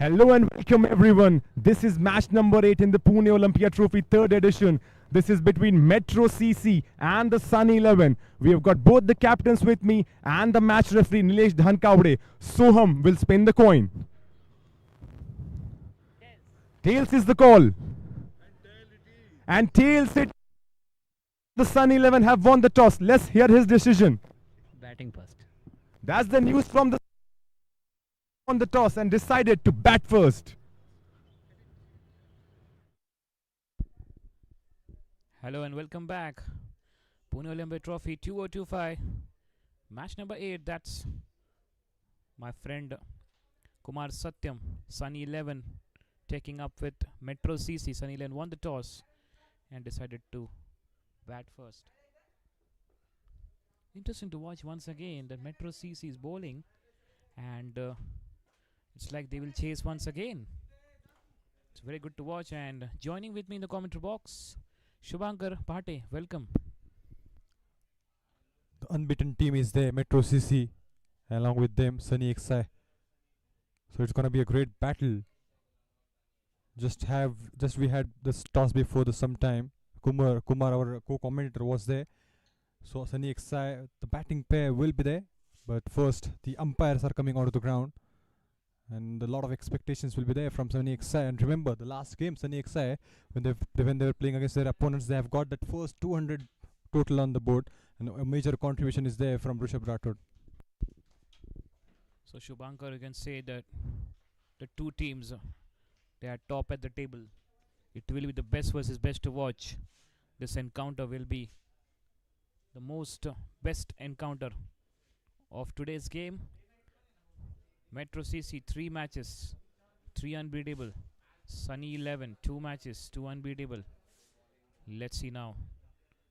Hello and welcome everyone. This is match number 8 in the Pune Olympia Trophy 3rd edition. This is between Metro CC and the Sun 11. We have got both the captains with me and the match referee Nilesh Dhankawde. Soham will spin the coin. Tails is the call. And tails it. The Sun 11 have won the toss. Let's hear his decision. Batting first. That's the news from the on the toss and decided to bat first. Hello and welcome back. Pune Olympia Trophy 2025. Match number 8. That's my friend Kumar Satyam, Sunny 11, taking up with Metro CC. Sunny 11 won the toss and decided to bat first. Interesting to watch once again that Metro CC is bowling and it's like they will chase once again. It's very good to watch. And joining with me in the commentary box, Shubhankar Bhate, welcome. The unbeaten team is there, Metro CC, along with them, Sunny XI. So it's gonna be a great battle. We had this toss before the some time. Kumar, our co-commentator, was there. So Sunny XI, the batting pair will be there. But first, the umpires are coming onto the ground, and a lot of expectations will be there from Sunny XI. And remember, the last game, Sunny XI, when they were playing against their opponents, they have got that first 200 total on the board, and a major contribution is there from Rishabh Rathod. So Shubhankar, you can say that the two teams, they are top at the table. It will be the best versus best to watch. This encounter will be the most best encounter of today's game. Metro CC 3 matches, 3 unbeatable. Sunny 11 2 matches, 2 unbeatable. Let's see now.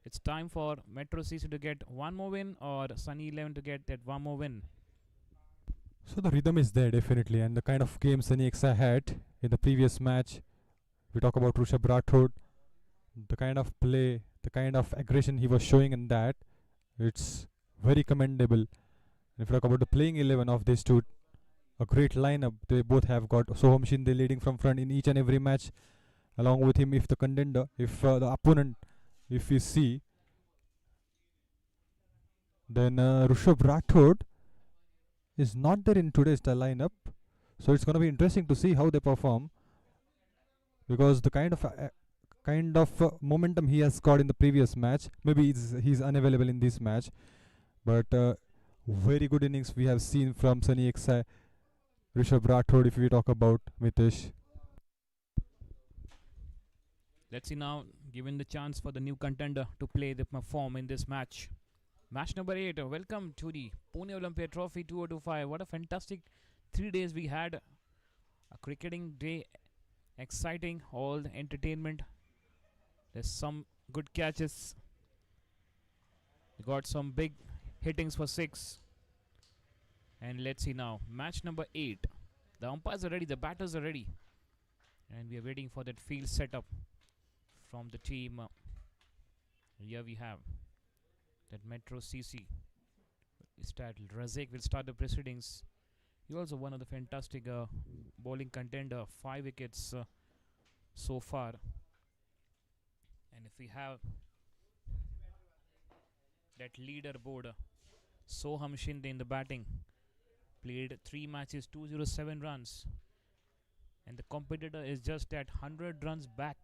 It's time for Metro CC to get one more win or Sunny 11 to get that one more win. So the rhythm is there definitely, and the kind of game Sunny XI had in the previous match. We talk about Rishabh Rathod, the kind of play, the kind of aggression he was showing in that, it's very commendable. If you talk about the playing 11 of these two, a great lineup. They both have got Soham Shinde leading from front in each and every match. Along with him, if the opponent, if we see, then Rishabh Rathod is not there in today's lineup. So it's going to be interesting to see how they perform, because the kind of momentum he has got in the previous match, maybe he's unavailable in this match, but very good innings we have seen from Sunny XI. Rishabh Rathod, if we talk about Mitesh. Let's see now, given the chance for the new contender to play the form in this match. Match number 8. Welcome to the Pune Olympia Trophy 2025. What a fantastic 3 days we had. A cricketing day, exciting, all the entertainment. There's some good catches. We got some big hittings for 6. And let's see now, match number 8. The umpires are ready, the batters are ready. And we are waiting for that field setup from the team. Here we have that Metro CC is titled. Razek will start the proceedings. He also one of the fantastic bowling contender, 5 wickets so far. And if we have that leaderboard, Soham Shinde in the batting, played 3 matches, 207 runs. And the competitor is just at 100 runs back.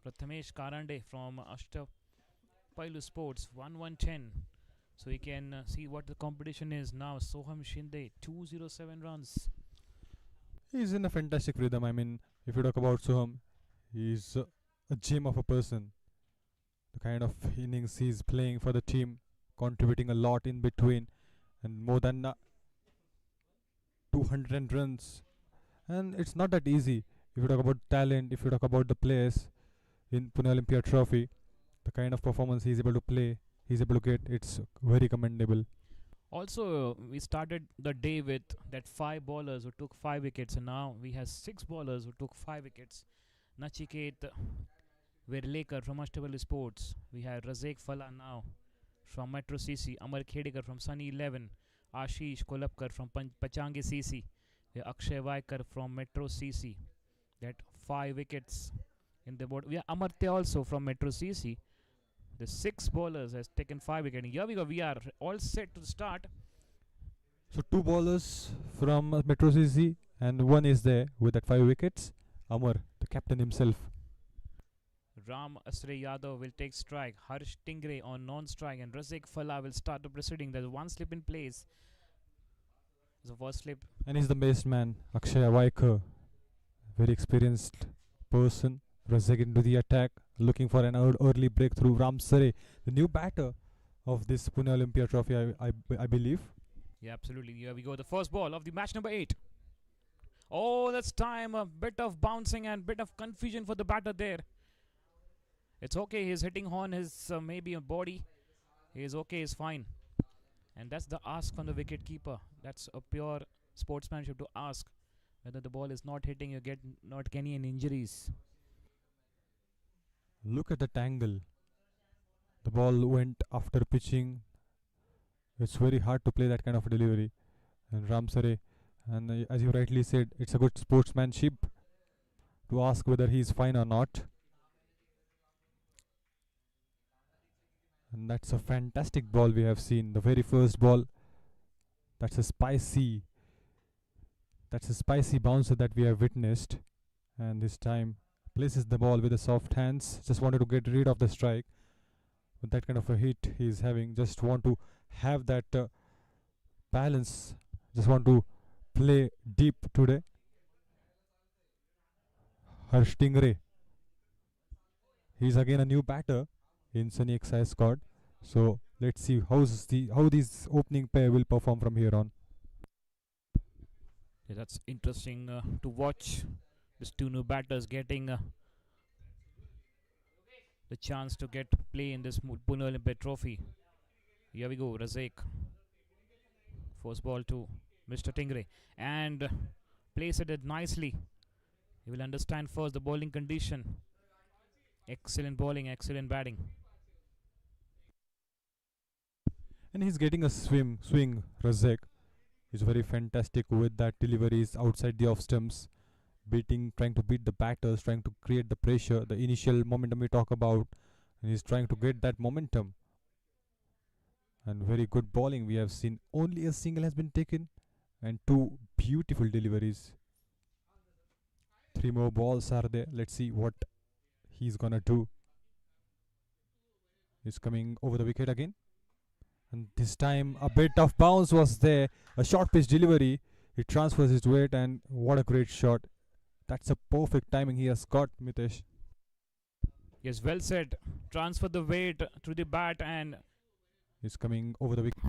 Prathamesh Karande from Ashtapailu Sports, 1110. So you can see what the competition is now. Soham Shinde, 207 runs. He's in a fantastic rhythm. I mean, if you talk about Soham, he's a gem of a person. The kind of innings he's playing for the team, contributing a lot in between, and more than 200 runs. And it's not that easy. If you talk about talent, if you talk about the players in Pune Olympia Trophy, the kind of performance he's able to play, he's able to get, it's very commendable. Also, we started the day with that 5 bowlers who took 5 wickets, and now we have 6 bowlers who took 5 wickets. Nachiket Verlekar from Ashtapailu Sports. We have Razek Fala now from Metro CC. Amar Khedekar from Sunny 11. Ashish Kolapkar from Pachange CC. Yeah, Akshay Vaikar from Metro CC. That 5 wickets in the board. Yeah, Amartya also from Metro CC. The 6 bowlers has taken 5 wickets. Here we go. We are all set to start. So two bowlers from Metro CC and one is there with that 5 wickets. Amar, the captain himself. Ram Asray Yadav will take strike. Harsh Tingre on non-strike, and Razik Fala will start the proceeding. There's one slip in place. The first slip. And he's the best man, Akshay Vaikar. Very experienced person. Razak into the attack, looking for an early breakthrough. Ram Sare, the new batter of this Pune Olympia trophy, I believe. Yeah, absolutely. Here we go. The first ball of the match number 8. Oh, that's time. A bit of bouncing and bit of confusion for the batter there. It's okay. He's hitting on his maybe a body. He's okay. He's fine. And that's the ask from the wicket keeper. That's a pure sportsmanship to ask whether the ball is not hitting. You get not any injuries. Look at that angle. The ball went after pitching. It's very hard to play that kind of delivery. And Ram Sare, and as you rightly said, it's a good sportsmanship to ask whether he is fine or not. And that's a fantastic ball we have seen. The very first ball. That's a spicy bouncer that we have witnessed. And this time places the ball with the soft hands. Just wanted to get rid of the strike. With that kind of a hit he's having, just want to have that balance. Just want to play deep today. Harsh Tingre. He's again a new batter in Sunny Exai squad. So let's see how this opening pair will perform from here on. Yeah, that's interesting to watch. These two new batters getting the chance to get play in this Pune Olympia trophy. Here we go. Razak. First ball to Mr. Tingre. And plays it nicely. He will understand first the bowling condition. Excellent bowling, excellent batting. And he's getting a swing. Razak is very fantastic with that deliveries outside the off stumps, trying to beat the batters, trying to create the pressure, the initial momentum we talk about, and he's trying to get that momentum. And very good bowling we have seen. Only a single has been taken, and two beautiful deliveries. 3 more balls are there. Let's see what he's gonna do. He's coming over the wicket again. And this time a bit of bounce was there. A short pitch delivery. He transfers his weight, and what a great shot. That's a perfect timing he has got, Mitesh. Yes, well said. Transfer the weight to the bat, and He's coming over the wicket.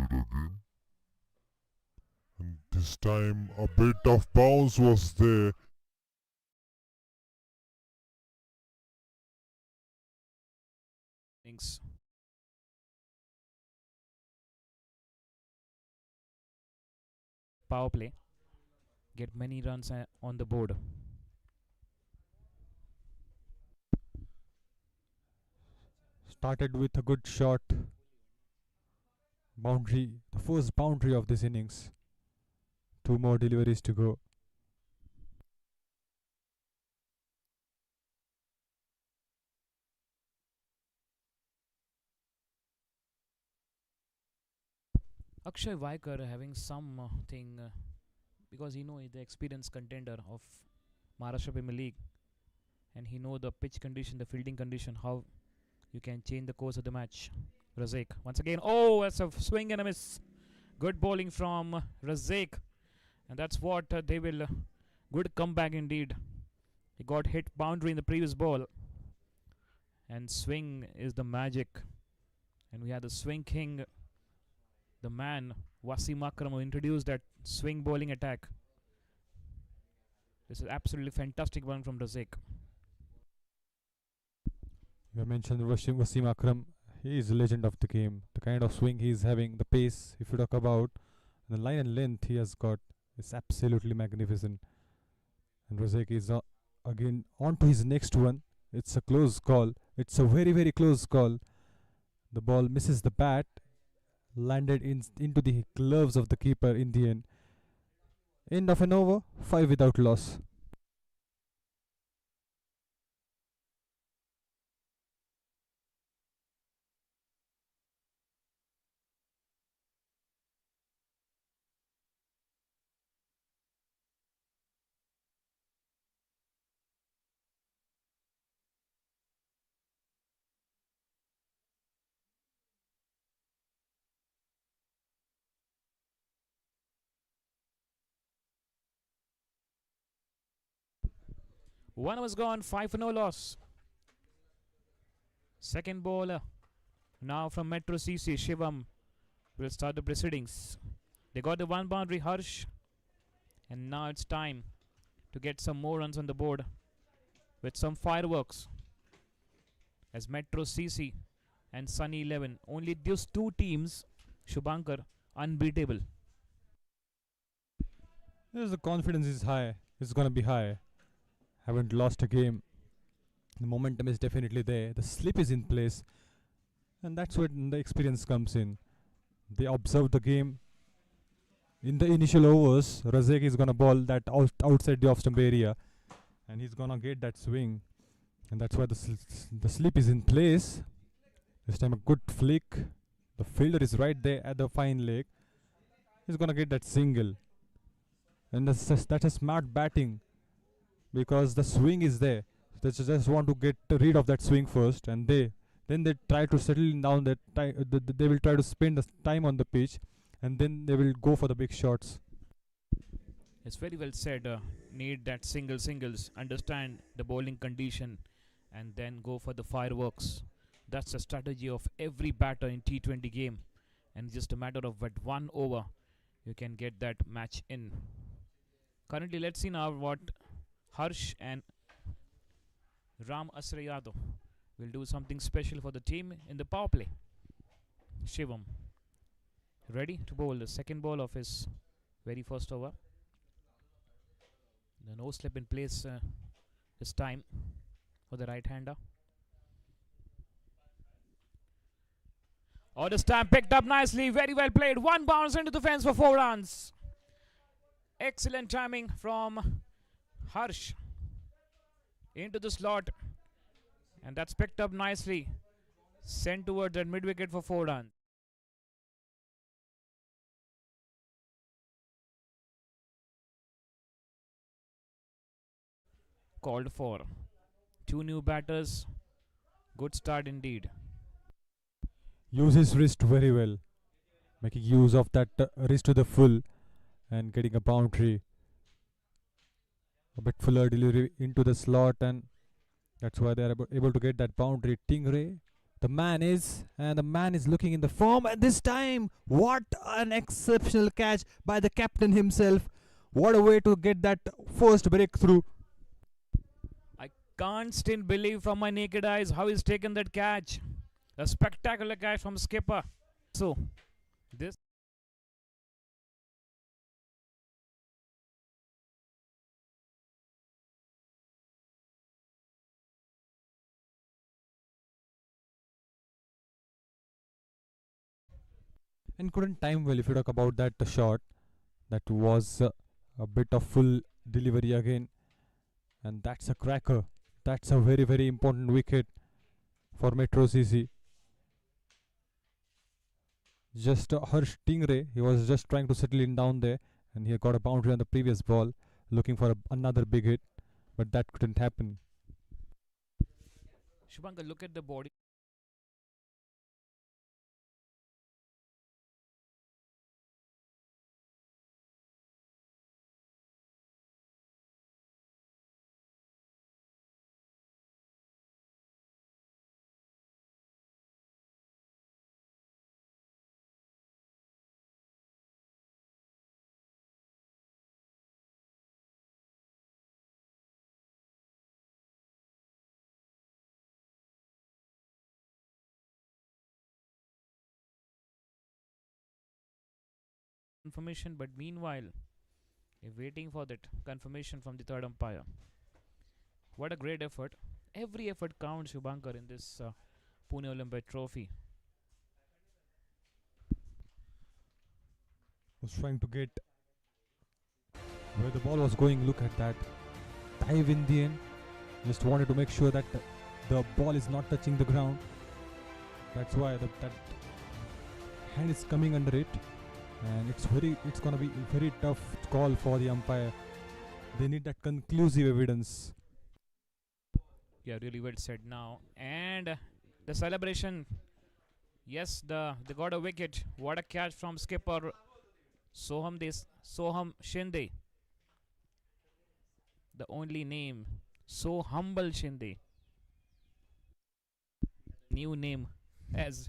And this time a bit of bounce was there. innings. Power play. Get many runs on the board. Started with a good shot. Boundary, the first boundary of this innings. 2 more deliveries to go. Akshay Vaikar having something because he know he's the experienced contender of Maharashtra Premier League, and he know the pitch condition, the fielding condition, how you can change the course of the match. Razak once again. Oh, that's a swing and a miss. Good bowling from Razak, and that's what they will. Good comeback indeed. He got hit boundary in the previous ball, and swing is the magic. And we had the swing king, the man Wasim Akram, who introduced that swing bowling attack. This is absolutely fantastic one from Razak. You have mentioned Wasim Akram. He is a legend of the game. The kind of swing he is having, the pace, if you talk about, the line and length he has got is absolutely magnificent. And Razak is again on to his next one. It's a close call. It's a very, very close call. The ball misses the bat, landed into the gloves of the keeper in the end. End of an over, 5 without loss. One was gone, 5 for no loss. Second bowler now from Metro CC, Shivam will start the proceedings. They got the one boundary, Harsh, and now it's time to get some more runs on the board with some fireworks as Metro CC and Sunny 11. Only these two teams, Shubhankar, unbeatable. Yes, the confidence is high. It's gonna be high. Haven't lost a game. The momentum is definitely there. The slip is in place, and that's when the experience comes in. They observe the game. In the initial overs, Razek is gonna ball that outside the off stump area, and he's gonna get that swing, and that's why the slip is in place. This time a good flick. The fielder is right there at the fine leg. He's gonna get that single, and that's a smart batting because the swing is there. They just want to get rid of that swing first, and they try to settle down that time. They will try to spend the time on the pitch, and then they will go for the big shots. It's very well said. Need that singles, understand the bowling condition, and then go for the fireworks. That's the strategy of every batter in T20 game, and just a matter of what 1 over you can get that match in. Currently, let's see now what Harsh and Ram Asrayado will do something special for the team in the power play. Shivam ready to bowl the second ball of his very first over. The no slip in place this time for the right hander. Order stamp picked up nicely, very well played. One bounce into the fence for 4 runs. Excellent timing from Harsh into the slot, and that's picked up nicely. Sent towards that mid wicket for 4 runs. Called for 2 new batters. Good start indeed. Use his wrist very well, making use of that wrist to the full, and getting a boundary. A bit fuller delivery into the slot, and that's why they are able to get that boundary. Tingray, the man is looking in the form, and this time, what an exceptional catch by the captain himself. What a way to get that first breakthrough. I can't still believe from my naked eyes how he's taken that catch. A spectacular catch from skipper. So, this And couldn't time well if you talk about that shot. That was a bit of full delivery again, and that's a cracker. That's a very, very important wicket for Metro CC. Just Harsh Tingray, he was just trying to settle in down there, and he got a boundary on the previous ball, looking for another big hit, but that couldn't happen. Shubhankar, look at the body. Confirmation, but meanwhile, we're waiting for that confirmation from the third umpire. What a great effort. Every effort counts, Shubhankar, in this Pune Olympia trophy. Was trying to get where the ball was going. Look at that dive in the end. Just wanted to make sure that the ball is not touching the ground. That's why that hand is coming under it, and it's gonna be a very tough call for the umpire. They need that conclusive evidence. Yeah, really well said now. And the celebration. Yes, they got a wicket. What a catch from skipper Soham Shinde. The only name. So humble Shinde. New name as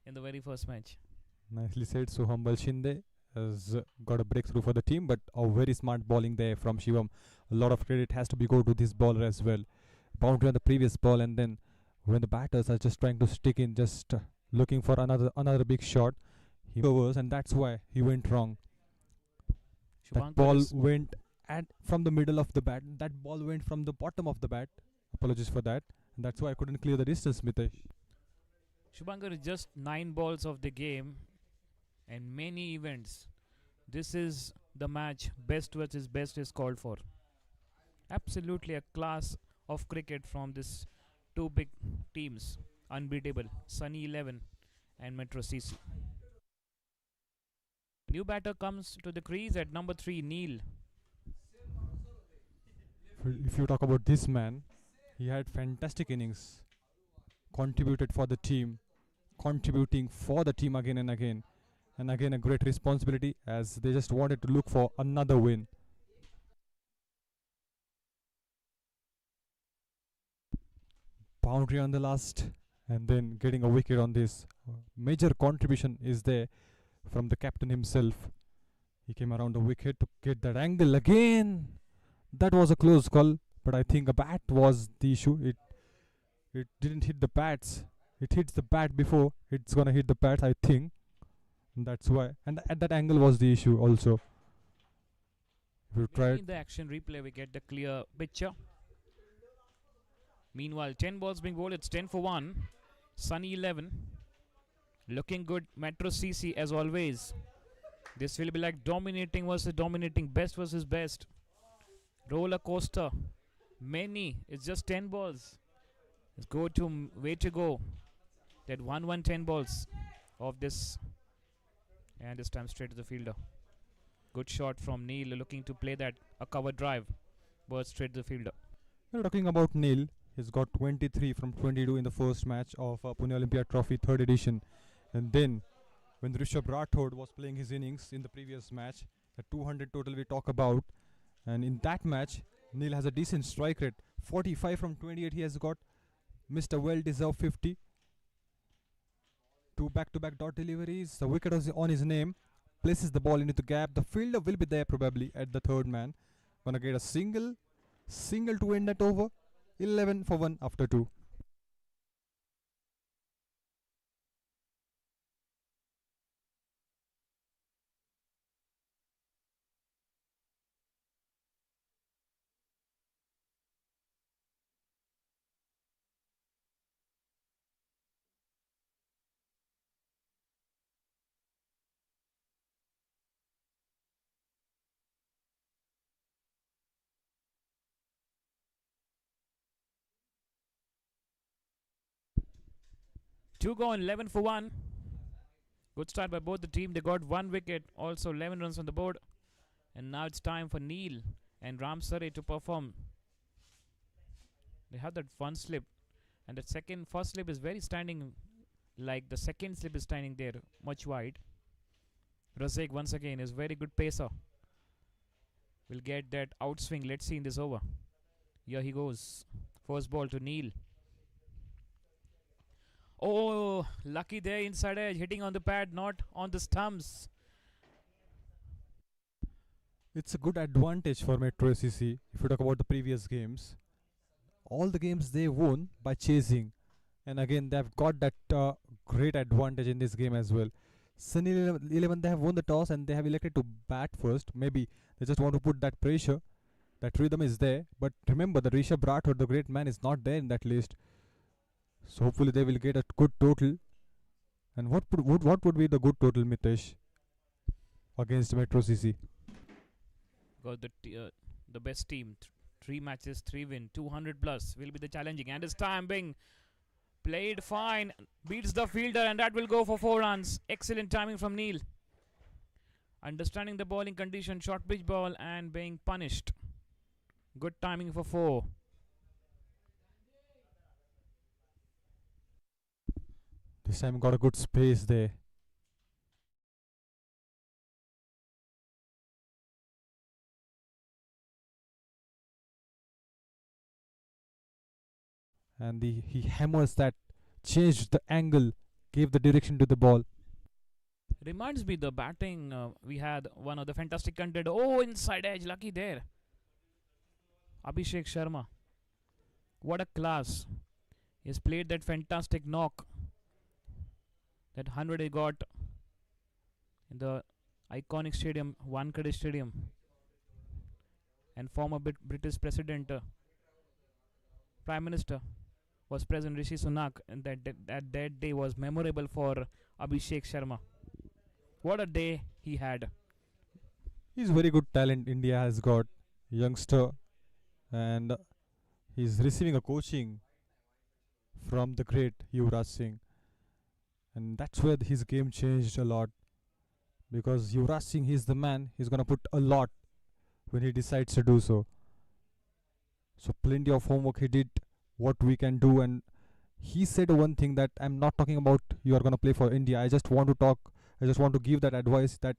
in the very first match. Nicely said. So humble Shinde has got a breakthrough for the team, but a very smart bowling there from Shivam. A lot of credit has to be go to this bowler as well. Boundary on the previous ball, and then when the batters are just trying to stick in, just looking for another big shot, he covers, and that's why he went wrong. That Shubhankar ball is- went from the middle of the bat. That ball went from the bottom of the bat. Apologies for that. And that's why I couldn't clear the distance, Mitesh. Shubhankar is just 9 balls of the game and many events. This is the match best versus best is called for. Absolutely a class of cricket from this two big teams. Unbeatable. Sunny 11 and Metro CC. New batter comes to the crease at number 3, Neil. If you talk about this man, he had fantastic innings, contributed for the team, contributing for the team again and again. And again, a great responsibility as they just wanted to look for another win. Boundary on the last, and then getting a wicket on this. Major contribution is there from the captain himself. He came around the wicket to get that angle again. That was a close call, but I think a bat was the issue. It didn't hit the bats. It hits the bat before it's gonna hit the bats, I think. That's why, and at that angle was the issue also. If you try In the action replay, we get the clear picture. Meanwhile, 10 balls being bowled. It's 10 for 1. Sunny 11. Looking good. Metro CC as always. This will be like dominating versus dominating. Best versus best. Roller coaster. Many. It's just 10 balls. Let's go to way to go. That 1 10 balls of this. And this time straight to the fielder. Good shot from Neil looking to play that a cover drive. But straight to the fielder. We're talking about Neil. He's got 23 from 22 in the first match of Pune Olympia Trophy 3rd edition. And then when Rishabh Rathod was playing his innings in the previous match, the 200 total we talk about. And in that match, Neil has a decent strike rate. 45 from 28 he has got. Mr. Well-deserved 50. 2 back-to-back dot deliveries. The wicket was on his name. Places the ball into the gap. The fielder will be there probably at the third man. Gonna get a single to end that over. 11 for 1 after 2. Two gone, 11 for 1. Good start by both the team. They got 1 wicket, also 11 runs on the board. And now it's time for Neil and Ram Saray to perform. They have that one slip. And the first slip is very standing, like the second slip is standing there, much wide. Razak once again is very good pacer. Will get that outswing. Let's see in this over. Here he goes. First ball to Neil. Oh, lucky there inside edge, hitting on the pad, not on the stumps. It's a good advantage for Metro SCC. If you talk about the previous games, all the games they won by chasing, and again they've got that great advantage in this game as well. Sunny 11 they have won the toss and they have elected to bat first. Maybe they just want to put that pressure. That rhythm is there, but remember the Rishabh Rathod, the great man, is not there in that list. So hopefully they will get a good total. And what would be the good total, Mitesh, against Metro CC? Got the best team. 3 matches, 3 win, 200 plus will be the challenging. And this time being played fine, beats the fielder, and that will go for 4 runs. Excellent timing from Neil. Understanding the bowling condition, short pitch ball, and being punished. Good timing for 4. This time got a good space there. And he hammers that, changed the angle, gave the direction to the ball. Reminds me the batting. We had one of the fantastic contender. Oh, inside edge, lucky there. Abhishek Sharma. What a class. He's played that fantastic knock. That 100 he got in the iconic stadium, Wankhede Stadium. And former British President, Prime Minister, was present, Rishi Sunak, and that day was memorable for Abhishek Sharma. What a day he had. He's very good talent India has got, youngster, and he's receiving a coaching from the great Yuvraj Singh, and that's where his game changed a lot, because Yuvraj Singh, he's the man, he's gonna put a lot when he decides to do so. So plenty of homework he did, what we can do, and he said one thing, that I'm not talking about you are gonna play for India. I just want to give that advice that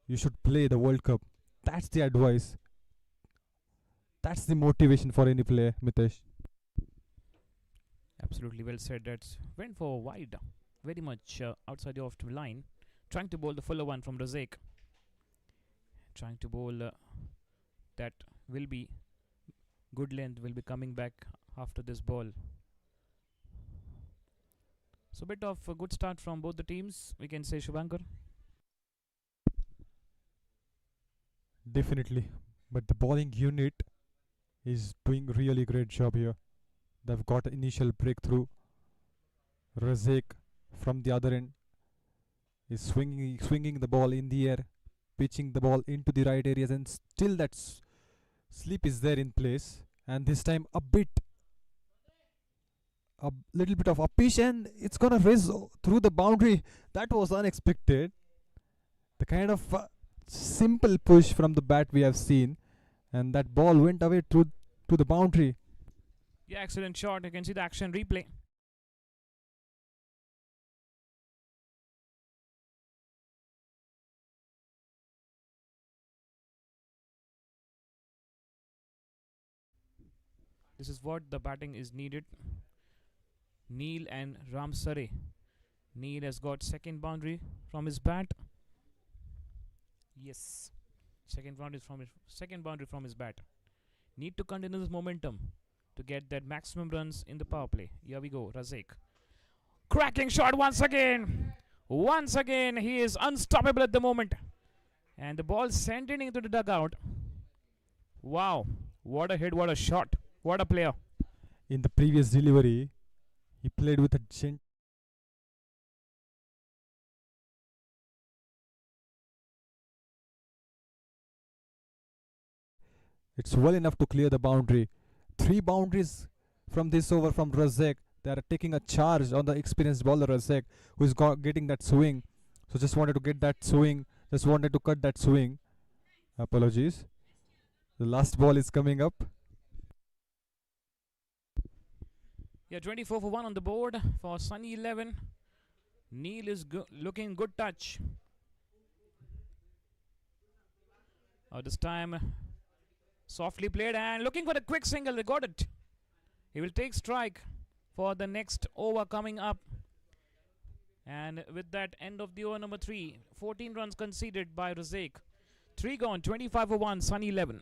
you should play the World Cup. That's the advice. That's the motivation for any player, Mitesh. Absolutely well said. That's went for wide, very much outside the off line. Trying to bowl the fuller one from Razak. Trying to bowl that will be good length, will be coming back after this ball. So bit of a good start from both the teams, we can say, Shubhankar. Definitely. But the bowling unit is doing really great job here. They've got an initial breakthrough. Razak from the other end is swinging the ball in the air, pitching the ball into the right areas, and still that sleep is there in place. And this time a little bit of a pitch, and it's gonna race through the boundary. That was unexpected. The kind of simple push from the bat we have seen, and that ball went away to the boundary. Yeah, excellent shot. You can see the action replay. This is what the batting is needed. Neil and Ramsare. Neil has got second boundary from his bat. Yes, second boundary from his bat. Need to continue this momentum to get that maximum runs in the power play. Here we go, Razak. Cracking shot once again. Once again, he is unstoppable at the moment. And the ball sent it into the dugout. Wow, what a hit, what a shot, what a player. In the previous delivery, he played with a It's well enough to clear the boundary. 3 boundaries from this over from Razak. They are taking a charge on the experienced bowler Razak, who is getting that swing. So just wanted to get that swing. Just wanted to cut that swing. Apologies. The last ball is coming up. Yeah, 24 for 1 on the board for Sunny 11. Neil is looking good touch. This time softly played and looking for the quick single. They got it. He will take strike for the next over coming up. And with that, end of the over number 3. 14 runs conceded by Razak. 3 gone, 25 for 1, Sunny 11.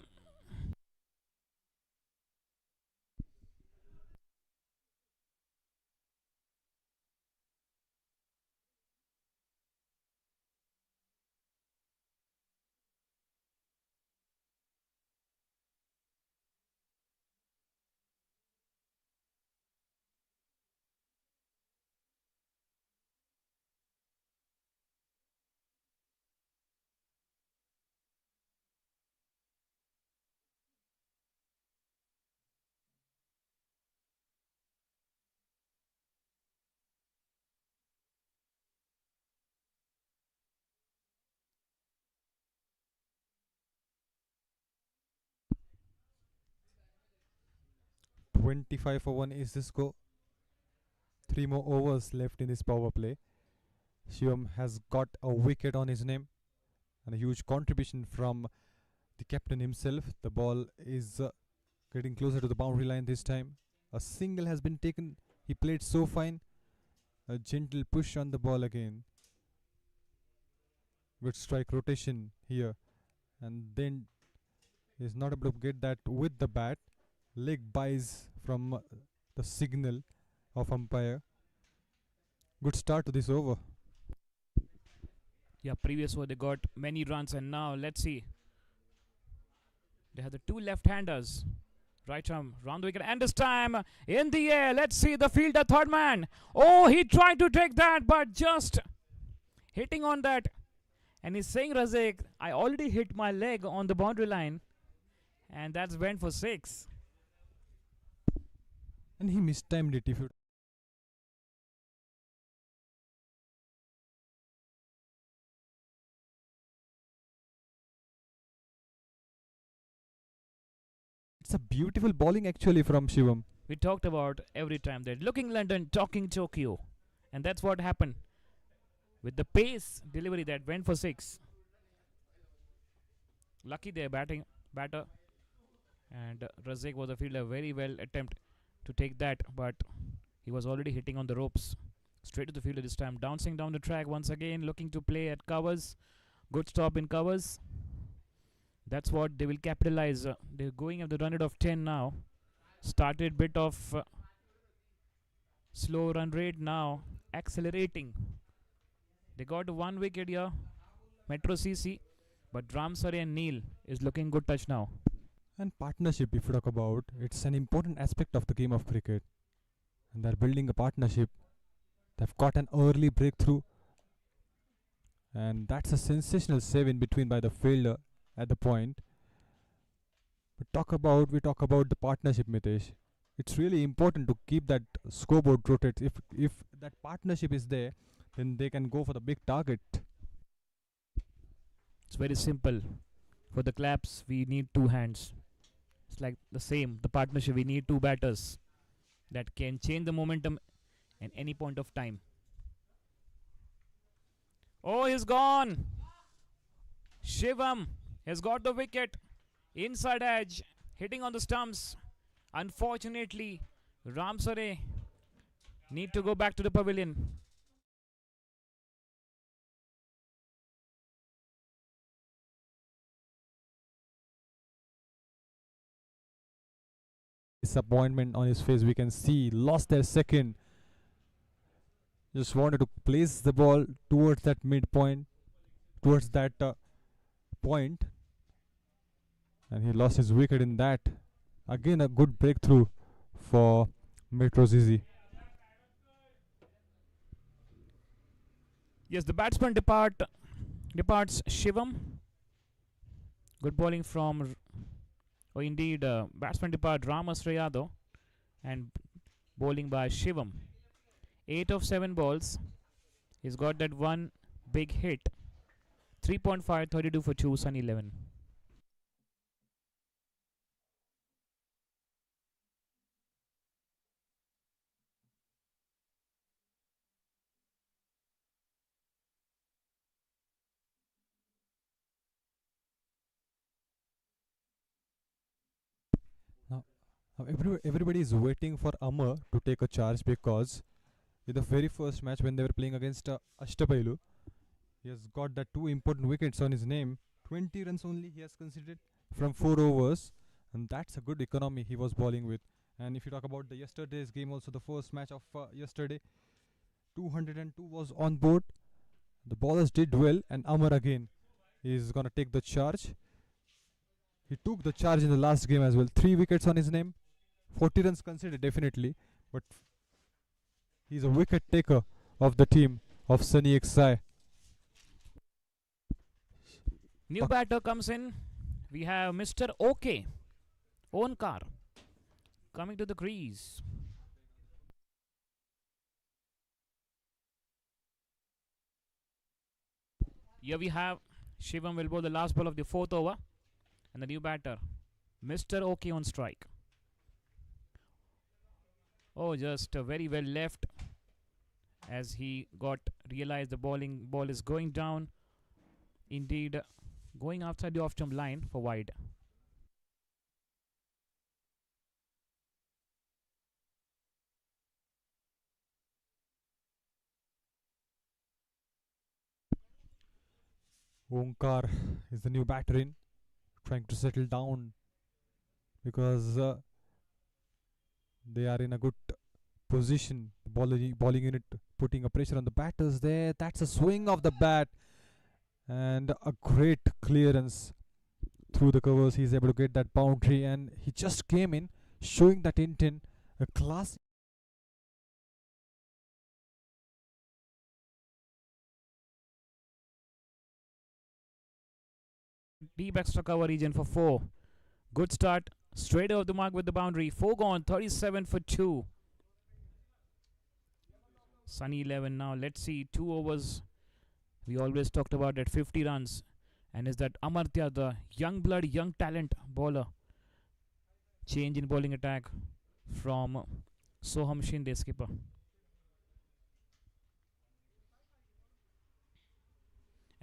25 for 1 is the score. 3 more overs left in this power play. Shivam has got a wicket on his name and a huge contribution from the captain himself. The ball is getting closer to the boundary line this time. A single has been taken. He played so fine. A gentle push on the ball again. Good strike rotation here. And then he's not able to get that with the bat. Leg buys from the signal of umpire. Good start to this over. Yeah, previous over they got many runs, and now let's see. They have the two left-handers. Right arm round the wicket, and this time in the air. Let's see the fielder, third man. Oh, he tried to take that, but just hitting on that. And he's saying, Razik, I already hit my leg on the boundary line, and that's went for 6. And he mistimed it. If you it's a beautiful bowling actually from Shivam. We talked about every time that looking London, talking Tokyo, and that's what happened with the pace delivery that went for 6. Lucky there batter, and Razik was a fielder. Very well attempt to take that, but he was already hitting on the ropes. Straight to the fielder this time, bouncing down the track once again, looking to play at covers. Good stop in covers. That's what they will capitalize. They're going at the run rate of 10 now. Started bit of slow run rate, now accelerating. They got 1 wicket here, Metro CC, but Ramsare and Neil is looking good touch now. And partnership, if you talk about, it's an important aspect of the game of cricket. And they're building a partnership. They've got an early breakthrough. And that's a sensational save in between by the fielder at the point. We talk about the partnership, Mitesh. It's really important to keep that scoreboard rotated. If that partnership is there, then they can go for the big target. It's very simple. For the claps, we need 2 hands. It's like the same, the partnership, we need 2 batters that can change the momentum at any point of time. Oh, he's gone. Shivam has got the wicket. Inside edge, hitting on the stumps. Unfortunately, Ramsare need to go back to the pavilion. Disappointment on his face, we can see. Lost their second. Just wanted to place the ball towards that midpoint, towards that point, and he lost his wicket in that. Again, a good breakthrough for Metro Zizi. Yes, the batsman departs Shivam. Good bowling from, batsman depart Ramasrayado, and bowling by Shivam. 8 of 7 balls. He's got that 1 big hit. 3.5, 32 for 2, Sun 11. Now everybody is waiting for Amar to take a charge, because in the very first match when they were playing against Ashtabailu, he has got the 2 important wickets on his name. 20 runs only he has conceded from 4 overs, and that's a good economy he was bowling with. And if you talk about the yesterday's game, also the first match of yesterday, 202 was on board. The bowlers did well, and Amar again is gonna take the charge. He took the charge in the last game as well. 3 wickets on his name, 40 runs conceded definitely, but he's a wicket taker of the team of Sunny XI. New batter comes in. We have Mr. OK, Onkar, coming to the crease. Here we have Shivam will bowl the last ball of the 4th over, and the new batter, Mr. OK, on strike. Oh, just very well left as he got realized the ball is going down. Indeed, going outside the off-stump line for wide. Omkar is the new batter in, trying to settle down because they are in a good position. Bowling unit putting a pressure on the batters there. That's a swing of the bat and a great clearance through the covers. He's able to get that boundary, and he just came in showing that intent. A class. Deep extra cover region for 4. Good start. Straight over the mark with the boundary. 4 gone. 37 for 2. Sunny 11 now. Let's see. 2 overs. We always talked about at 50 runs. And is that Amartya, the young blood, young talent bowler. Change in bowling attack from Soham Shinde, skipper.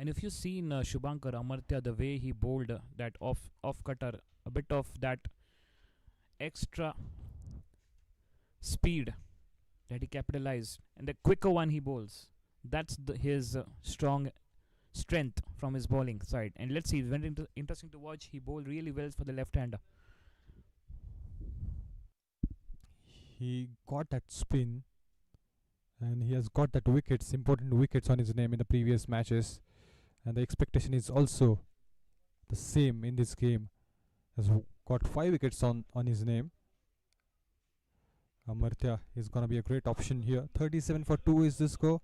And if you've seen Shubhankar Amartya, the way he bowled that off cutter, a bit of that extra speed that he capitalized, and the quicker one he bowls, that's his strong strength from his bowling side. And let's see, it's very interesting to watch. He bowled really well for the left-hander. He got that spin, and he has got that wickets, important wickets on his name in the previous matches, and the expectation is also the same in this game. Has got 5 wickets on his name. Amartya is gonna be a great option here. 37 for 2 is the score.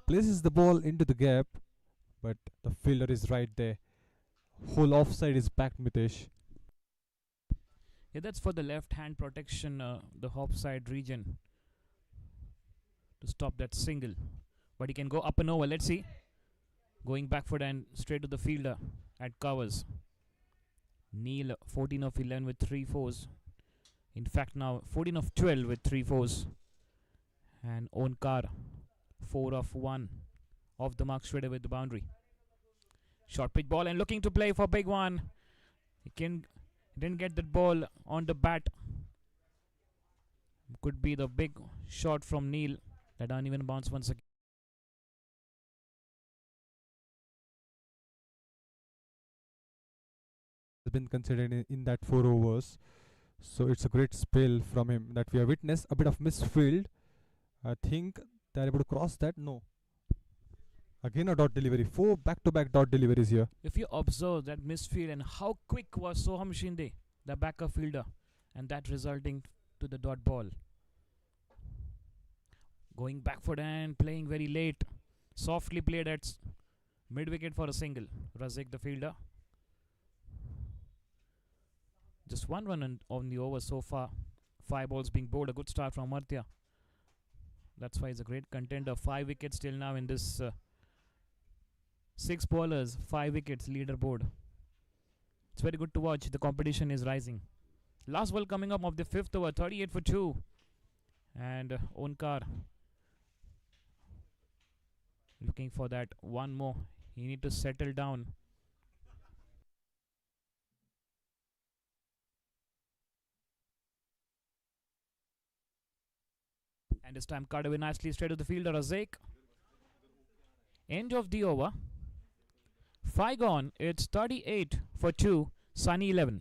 Places the ball into the gap, but the fielder is right there. Whole offside is back, Mitesh. Yeah, that's for the left-hand protection, the offside region, to stop that single. But he can go up and over. Let's see. Going backward and straight to the fielder at covers. Neil 14 of 11 with 3 fours. In fact, now 14 of 12 with 3 fours. And Onkar 4 of 1 off the mark straight away with the boundary. Short pitch ball and looking to play for big one. He didn't get that ball on the bat. Could be the big shot from Neil. That uneven bounce once again. Has been considered in that 4 overs. So it's a great spell from him that we have witnessed. A bit of misfield. I think they're able to cross that. No. Again a dot delivery. 4 back-to-back dot deliveries here. If you observe that misfield and how quick was Soham Shinde, the backup fielder, and that resulting to the dot ball. Going backward and playing very late. Softly played at mid-wicket for a single. Razik, the fielder. Just 1 run on the over so far. 5 balls being bowled. A good start from Amartya. That's why he's a great contender. 5 wickets till now in this 6 bowlers, 5 wickets leaderboard. It's very good to watch. The competition is rising. Last ball coming up of the 5th over. 38 for 2. And Onkar looking for that one more. He need to settle down. And this time cut away nicely straight to the fielder, Razik. End of the over. 5 gone. It's 38 for 2. Sunny 11.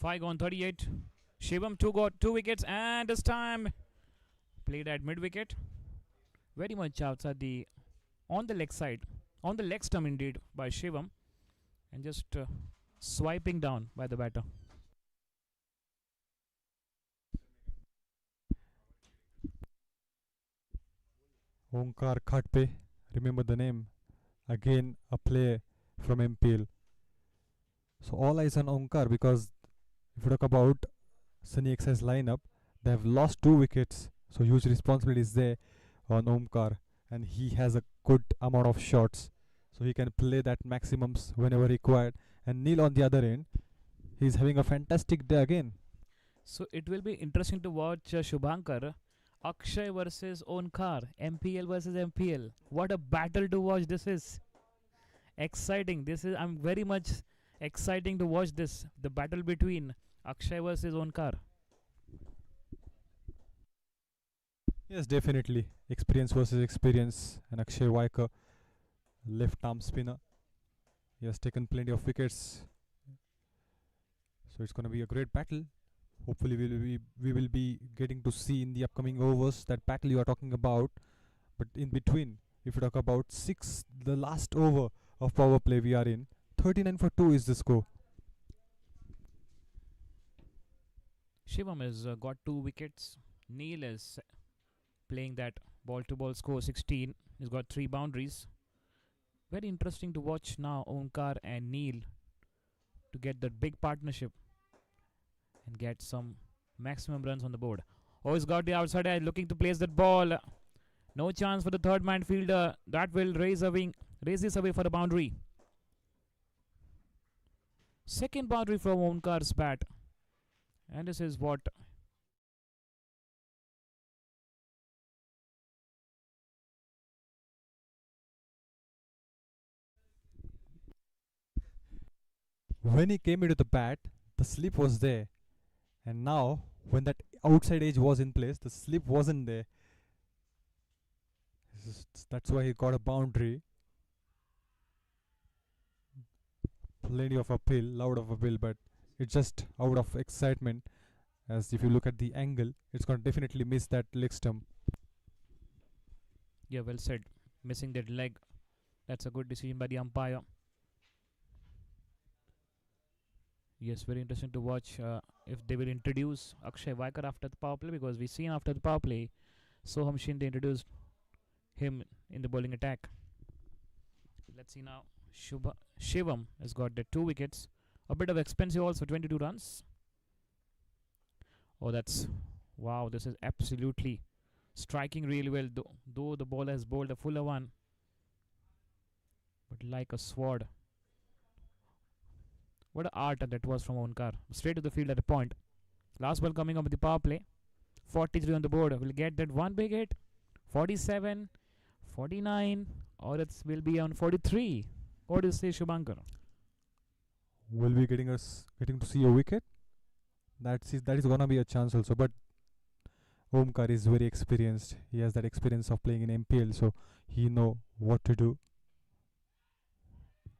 5 gone 38. Shivam got 2 wickets, and this time played at mid wicket. Very much outside on the leg side, on the leg stump indeed by Shivam, and just swiping down by the batter. Onkar Khatpe, remember the name. Again, a player from MPL. So all eyes on Onkar because if you talk about Sunny XI's lineup, they have lost 2 wickets. So huge responsibility is there on Omkar, and he has a good amount of shots. So he can play that maximums whenever required. And Neil on the other end, he's having a fantastic day again. So it will be interesting to watch Shubhankar. Akshay versus Onkar, MPL versus MPL. What a battle to watch this is. Exciting. I'm very much exciting to watch this. The battle between Akshay versus Onkar. Yes, definitely. Experience versus experience. And Akshay Vaiker, left arm spinner. He has taken plenty of wickets. So it's going to be a great battle. Hopefully we will be getting to see in the upcoming overs that battle you are talking about. But in between, if you talk about the last over of power play we are in, 39 for 2 is the score. Shivam has got 2 wickets. Neil is playing that ball to ball score 16. He's got 3 boundaries. Very interesting to watch now Onkar and Neil to get that big partnership and get some maximum runs on the board. Oh, he's got the outside edge looking to place that ball. No chance for the third man fielder. That will raise this away for a boundary. Second boundary from Onkar's bat. And this is what When he came into the bat, the slip was there. And now, when that outside edge was in place, the slip wasn't there. That's why he got a boundary. Plenty of appeal, loud of appeal, but it's just out of excitement. As if you look at the angle, it's going to definitely miss that leg stump. Yeah, well said. Missing that leg. That's a good decision by the umpire. Yes, very interesting to watch if they will introduce Akshay Vaikar after the power play, because we've seen after the power play, Soham Shinde introduced him in the bowling attack. Let's see now. Shivam has got the 2 wickets. A bit of expensive also, 22 runs. Oh, wow, this is absolutely striking really well, though the bowler has bowled a fuller one. But like a sword. What an art that was from Onkar. Straight to the field at a point. Last ball coming up with the power play. 43 on the board. Will get that one big hit. 47, 49, or it will be on 43. What do you say, Shubhankar? Will we getting to see a wicket? That is gonna be a chance also. But Omkar is very experienced. He has that experience of playing in MPL, so he know what to do.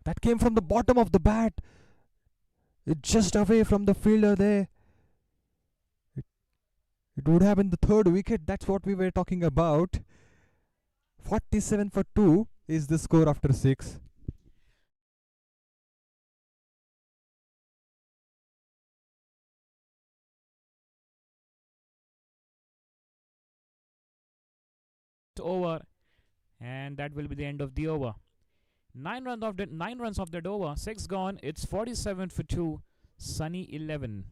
That came from the bottom of the bat. It's just away from the fielder there. It would have been the 3rd wicket. That's what we were talking about. 47 for 2 is the score after 6. Over, and that will be the end of the over. 9 runs of that over. 6 gone. It's 47 for 2. Sunny 11.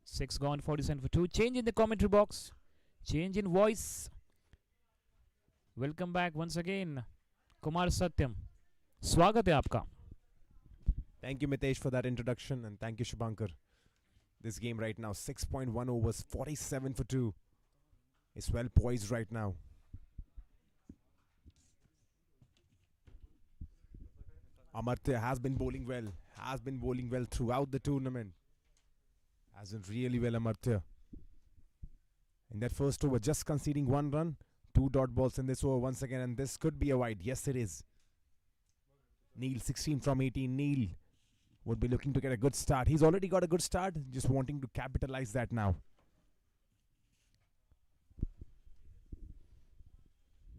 Six gone, 47 for 2. Change in the commentary box. Change in voice. Welcome back once again. Kumar Satyam. स्वागत है आपका. Thank you, Mitesh, for that introduction, and thank you, Shubhankar. this game right now. 6.1 overs, 47 for 2. It's well poised right now. Amartya has been bowling well throughout the tournament. Has been really well, Amartya. In that first over, just conceding 1 run, 2 dot balls in this over once again, and this could be a wide. Yes, it is. Neil, 16 from 18. Neil would be looking to get a good start. He's already got a good start, just wanting to capitalize that now.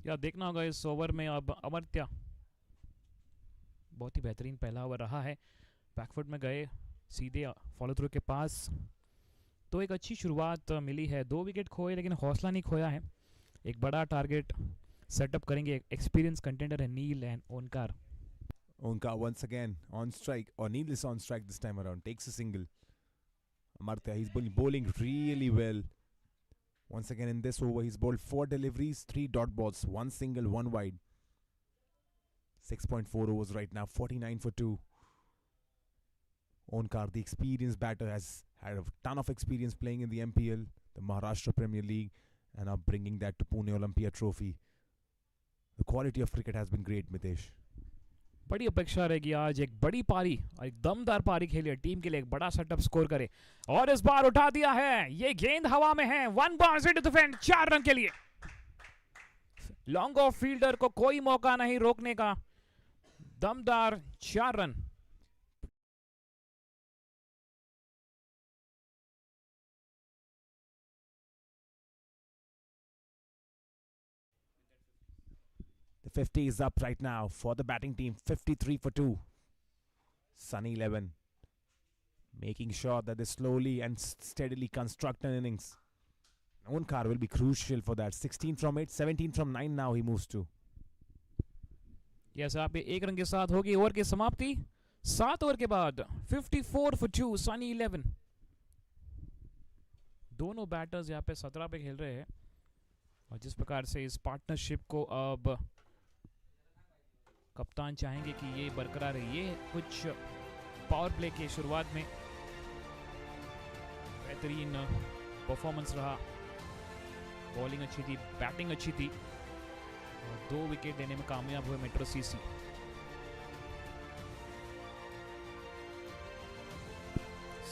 या देखना होगा इस over में अब अमर्त्य बहुत ही बेहतरीन पहला over रहा है. बैकफुट में गए सीधे फॉलो थ्रू के पास, तो एक अच्छी शुरुआत मिली है. 2 विकेट खोए लेकिन हौसला नहीं खोया है. एक बड़ा टारगेट सेटअप करेंगे. एक्सपीरियंस कंटेंडर है नील and ओनकार. Onkar once again on strike, or Neil is on strike this time around. Takes a single. Amartya, he's bowling really well. Once again in this over, he's bowled 4 deliveries, 3 dot balls, 1 single, 1 wide. 6.4 overs right now, 49 for 2. Onkar, the experienced batter, has had a ton of experience playing in the MPL, the Maharashtra Premier League, and now bringing that to Pune Olympia Trophy. The quality of cricket has been great, Mitesh. बड़ी अपेक्षा रहेगी आज एक बड़ी पारी, एक दमदार पारी खेली है. टीम के लिए एक बड़ा सेटअप स्कोर करे, और इस बार उठा दिया है. ये गेंद हवा में है. 1 bounce into the fence, 4 run के लिए. लॉन्ग ऑफ फील्डर को कोई मौका नहीं रोकने का. दमदार 4 run. The 50 is up right now for the batting team. 53 for 2. Sunny 11. Making sure that they slowly and steadily construct an innings. Onkar will be crucial for that. 16 from 8, 17 from 9 now he moves to. Yes, आप 1 run के साथ होगी over की समाप्ति. 7 over के बाद 54 for 2. Sunny 11. दोनों batters यहाँ पे 17 पे खेल रहे हैं, और जिस प्रकार से इस पार्टनरशिप को अब कप्तान चाहेंगे कि ये बरकरार है. ये कुछ पावर प्ले के शुरुआत में बेहतरीन परफॉर्मेंस रहा. बॉलिंग अच्छी थी, बैटिंग अच्छी थी, और 2 विकेट लेने में कामयाब हुए मेट्रो सीसी.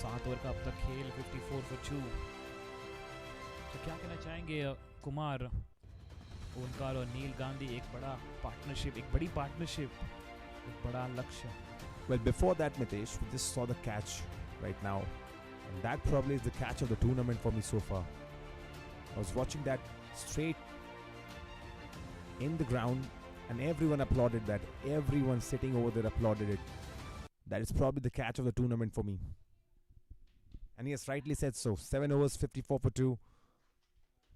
सात ओवर का अब तक खेल. 54 for 2. तो क्या कहना चाहेंगे कुमार, ओनकार और नील गांधी? एक बड़ा पार्टनरशिप, एक बड़ी पार्टनरशिप, एक बड़ा लक्ष्य. Well, before that, Mitesh, we just saw the catch right now. And that probably is the catch of the tournament for me so far. I was watching that straight in the ground, and everyone applauded that. Everyone sitting over there applauded it. That is probably the catch of the tournament for me. And yes, rightly said so. 7 overs, 54 for 2.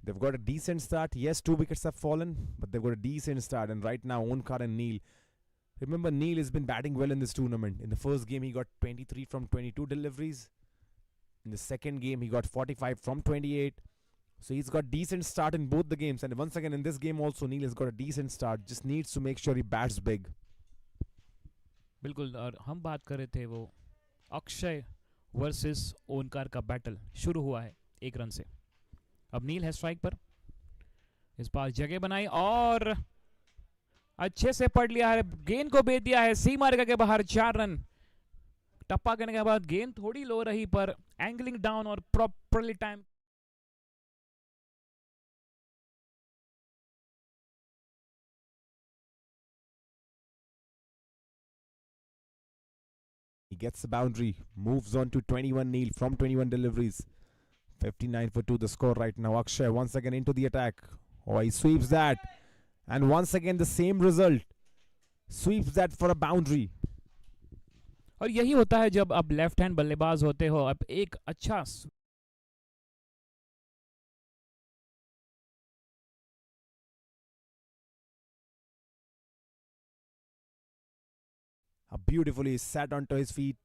They've got a decent start. Yes, 2 wickets have fallen, but they've got a decent start. And right now, Onkar and Neil. Remember, Neil has been batting well in this tournament. In the first game, he got 23 from 22 deliveries. In the second game, he got 45 from 28. So he's got decent start in both the games. And once again, in this game also, Neil has got a decent start. Just needs to make sure he bats big. बिल्कुल. और हम बात कर रहे थे वो Akshay versus ओनकार का battle शुरू हुआ है 1 रन से. अब नील है स्ट्राइक पर. इस बार जगह बनाई और अच्छे से पढ़ लिया है. गेंद को बेच दिया है सीमा रेखा के बाहर. 4 रन. टप्पा करने के बाद गेंद थोड़ी लो रही, पर एंगलिंग डाउन और properly time. He gets the boundary, moves on to 21 Neil from 21 deliveries. 59 for 2 the score right now. Akshay once again into the attack. Oh, he sweeps that. And once again the same result. Sweeps that for a boundary. और यही होता है जब अब left hand बल्लेबाज होते हो. अब एक अच्छा Beautifully sat onto his feet,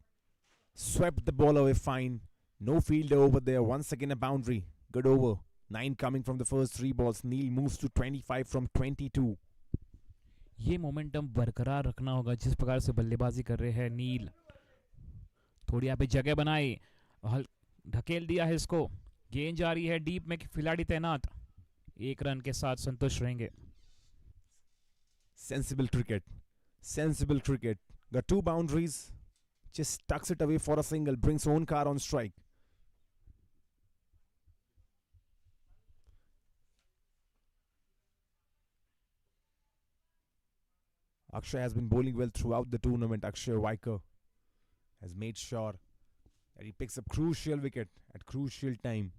swept the ball away fine. No fielder over there. Once again a boundary. Good over. 9 coming from the first 3 balls. Neil moves to 25 from 22. ये momentum बरकरार रखना होगा जिस प्रकार से बल्लेबाजी कर रहे हैं नील. थोड़ी यहाँ पे जगह बनाई. ढकेल दिया है इसको. गेंद जा रही है डीप में, खिलाड़ी तैनात. 1 रन के साथ संतुष्ट रहेंगे. Sensible cricket. Sensible cricket. Got 2 boundaries. Just tucks it away for a single. Brings Onkar on strike. Akshay has been bowling well throughout the tournament. Akshay Vaiker has made sure that he picks up crucial wicket at crucial time.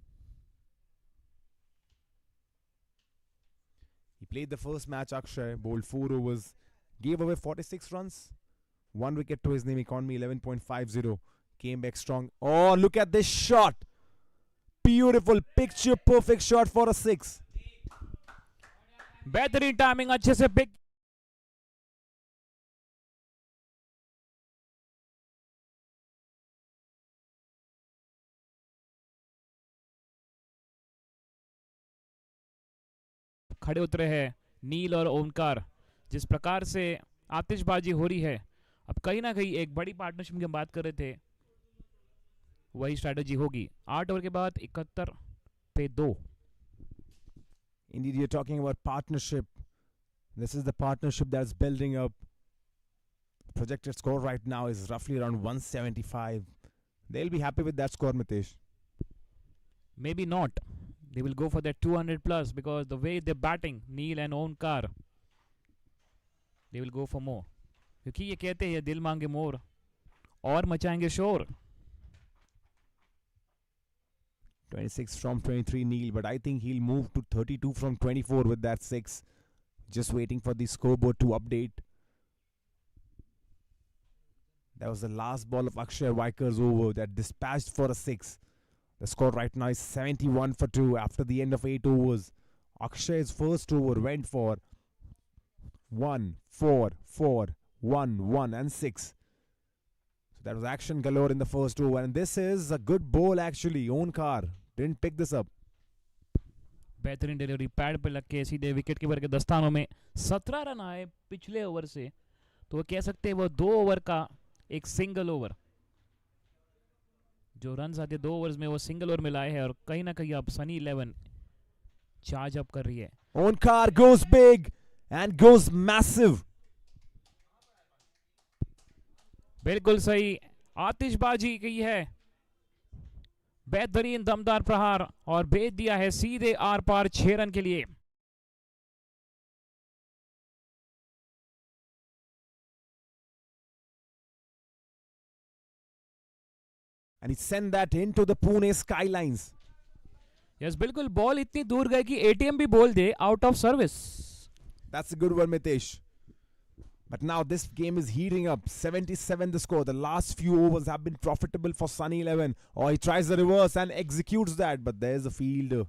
He played the first match. Akshay bowled 4 overs, gave away 46 runs, 1 wicket to his name, economy 11.50. Came back strong. Oh, look at this shot! Beautiful, picture perfect shot for a 6. बेहतरीन timing, अच्छे से pick. खड़े उतरे हैं नील और ओमकार. जिस प्रकार से आतिशबाजी हो रही है, अब कहीं ना कहीं एक बड़ी पार्टनरशिप की हम बात कर रहे थे, वही स्ट्रैटेजी होगी. 8 ओवर के बाद 71 पे 2. Indeed, you're talking about partnership. This is the partnership that's building up. Projected score right now is roughly around 175. They'll be happy with that score, Mitesh. Maybe not. They will go for that 200 plus because the way they're batting, Neil and Onkar, they will go for more. क्योंकि ये कहते हैं दिल मांगे मोर और मचाएंगे शोर. 26 from 23 Neil, but I think he'll move to 32 from 24 with that 6. Just waiting for the scoreboard to update. That was the last ball of Akshay Vaiker's over that dispatched for a 6. The score right now is 71 for 2 after the end of 8 overs. Akshay's first over went for 1, 4, 4, 1, 1 and 6. So that was action galore in the first over. And this is a good ball actually. Onkar didn't pick this up. बेहतरीन delivery, pad पे लग के सीधे wicket keeper के दस्तानों में. 17 run आए पिछले ओवर से, तो वो कह सकते हैं वो 2 ओवर का एक सिंगल ओवर. जो रन आते 2 ओवर्स में वो सिंगल ओवर में लाए हैं, और कहीं ना कहीं अब सनी 11 चार्ज अप कर रही है. Onkar goes big and goes massive. बिल्कुल सही, आतिशबाजी की है, बेहतरीन दमदार प्रहार, और भेज दिया है सीधे आर पार 6 रन के लिए. And he sent that into the Pune skylines. Yes बिल्कुल, बॉल इतनी दूर गई कि एटीएम भी बोल दे out of service. That's a good one, Mitesh. But now this game is heating up. 77 the score. The last few overs have been profitable for Sunny 11. Oh, he tries the reverse and executes that. But there's a fielder.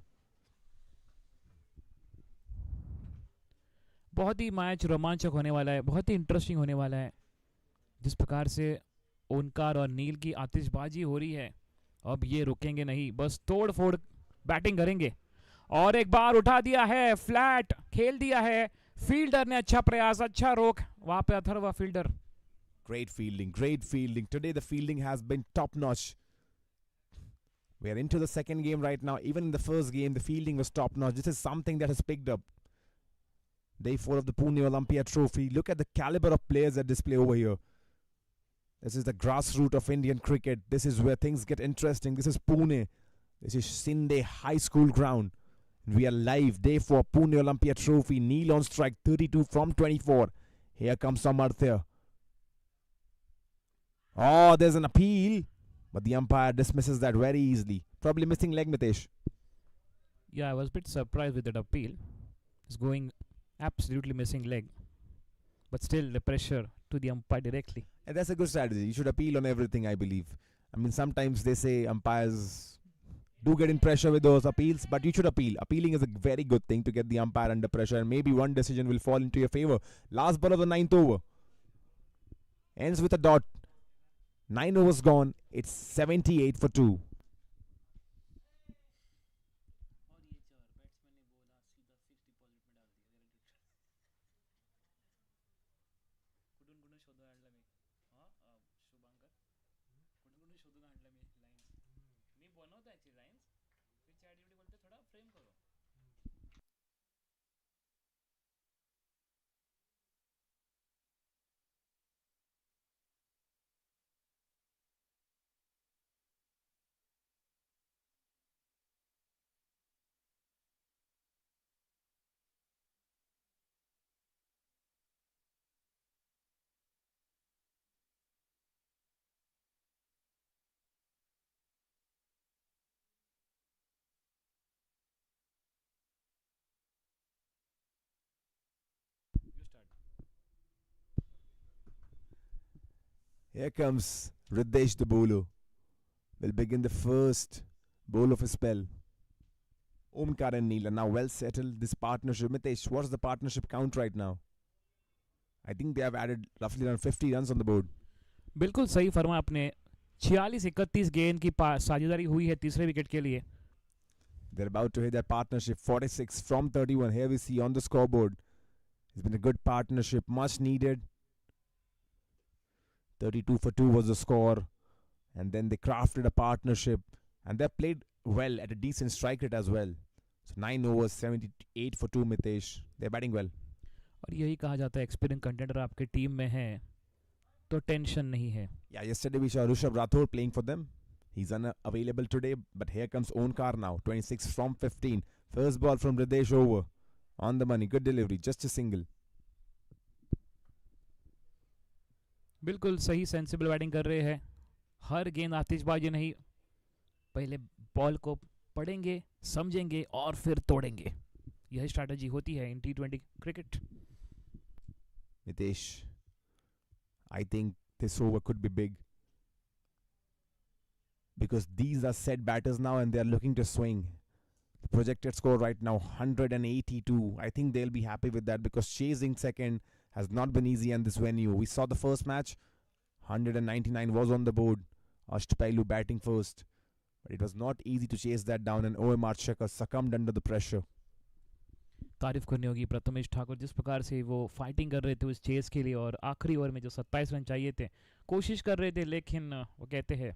बहुत ही match रोमांचक होने वाला है, बहुत ही interesting होने वाला है. जिस प्रकार से ओनकार और नील की आतिशबाजी हो रही है, अब ये रुकेंगे नहीं, बस तोड़ फोड़ बैटिंग करेंगे. और एक बार उठा दिया है, फ्लैट खेल दिया है. फील्डर ने अच्छा प्रयास, अच्छा रोक, वहां पे Atharva fielder. Great fielding, great fielding. Today the fielding has been top notch. We are into the second game right now. Even in the first game, the fielding was top notch. This is something that has picked up. Day 4 of the Pune Olympia Trophy. Look at the caliber of players that display over here. This is the grassroots of Indian cricket. This is where things get interesting. This is Pune. This is Sinde High School ground. We are live. Day 4 Pune Olympia Trophy. Neil on strike, 32 from 24. Here comes Samarthya. Oh, there's an appeal. But the umpire dismisses that very easily. Probably missing leg, Mitesh. Yeah, I was a bit surprised with that appeal. It's going absolutely missing leg. But still, the pressure to the umpire directly. And that's a good strategy. You should appeal on everything, I believe. I mean, sometimes they say umpires do get in pressure with those appeals, but you should appeal. Appealing is a very good thing to get the umpire under pressure, and maybe one decision will fall into your favor. Last ball of the 9th over. Ends with a dot. 9 overs gone. It's 78 for 2. बनवता है designs फिर chat GPT बोलते थोड़ा frame करो. You start. Here comes Ridesh the bowler. Will begin the first bowl of his spell. Omkar and Neela now well settled. This partnership, Mitesh, what's the partnership count right now? I think they have added roughly around 50 runs on the board. बिल्कुल सही फरमा आपने. 46-31 गेंद की साझेदारी हुई है तीसरे विकेट के लिए. They're about to hit that partnership. 46 from 31. Here we see on the scoreboard. It's been a good partnership, much needed. 32 for 2 was the score. And then they crafted a partnership. And they played well at a decent strike rate as well. So 9 overs, 78 for 2, Mitesh. They're batting well. और यही कहा जाता है experience contender आपके team में है तो tension नहीं है. Yeah, yesterday we saw Rishabh Rathod playing for them. He's unavailable today, but here comes Onkar now. 26 from 15. First ball from Ridesh over. On the money. Good delivery. Just a single. बिल्कुल सही sensible batting कर रहे हैं. हर गेंद आतिशबाजी नहीं, पहले ball को पढ़ेंगे, समझेंगे और फिर तोड़ेंगे. यही स्ट्रैटेजी होती है इन T20 cricket. Nitesh, I think this over could be big. Because these are set batters now and they are looking to swing. The projected score right now 182. I think they'll be happy with that because chasing second has not been easy in this venue. We saw the first match, 199 was on the board. Ashtapailu batting first. But it was not easy to chase that down and OMR Shakar succumbed under the pressure. तारीफ करनी होगी प्रथमेश ठाकुर, जिस प्रकार से वो fighting कर रहे थे उस चेस के लिए और आखिरी ओवर में जो 27 रन चाहिए थे कोशिश कर रहे थे, लेकिन वो कहते हैं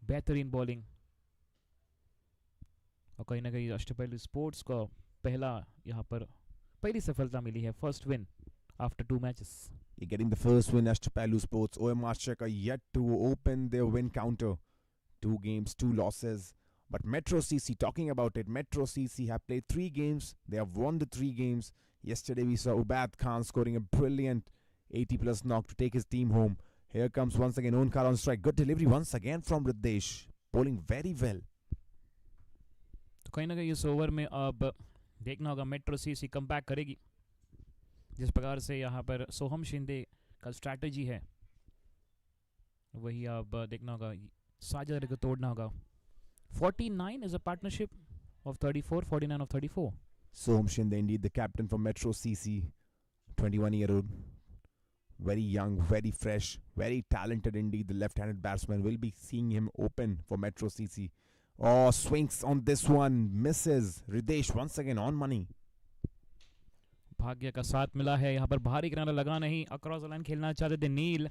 बेहतरीन बॉलिंग. और कहीं ना कहीं अष्टपैलू स्पोर्ट्स को पहला यहाँ पर पहली सफलता मिली है. First win after 2 matches. You're getting the first win, Ashtapalu Sports. OMR Shakar yet to open their win counter. 2 games, 2 losses. But Metro CC, talking about it, Metro CC have played 3 games. They have won the 3 games. Yesterday we saw Ubad Khan scoring a brilliant 80-plus knock to take his team home. Here comes once again Onkar on strike. Good delivery once again from Ridesh. Bowling very well. तो कहीं ना कहीं इस over में अब देखना होगा metro CC come back करेगी. जिस प्रकार से यहाँ पर सोहम शिंदे का स्ट्रैटेजी है वही अब देखना होगा. साझेदारी को तोड़ना होगा. 49 is a partnership of 34, 49 of 34. Soham Shinde, indeed, the captain for Metro CC. 21-year-old. Very young, very fresh, very talented indeed. The left-handed batsman. Will be seeing him open for Metro CC. Oh, swings on this one. Misses. Ridesh once again on money. भाग्य का साथ मिला है. यहाँ पर भारी किनारा लगा नहीं. अक्रॉस द लाइन खेलना चाहते थे नील.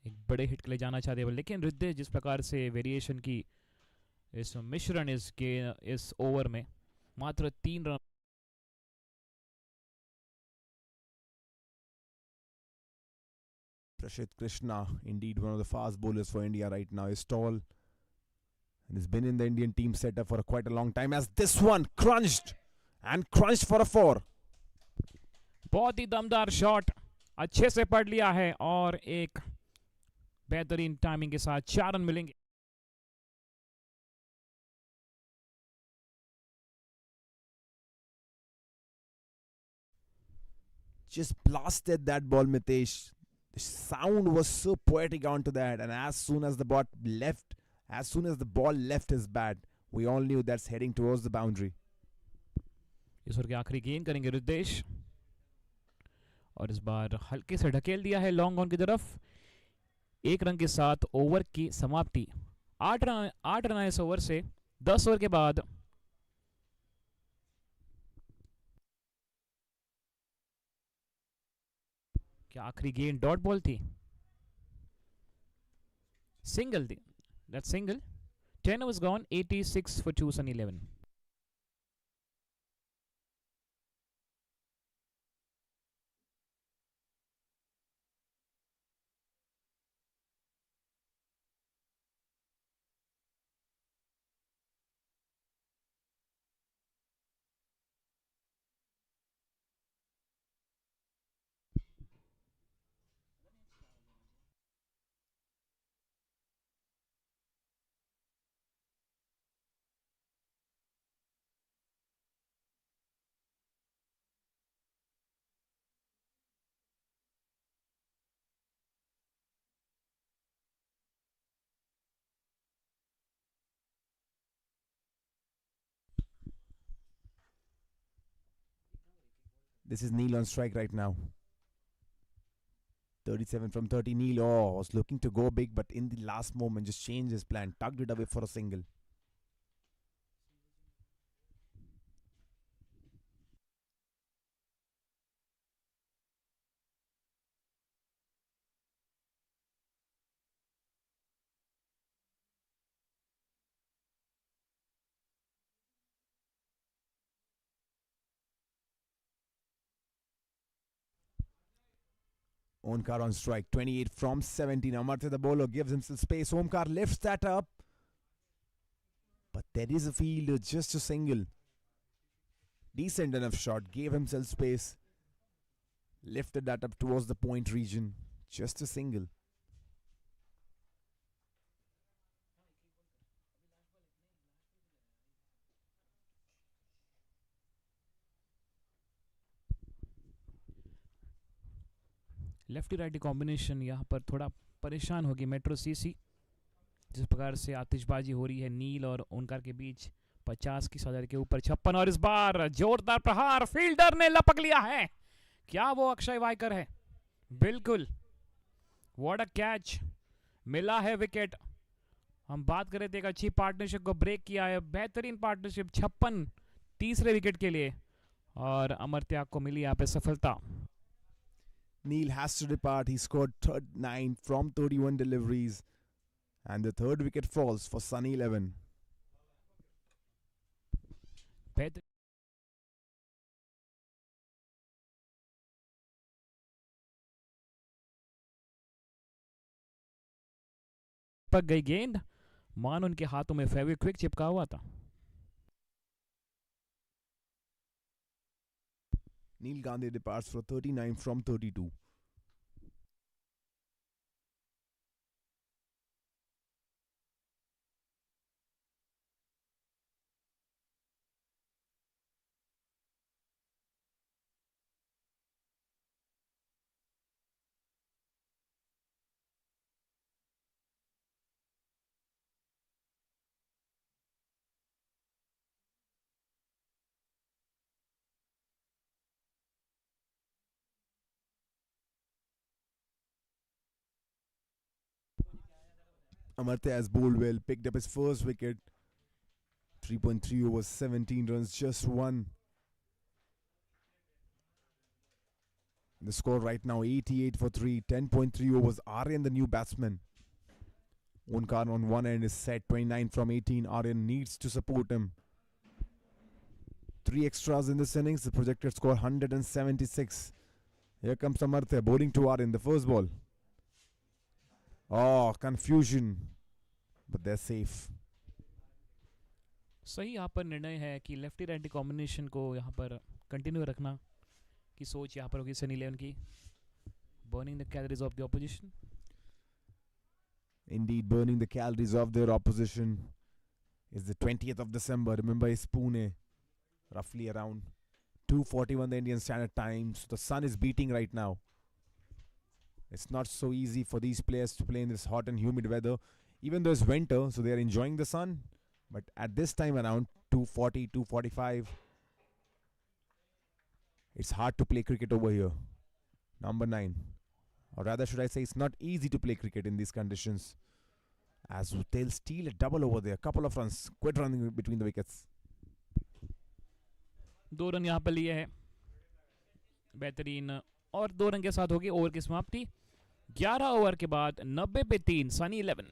एक बड़े हिट के लिए जाना चाहते थे, लेकिन रिद्देश जिस प्रकार से वेरिएशन की इस मिश्रण इस ओवर में मात्र 3 run. Prashit Krishna, indeed one of the fast bowlers for India right now, is tall and has been in the Indian team setup for quite a long time. As this one crunched for a 4. बहुत ही दमदार shot अच्छे से पढ़ लिया है और एक बेहतरीन टाइमिंग के साथ 4 रन मिलेंगे. Just blasted that ball, Mitesh. The sound was so poetic onto that, and as soon as the ball left his bat, we all knew that's heading towards the boundary. इस over की आखिरी गेंद करेंगे रिद्देश और इस बार हल्के से ढकेल दिया है लॉन्ग ऑन की तरफ. 1 रन के साथ ओवर की समाप्ति. 8 रन इस ओवर से. 10 ओवर के बाद क्या आखिरी गेंद डॉट बॉल थी. Single. That's single. 10 overs gone. 86 for 2. Sunny 11. This is Neil on strike right now. 37 from 30. Neil was looking to go big, but in the last moment just changed his plan, tugged it away for a single. Omkar on strike, 28 from 17. Amartya the bowler gives himself space. Omkar lifts that up. But there is a fielder, just a single. Decent enough shot, gave himself space. Lifted that up towards the point region. Just a single. Lefty righty combination यहाँ पर थोड़ा परेशान होगी metro CC. जिस प्रकार से आतिशबाजी हो रही है नील और ओनकार के बीच. 50 की सदर के ऊपर 56 और इस बार जोरदार प्रहार. फील्डर ने लपक लिया है. क्या वो अक्षय वाइकर है? बिल्कुल. What a catch. मिला है विकेट. हम बात कर रहे थे एक अच्छी पार्टनरशिप को ब्रेक किया है. बेहतरीन पार्टनरशिप. 56 तीसरे विकेट के लिए और अमर्त्या को मिली यहाँ पे सफलता. Neil has to depart. He scored 9 from 31 deliveries. And the third wicket falls for Sunny 11. पक गई गेंद. मान उनके हाथों में फेविक्विक चिपका हुआ था. Neil Gandhi departs for 39 from 32. Amartya has bowled well, picked up his first wicket. 3.3 overs, 17 runs, just one. The score right now 88 for 3, 10.3 overs. Aryan, the new batsman. Omkar on one end is set, 29 from 18. Aryan needs to support him. 3 extras in this innings. The projected score 176. Here comes Amartya bowling to Aryan, the first ball. Oh, confusion. But they're safe. सही यहाँ पर निर्णय है कि lefty righty combination को यहाँ पर continue रखना की सोच यहाँ पर होगी सनी इलेवन की. Burning the calories of the opposition. Indeed, burning the calories of their opposition. Is the 20th of December. Remember, it's Pune. Roughly around 2:41 the Indian Standard Time. So the sun is beating right now. It's not so easy for these players to play in this hot and humid weather. Even though it's winter, so they are enjoying the sun. But at this time around 2:40, 2:45, it's hard to play cricket over here. Number 9. Or rather, should I say, it's not easy to play cricket in these conditions. As they'll steal a double over there. Couple of runs. Quit running between the wickets. 2 run यहाँ पर लिए है. बेहतरीन. और 2 run के साथ होगी over की समाप्ति. 11 ओवर के बाद 90 पे 3. Sunny 11.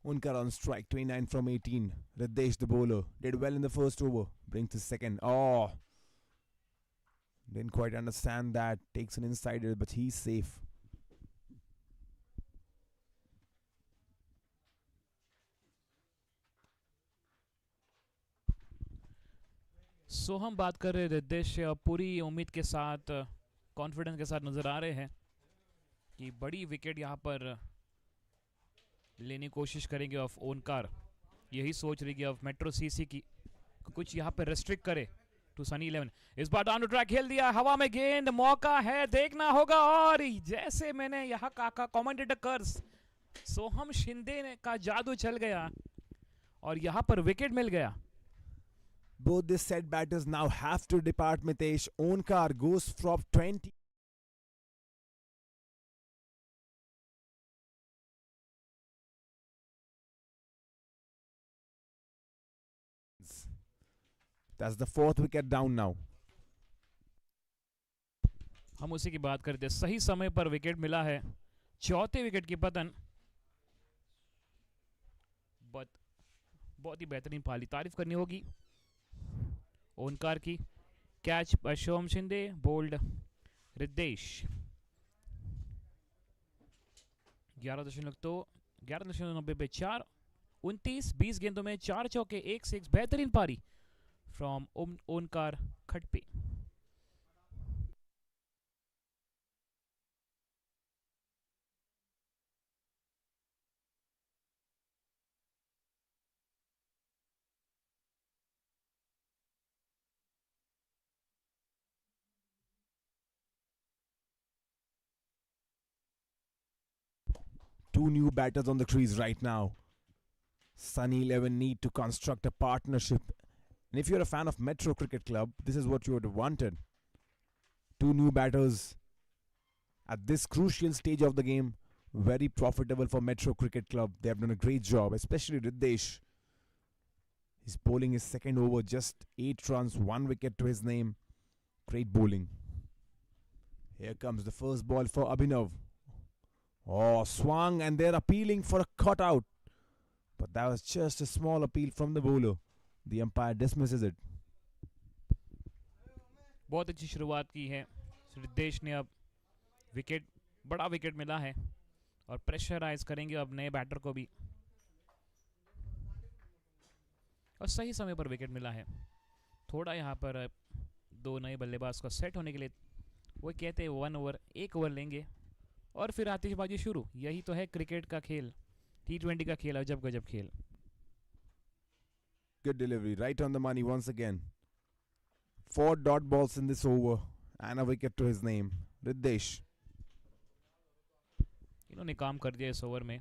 Onkar on strike, 29 from 18. Ridesh, the bowler, did well in the first over. Brings his second. Oh, didn't quite understand that. Takes an insider, but he's safe. सो हम बात कर रहे थे रिदेश से, और पूरी उम्मीद के साथ, कॉन्फिडेंस के साथ नज़र आ रहे हैं कि बड़ी विकेट यहाँ पर लेने की कोशिश करेंगे ऑफ ओनकार। यही सोच रही कि ऑफ मेट्रो सीसी की कुछ यहाँ पर रेस्ट्रिक्ट करे टू सनी 11। इस बार डाउन टू ट्रैक खेल दिया, हवा में गेंद, मौका है, देखना होगा। और जैसे मैंने यहाँ कहा, कमेंटेटर कर्स, सोहम शिंदे का जादू चल गया और यहाँ पर विकेट मिल गया। Both the set batters now have to depart, Mitesh. Onkar goes from 20. That's the fourth wicket down now. हम उसी की बात करते हैं, सही समय पर विकेट मिला है, चौथे विकेट की पतन। बहुत ही बेहतरीन पाली, तारीफ करनी होगी ओनकार की। कैच पर सोहम शिंदे, बोल्ड रिदेश। 11.90 पे 4, 29, 20 गेंदों में 4 चौके, 1 6, बेहतरीन पारी from ओनकार खटपे। Two new batters on the crease right now. Sunny 11 need to construct a partnership. And if you're a fan of Metro Cricket Club, this is what you would have wanted. Two new batters at this crucial stage of the game. Very profitable for Metro Cricket Club. They have done a great job, especially Ridesh. He's bowling his second over, just 8 runs, 1 wicket to his name. Great bowling. Here comes the first ball for Abhinav. Oh, swung, and they're appealing for a cutout. But that was just a small appeal from the bowler. The umpire dismisses it. बहुत अच्छी शुरुआत की है रिदेश ने। अब wicket, बड़ा wicket मिला है और प्रेशराइज करेंगे अब नए बैटर को भी, और सही समय पर विकेट मिला है। थोड़ा यहाँ पर दो नए बल्लेबाज को सेट होने के लिए, वो कहते हैं 1 ओवर, 1 ओवर लेंगे और फिर आतिशबाजी शुरू। यही तो है क्रिकेट का खेल, T20 का खेल, अजब गजब खेल। Good delivery, right on the money once again. 4 dot balls in this over and a wicket to his name. Ridesh. इन्होंने काम कर दिया इस ओवर में।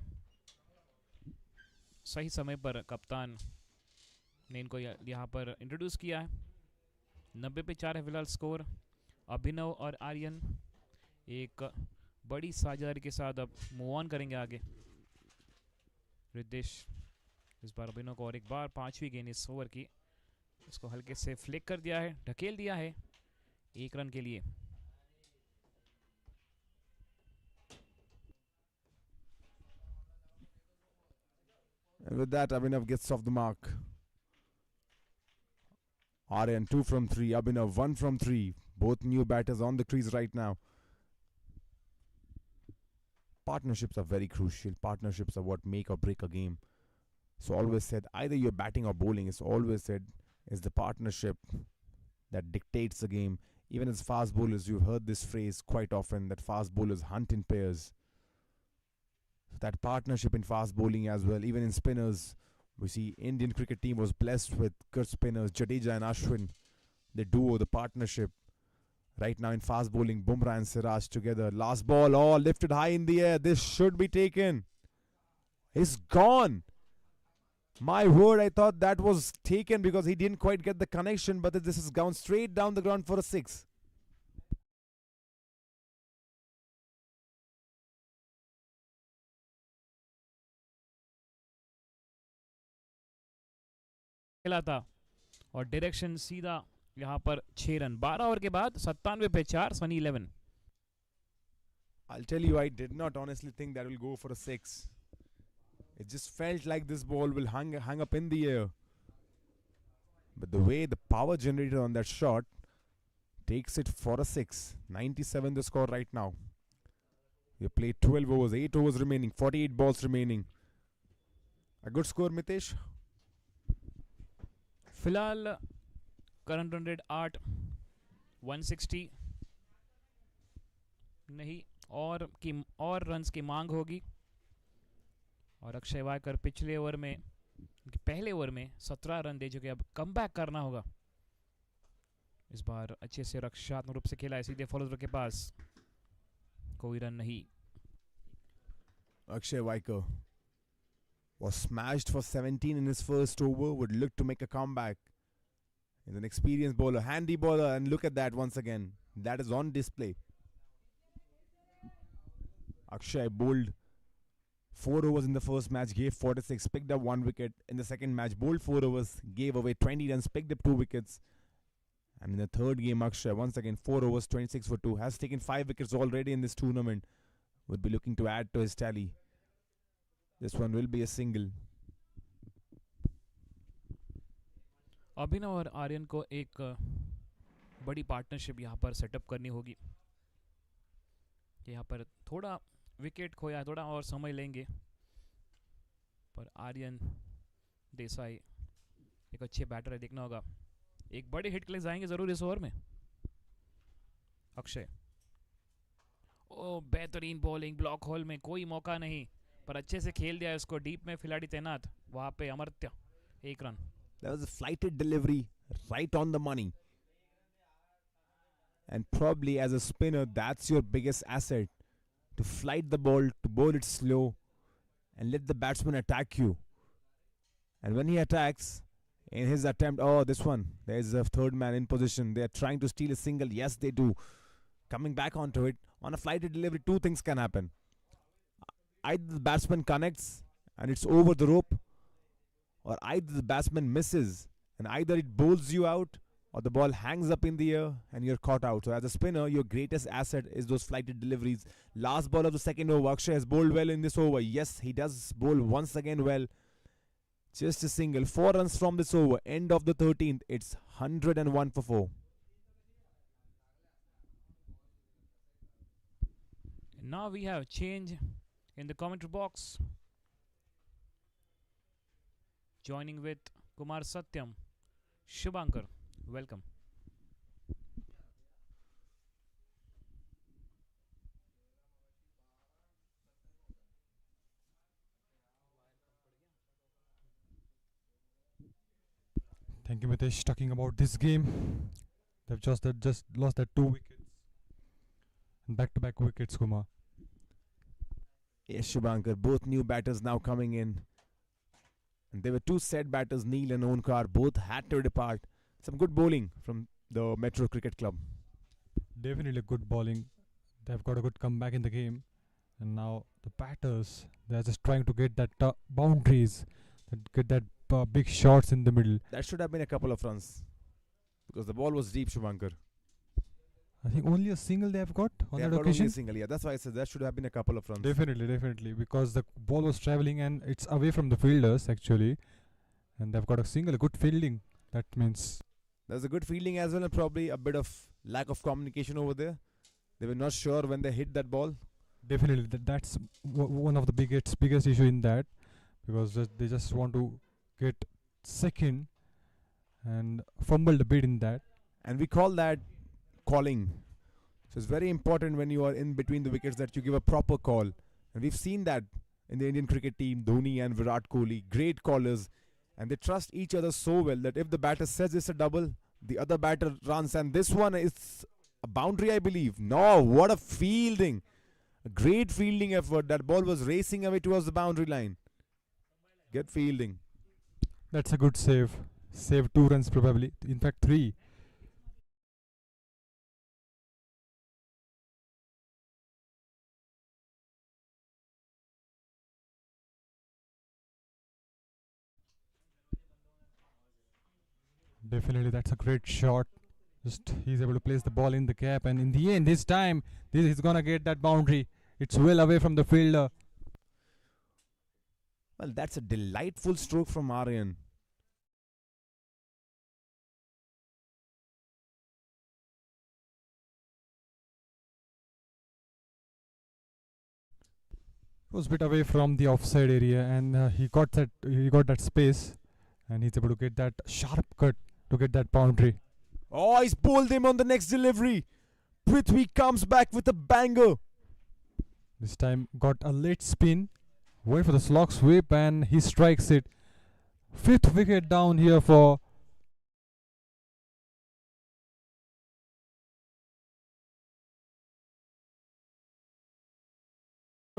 सही समय पर कप्तान ने इनको यहाँ पर इंट्रोड्यूस किया है। 90 पे 4 है फिलहाल स्कोर। अभिनव और आर्यन एक बड़ी साझेदारी के साथ अब मूव ऑन करेंगे आगे। रिदेश इस बार अभिनव को और एक बार 5वीं गेंद इस ओवर की, इसको हल्के से फ्लिक कर दिया है, ढकेल दिया है 1 रन के लिए। And with that, Abhinav gets off the mark. Aryan 2 from 3, Abhinav 1 from 3. Both new batters on the crease right now. Partnerships are very crucial. Partnerships are what make or break a game. So always said, either you're batting or bowling, it's always said is the partnership that dictates the game. Even as fast bowlers, you've heard this phrase quite often, that fast bowlers hunt in pairs. That partnership in fast bowling as well, even in spinners. We see Indian cricket team was blessed with good spinners, Jadeja and Ashwin. The duo, the partnership. Right now in fast bowling, Bumrah and Siraj together. Last ball, all lifted high in the air. This should be taken. It's gone. My word, I thought that was taken because he didn't quite get the connection, but this has gone straight down the ground for a 6. खेला था और direction सीधा यहाँ पर 6 run. 12 over के बाद 97 पे 4, Sunny 11। I'll tell you, I did not honestly think that will go for a 6. It just felt like this ball will hang up in the air. But the way the power generated on that shot takes it for a 6. 97 the score right now. We played 12 overs, 8 overs remaining, 48 balls remaining. A good score, Mitesh? फिलहाल current run rate 8, 160 नहीं और runs की मांग होगी। और अक्षय वायकर पिछले over में पहले ओवर में 17 रन दे चुके, अब कम बैक करना होगा। इस बार अच्छे से रक्षात्मक रूप से खेला है, सीधे फॉलोअर के पास कोई रन नहीं। Akshay Vaikar was smashed for 17 in his first over, would look to make a comeback. He's an experienced bowler, handy bowler, and look at that once again. That is on display. Akshay bowled 4 overs in the first match, gave 46, picked up 1 wicket. In the second match, bowled 4 overs, gave away 20 runs, picked up 2 wickets. And in the third game, Akshay, once again, 4 overs, 26 for 2, has taken 5 wickets already in this tournament. Would be looking to add to his tally. This one will be a single. अभिनव और आर्यन को एक बड़ी partnership यहाँ पर setup करनी होगी। यहाँ पर थोड़ा विकेट खोया, थोड़ा और समय लेंगे, पर आर्यन देसाई एक अच्छे बैटर है, देखना होगा। एक बड़े हिट के लिए जाएंगे जरूर इस ओवर में। अक्षय, ओ बेहतरीन बॉलिंग, ब्लॉक होल में कोई मौका नहीं, पर अच्छे से खेल दिया इसको। डीप में खिलाड़ी तैनात, वहां पे Amartya 1 run. That was a flighted delivery, right on the money. And probably as a spinner, that's your biggest asset. To flight the ball, to bowl it slow, and let the batsman attack you. And when he attacks, in his attempt, oh, this one, there's a third man in position. They are trying to steal a single. Yes, they do. Coming back onto it, on a flighted delivery, 2 things can happen. Either the batsman connects and it's over the rope, or either the batsman misses and either it bowls you out or the ball hangs up in the air and you're caught out. So as a spinner, your greatest asset is those flighted deliveries. Last ball of the second over, Akshay has bowled well in this over. Yes, he does bowl once again well. Just a single. 4 runs from this over. End of the 13th. It's 101 for 4. Now we have change in the commentary box. Joining with Kumar Satyam, Shubhankar. Welcome. Thank you, Mitesh. Talking about this game, they've just lost their 2 wickets. Back-to-back wickets, Kumar. Yes, Shubhankar. Both new batters now coming in. And there were 2 set batters, Neil and Onkar. Both had to depart. Some good bowling from the Metro Cricket Club. Definitely good bowling. They've got a good comeback in the game. And now the batters, they're just trying to get that boundaries, get that big shots in the middle. That should have been a couple of runs. Because the ball was deep, Shubhankar. I think only a single they have got on They that have got only occasion. a single, yeah. That's why I said that should have been a couple of runs. Definitely. Because the ball was traveling and it's away from the fielders actually. And they've got a single, a good fielding. That means There's a good fielding as well, and probably a bit of lack of communication over there. They were not sure when they hit that ball. definitely that's one of the biggest issue in that, because they just want to get second and fumbled a bit in that. And we call that calling. So it's very important when you are in between the wickets that you give a proper call. And we've seen that in the Indian cricket team, Dhoni and Virat Kohli, great callers. And they trust each other so well that if the batter says it's a double, the other batter runs. And this one is a boundary, I believe. No, what a fielding. A great fielding effort. That ball was racing away towards the boundary line. Good fielding. That's a good save. Save 2 runs probably. In fact 3. Definitely that's a great shot. Just he's able to place the ball in the gap, and in the end this time he's gonna get that boundary. It's well away from the fielder. Well, that's a delightful stroke from Aryan. Was a bit away from the offside area, and he got that space, and he's able to get that sharp cut to get that boundary. Oh, he's bowled him on the next delivery. Prithvi comes back with a banger. This time got a late spin, went for the slog sweep, and he strikes it. Fifth wicket down here for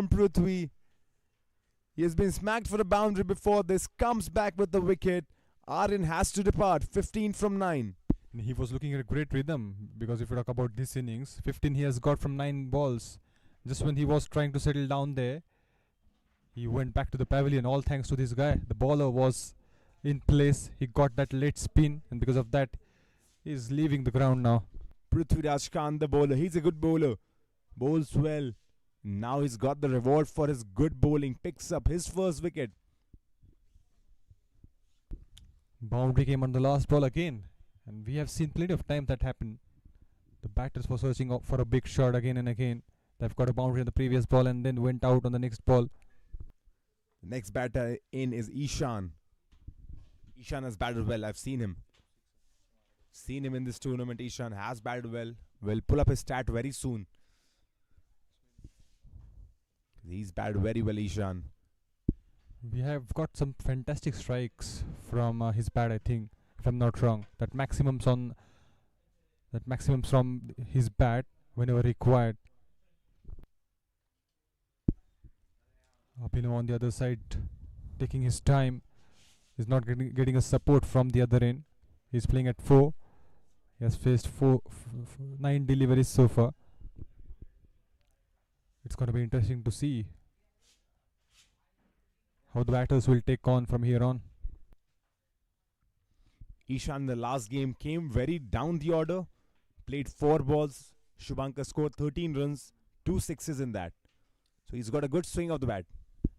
Prithvi. He has been smacked for a boundary before this. Comes back with the wicket. Aryan has to depart. 15 from 9. and he was looking at a great rhythm, because if you talk about this innings, 15 he has got from 9 balls. Just when he was trying to settle down there, he went back to the pavilion, all thanks to this guy. The bowler was in place, he got that late spin, and because of that he's leaving the ground now. Prithviraj Khan, the bowler. He's a good bowler. Bowls well. Now he's got the reward for his good bowling. Picks up his first wicket. Boundary came on the last ball again, and we have seen plenty of time that happen. The batters were searching for a big shot again and again. They've got a boundary on the previous ball and then went out on the next ball. The next batter in is Ishan. Ishan has batted well. I've seen him. Seen him in this tournament. Ishan has batted well. Will pull up his stat very soon. He's batted very well, Ishan. We have got some fantastic strikes from his bat, I think, if I'm not wrong. That maximums from his bat whenever required. Abhinav on the other side, taking his time. He's not getting a support from the other end. He's playing at 4. He has faced 9 deliveries so far. It's going to be interesting to see how the batters will take on from here on. Ishan, the last game, came very down the order. Played 4 balls. Shubhankar scored 13 runs. 2 sixes in that. So he's got a good swing of the bat.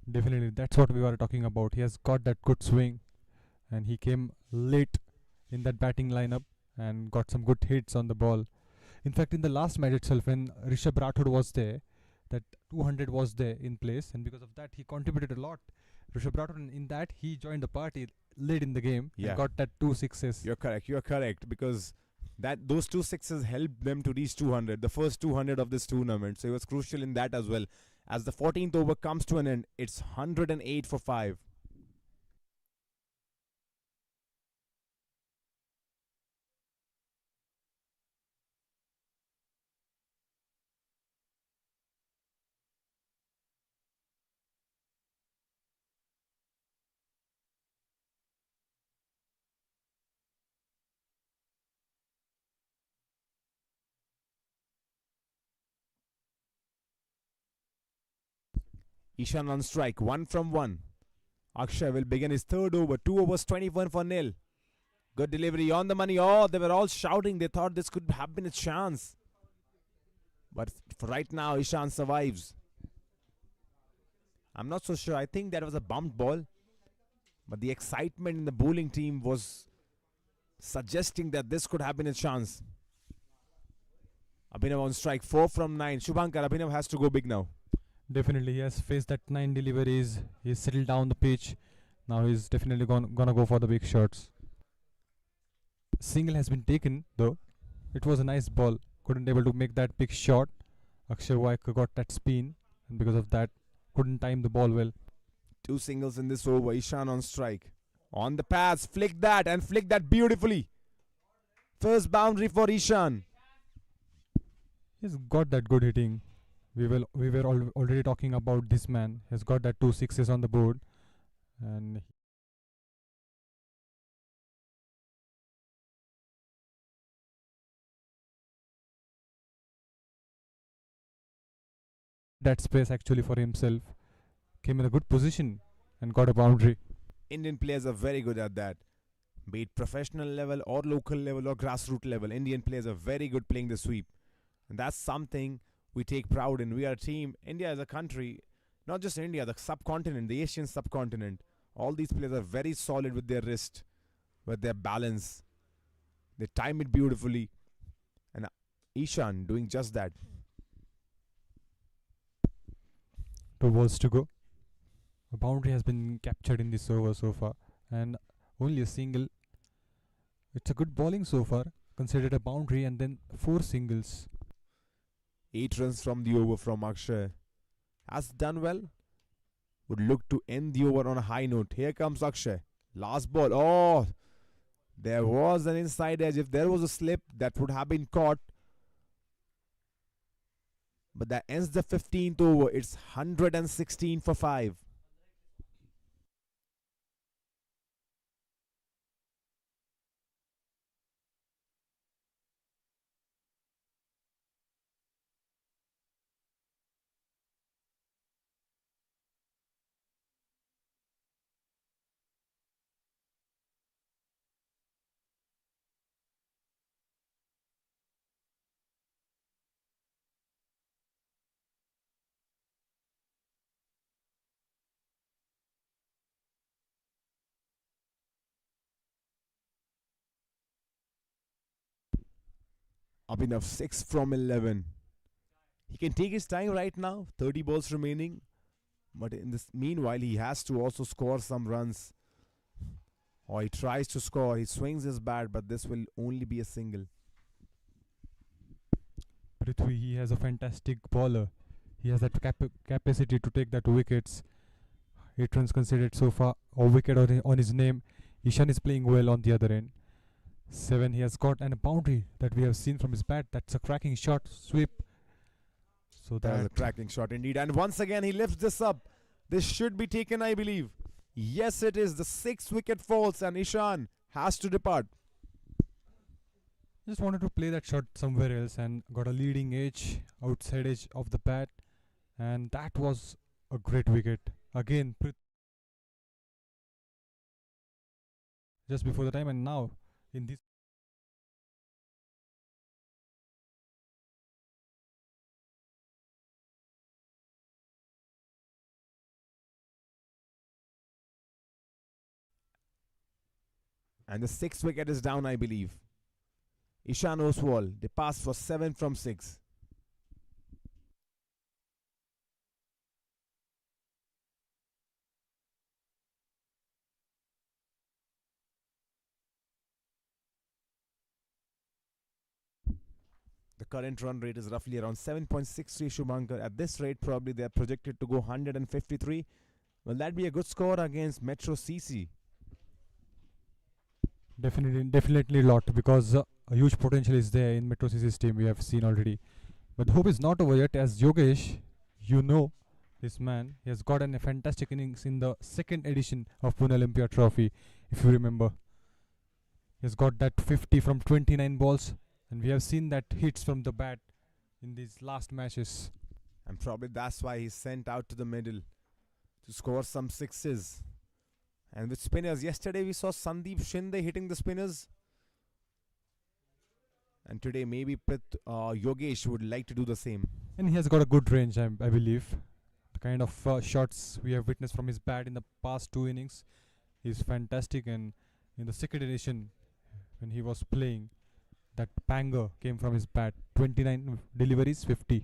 Definitely, that's what we were talking about. He has got that good swing, and he came late in that batting lineup and got some good hits on the ball. In fact, in the last match itself, when Rishabh Rathod was there, that 200 was there in place, and because of that, he contributed a lot. Rishabh Rathod, in that, he joined the party late in the game and got that 2 sixes. You're correct, because those 2 sixes helped them to reach 200, the first 200 of this tournament. So he was crucial in that as well. As the 14th over comes to an end, it's 108 for 5. Ishan on strike, 1 from 1. Akshay will begin his third over, 2 overs, 21 for nil. Good delivery on the money. Oh, they were all shouting. They thought this could have been a chance. But for right now, Ishan survives. I'm not so sure. I think that was a bumped ball. But the excitement in the bowling team was suggesting that this could have been a chance. Abhinav on strike, 4 from 9. Shubhankar, Abhinav has to go big now. Definitely, he has faced that 9 deliveries. He's settled down the pitch. Now he's definitely gonna go for the big shots. Single has been taken though. It was a nice ball. Couldn't able to make that big shot. Akshay Waik got that spin, and because of that, couldn't time the ball well. 2 singles in this over. Ishan on strike. On the pass, flick that beautifully. First boundary for Ishan. He's got that good hitting. We were already talking about this man. He's got that 2 sixes on the board, and that space actually for himself. Came in a good position and got a boundary. Indian players are very good at that. Be it professional level or local level or grassroots level, Indian players are very good playing the sweep. And that's something we take proud in. We are a team. India as a country Not just India, the subcontinent, the Asian subcontinent. All these players are very solid with their wrist, with their balance. They time it beautifully. And Ishan doing just that. 2 balls to go. A boundary has been captured in this over so far, and only a single. It's a good bowling so far, considered a boundary, and then 4 singles. 8 runs from the over from Akshay. Has done well. Would look to end the over on a high note. Here comes Akshay. Last ball. Oh, there was an inside edge. If there was a slip, that would have been caught. But that ends the 15th over. It's 116 for 5. Abhinav 6 from 11. He can take his time right now. 30 balls remaining. But in this meanwhile, he has to also score some runs. Or he tries to score. He swings his bat, but this will only be a single. Prithvi, he has a fantastic bowler. He has that capacity to take that wickets. 8 runs considered so far. A wicket on his name. Ishan is playing well on the other end. 7, he has got and a boundary that we have seen from his bat. That's a cracking shot, sweep. So That was a that cracking shot indeed. And once again, he lifts this up. This should be taken, I believe. Yes, it is. The 6th wicket falls and Ishan has to depart. just wanted to play that shot somewhere else and got a leading edge, outside edge of the bat, and that was a great wicket. Again, just before the time, and now in this And the 6th wicket is down, I believe. Ishan Oswal, they passed for 7 from 6. The current run rate is roughly around 7.63, Shubhankar. At this rate, probably they are projected to go 153. Will that be a good score against Metro CC? definitely a lot, because a huge potential is there in Metro CC's team. We have seen already, but the hope is not over yet. As Yogesh, you know, this man, he has got a fantastic innings in the 2nd edition of Pune Olympia Trophy. If you remember, he has got that 50 from 29 balls, and we have seen that hits from the bat in these last matches. And probably that's why he's sent out to the middle to score some 6s. And with spinners, yesterday we saw Sandeep Shinde hitting the spinners. And today maybe Yogesh would like to do the same. And he has got a good range, I believe. The kind of shots we have witnessed from his bat in the past 2 innings is fantastic. And in the 2nd edition, when he was playing, that banger came from his bat. 29 deliveries, 50.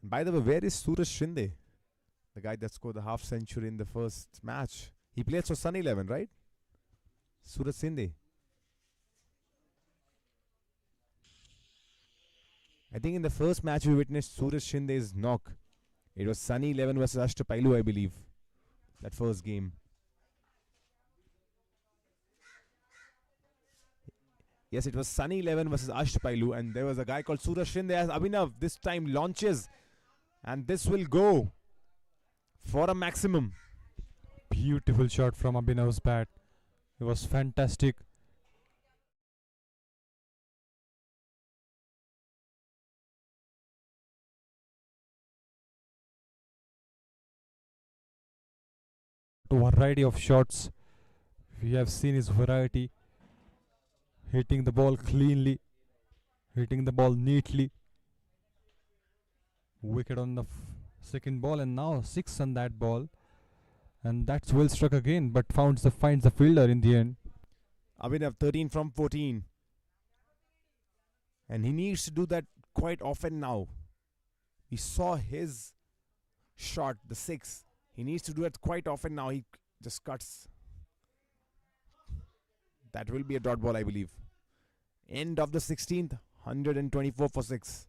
And by the way, where is Suraj Shinde? The guy that scored the half century in the first match. He plays for Sun 11, right? Suraj Shinde. I think in the first match we witnessed Suraj Shinde's knock. It was Sunny 11 versus Ashtapailu, I believe. That first game. Yes, it was Sunny 11 versus Ashtapailu, and there was a guy called Suraj Shinde as Abhinav this time launches, and this will go for a maximum. Beautiful shot from Abhinav's bat. It was fantastic. A variety of shots. We have seen his variety. Hitting the ball cleanly, hitting the ball neatly. Wicket on the Second ball and now 6 on that ball. And that's well struck again, but finds the fielder in the end. Abhinav 13 from 14. And he needs to do that quite often now. We saw his shot, the 6. He needs to do it quite often now. He just cuts. That will be a dot ball, I believe. End of the 16th, 124 for 6.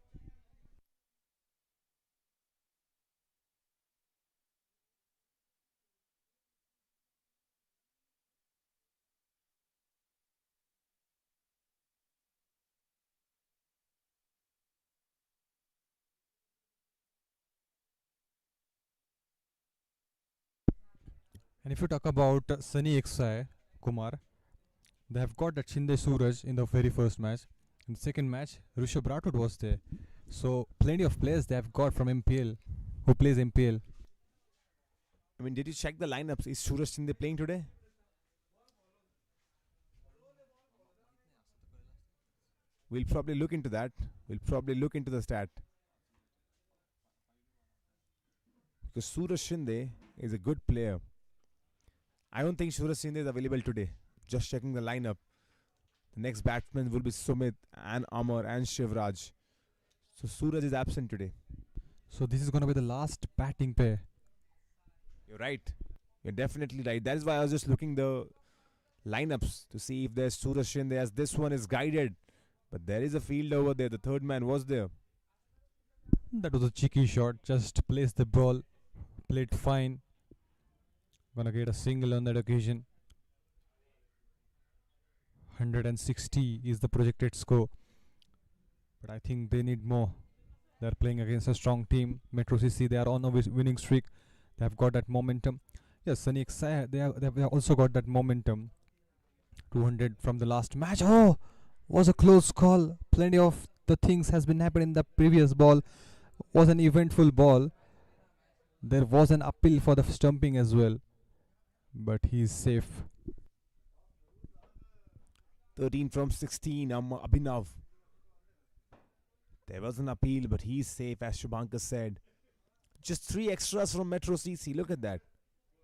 And if you talk about Sunny XI, Kumar, they have got that Shinde Suraj in the very first match. In the second match, Rishabh Rathod was there. So plenty of players they have got from MPL who plays MPL. I mean, did you check the lineups? Is Suraj Shinde playing today? We'll probably look into that. We'll probably look into the stat. Because Suraj Shinde is a good player. I don't think Suraj Shinde is available today. Just checking the lineup. The next batsman will be Sumit and Amar and Shivraj. So Suraj is absent today. So this is going to be the last batting pair. You're right. You're definitely right. That is why I was just looking the lineups to see if there's Suraj Shinde, as this one is guided. But there is a field over there. The third man was there. That was a cheeky shot. Just placed the ball. Played fine. Gonna get a single on that occasion. 160 is the projected score. But I think they need more. They're playing against a strong team. Metro CC, they are on a winning streak. They have got that momentum. Yes, Sunny XI, they have also got that momentum. 200 from the last match. Oh, was a close call. Plenty of the things has been happening in the previous ball. Was an eventful ball. There was an appeal for the stumping as well. But he's safe. 13 from 16, Abhinav. There was an appeal, but he's safe, as Shubhankar said. Just 3 extras from Metro CC. Look at that.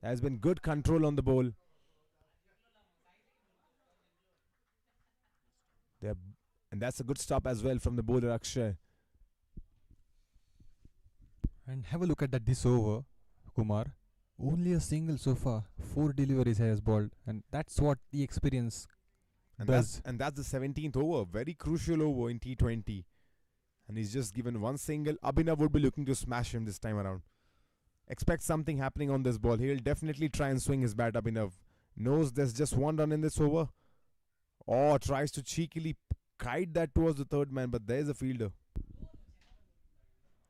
There has been good control on the ball. And that's a good stop as well from the bowler Akshay. And have a look at that this over, Kumar. Only a single so far. 4 deliveries he has bowled. And that's what the experience does. And that's the 17th over. Very crucial over in T20. And he's just given one single. Abhinav would be looking to smash him this time around. Expect something happening on this ball. He'll definitely try and swing his bat. Abhinav knows there's just one run in this over. Or tries to cheekily kite that towards the third man. But there's a fielder.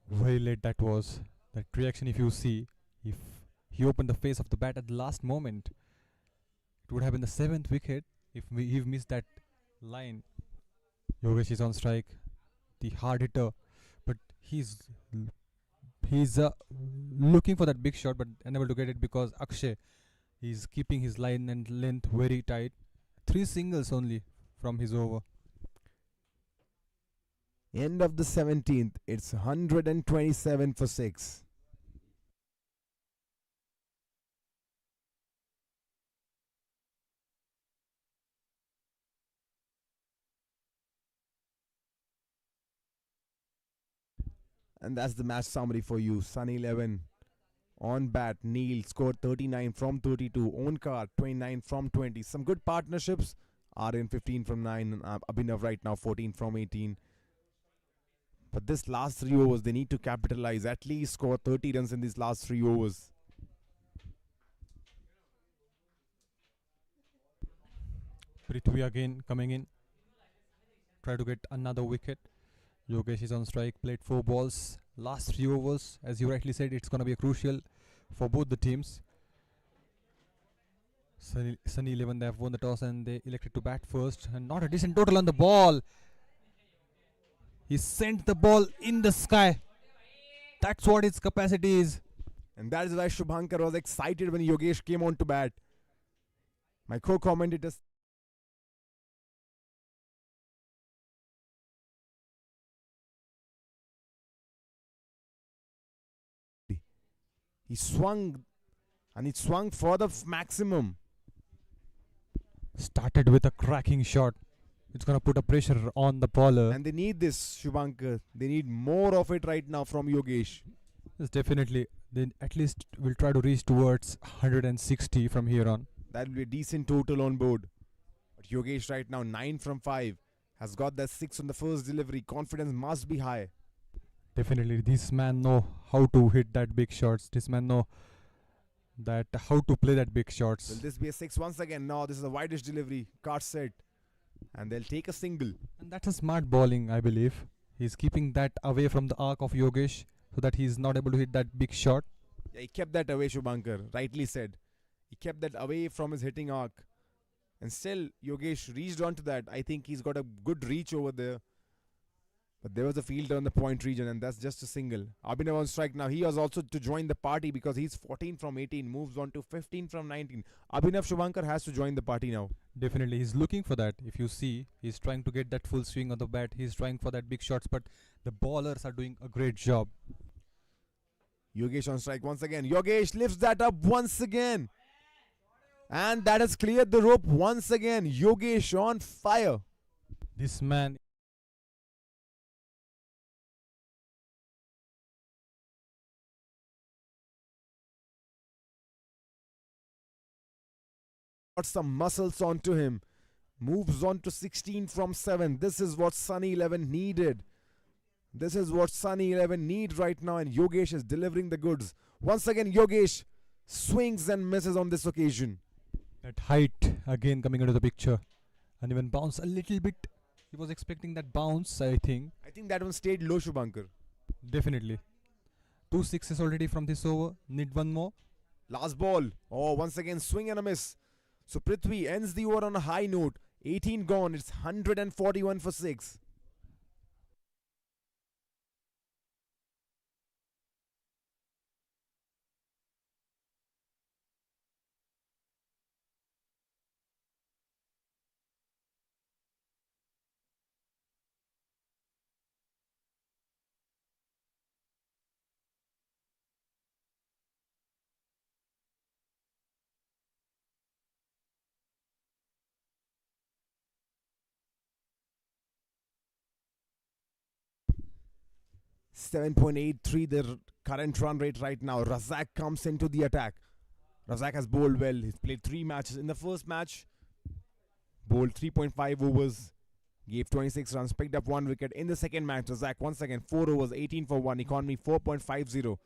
Very late that was. That reaction, if you see, if he opened the face of the bat at the last moment, it would have been the 7th wicket if he missed that line. Yogesh is on strike, the hard hitter, but he's looking for that big shot but unable to get it because Akshay is keeping his line and length very tight. 3 singles only from his over. End of the 17th. It's 127 for 6. And that's the match summary for you. Sunny 11 on bat. Neil scored 39 from 32. Onkar 29 from 20. Some good partnerships. Aryan 15 from 9. And Abhinav right now 14 from 18. But this last 3 overs, they need to capitalize. At least score 30 runs in these last 3 overs. Prithvi again coming in. Try to get another wicket. Yogesh is on strike. Played 4 balls. Last 3 overs. As you rightly said, it's going to be crucial for both the teams. Sunny 11, they have won the toss and they elected to bat first. And not a decent total on the ball. He sent the ball in the sky. That's what its capacity is. And that is why Shubhankar was excited when Yogesh came on to bat. My co-commentator He swung, and he swung for the maximum. Started with a cracking shot. It's gonna put a pressure on the bowler. And they need this, Shubhankar. They need more of it right now from Yogesh. Yes, definitely. Then at least we'll try to reach towards 160 from here on. That will be a decent total on board. But Yogesh right now, 9 from 5. Has got that 6 on the first delivery. Confidence must be high. Definitely, this man know how to hit that big shots. This man know that how to play that big shots. Will this be a 6 once again? No, this is a widest delivery. Card set. And they'll take a single. And that's a smart bowling, I believe. He's keeping that away from the arc of Yogesh so that he's not able to hit that big shot. Yeah, he kept that away, Shubhankar. Rightly said. He kept that away from his hitting arc. And still, Yogesh reached onto that. I think he's got a good reach over there. But there was a fielder on the point region, and that's just a single. Abhinav on strike now. He was also to join the party because he's 14 from 18, moves on to 15 from 19. Abhinav Shubhankar has to join the party now. Definitely, he's looking for that. If you see, he's trying to get that full swing on the bat. He's trying for that big shots, but the bowlers are doing a great job. Yogesh on strike once again. Yogesh lifts that up once again. And that has cleared the rope once again. Yogesh on fire. This man got some muscles onto him. Moves on to 16 from 7. This is what Sunny 11 needed. This is what Sunny 11 need right now, and Yogesh is delivering the goods. Once again, Yogesh swings and misses on this occasion. that height again coming into the picture, and even bounce a little bit. He was expecting that bounce, I think. I think that one stayed low, Shubhankar. Definitely. 2 sixes already from this over. Need one more. Last ball. Oh, once again, swing and a miss. So Prithvi ends the over on a high note. 18 gone. It's 141 for 6. .83 the current run rate right now. Razak comes into the attack. Razak has bowled well. He's played 3 matches. In the first match, bowled 3.5 overs, gave 26 runs, picked up 1 wicket. In the second match, Razak once again 4 overs, 18 for 1, economy 4.50.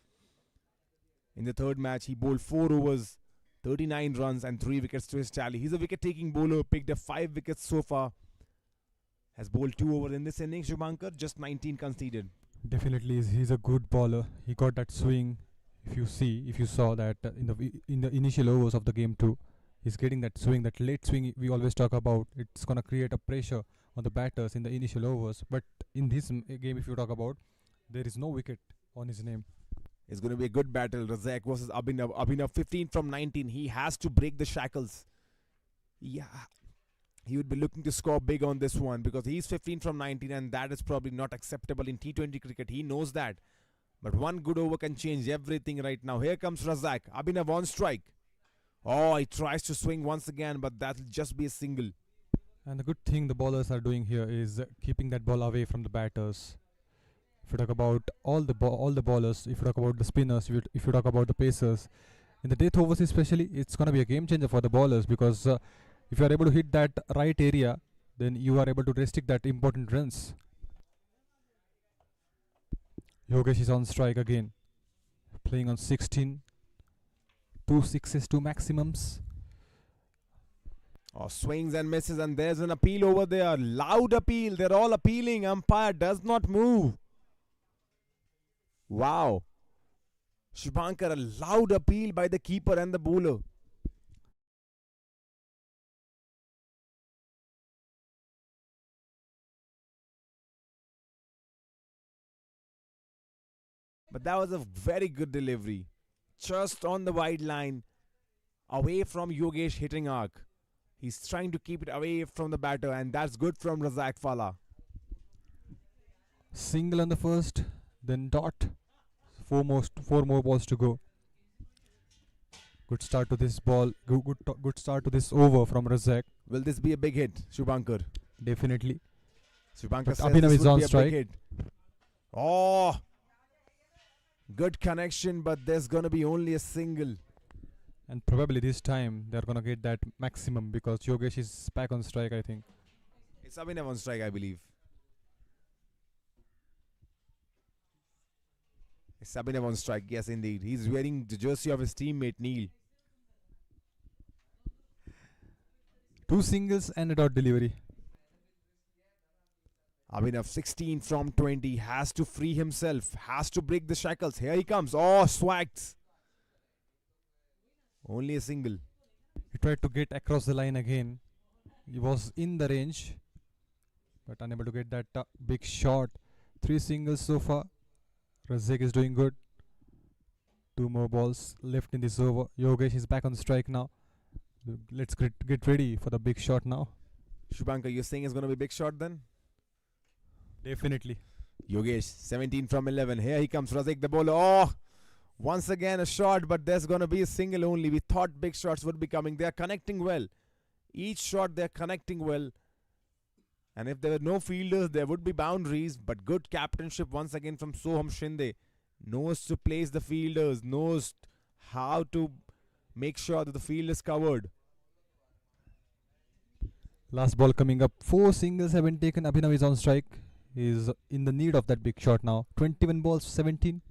In the third match, he bowled 4 overs, 39 runs and 3 wickets to his tally. He's a wicket-taking bowler, picked up 5 wickets so far. Has bowled 2 overs in this innings, Shubhankar, just 19 conceded. Definitely, he's a good bowler. He got that swing. If you saw that in the initial overs of the game too, he's getting that swing, that late swing we always talk about. It's gonna create a pressure on the batters in the initial overs. But in this game, if you talk about, there is no wicket on his name. It's going to be a good battle. Razak versus Abhinav. Abhinav 15 from 19. He has to break the shackles. Yeah. He would be looking to score big on this one because he's 15 from 19 and that is probably not acceptable in T20 cricket. He knows that. But one good over can change everything right now. Here comes Razak. Abhinav on strike. Oh, he tries to swing once again, but that'll just be a single. And the good thing the bowlers are doing here is keeping that ball away from the batters. If you talk about all the bowlers, if you talk about the spinners, if you talk about the pacers, in the death overs especially, it's going to be a game changer for the bowlers because if you are able to hit that right area, then you are able to restrict that important runs. Yogesh is on strike again, playing on 16. 2 sixes, 2 maximums. Oh, swings and misses, and there's an appeal over there. Loud appeal. They're all appealing. Umpire does not move. Wow. Shubhankar, a loud appeal by the keeper and the bowler. But that was a very good delivery. Just on the wide line, away from Yogesh hitting arc. He's trying to keep it away from the batter, and that's good from Razak Fala. Single on the first, then dot. Four more balls to go. Good start to this ball. Good start to this over from Razak. Will this be a big hit, Shubhankar? Definitely. Shubhankar But says Abhinav this is would on be a strike. big hit. Oh! Good connection, but there's gonna be only a single. And probably this time they're gonna get that maximum because Yogesh is back on strike, I think. It's Abhinav on strike, I believe. It's Abhinav on strike, yes indeed. He's wearing the jersey of his teammate Neil. 2 singles and a dot delivery. Abhinav 16 from 20 has to free himself, has to break the shackles. Here he comes. Oh, swags. Only a single. He tried to get across the line again. He was in the range, but unable to get that big shot. 3 singles so far. Razak is doing good. 2 more balls left in this over. Yogesh is back on strike now. Let's get ready for the big shot now. Shubhankar, you're saying it's going to be a big shot then? Definitely. Yogesh, 17 from 11. Here he comes, Razak the bowler. Oh, once again a shot, but there's going to be a single only. We thought big shots would be coming. They are connecting well. Each shot they're connecting well. And if there were no fielders, there would be boundaries. But good captainship once again from Soham Shinde. Knows to place the fielders, knows how to make sure that the field is covered. Last ball coming up. 4 singles have been taken. Abhinav is on strike. He is in the need of that big shot now. 21 balls, 17.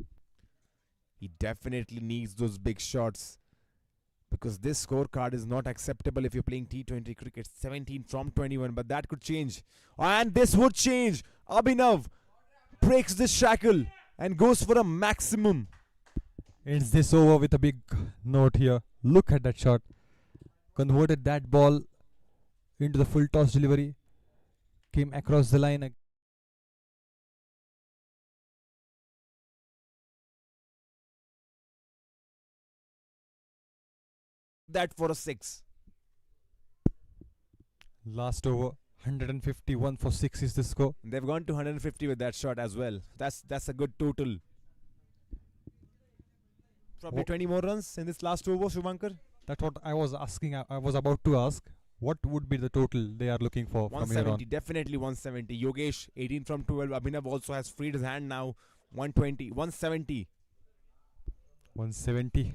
He definitely needs those big shots. Because this scorecard is not acceptable if you're playing T20 cricket. 17 from 21, but that could change. And this would change. Abhinav breaks the shackle and goes for a maximum. Ends this over with a big note here. Look at that shot. Converted that ball into the full toss delivery. Came across the line. That for a 6. Last over. 151 for 6 is the score. They've gone to 150 with that shot as well. That's a good total. Probably 20 more runs in this last over, Shubhankar. That's what I was asking. I was about to ask. What would be the total they are looking for from here on? 170, definitely 170. Yogesh, 18 from 12. Abhinav also has freed his hand now. 120, 170. 170.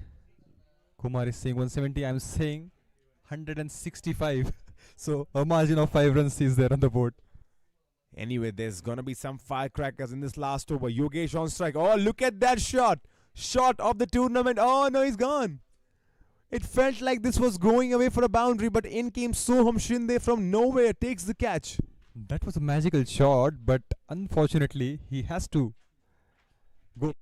Kumar is saying 170. I'm saying 165. So a margin of 5 runs is there on the board. Anyway, there's gonna be some firecrackers in this last over. Yogesh on strike. Oh, look at that shot. Shot of the tournament. Oh, no, he's gone. It felt like this was going away for a boundary, but in came Soham Shinde from nowhere. Takes the catch. That was a magical shot, but unfortunately, he has to go.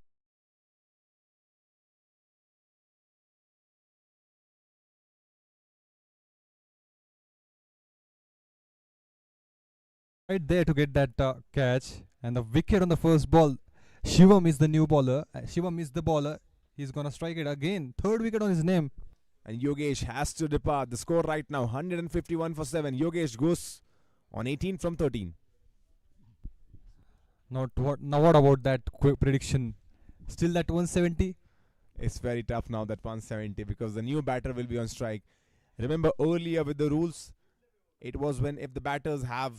Right there to get that catch. And the wicket on the first ball. Shivam is the new bowler. Shivam is the bowler. He's gonna strike it again. 3rd wicket on his name. And Yogesh has to depart. The score right now, 151 for 7. Yogesh goes on 18 from 13. Now what about that prediction? Still that 170? It's very tough now, that 170, because the new batter will be on strike. Remember earlier with the rules, it was when if the batters have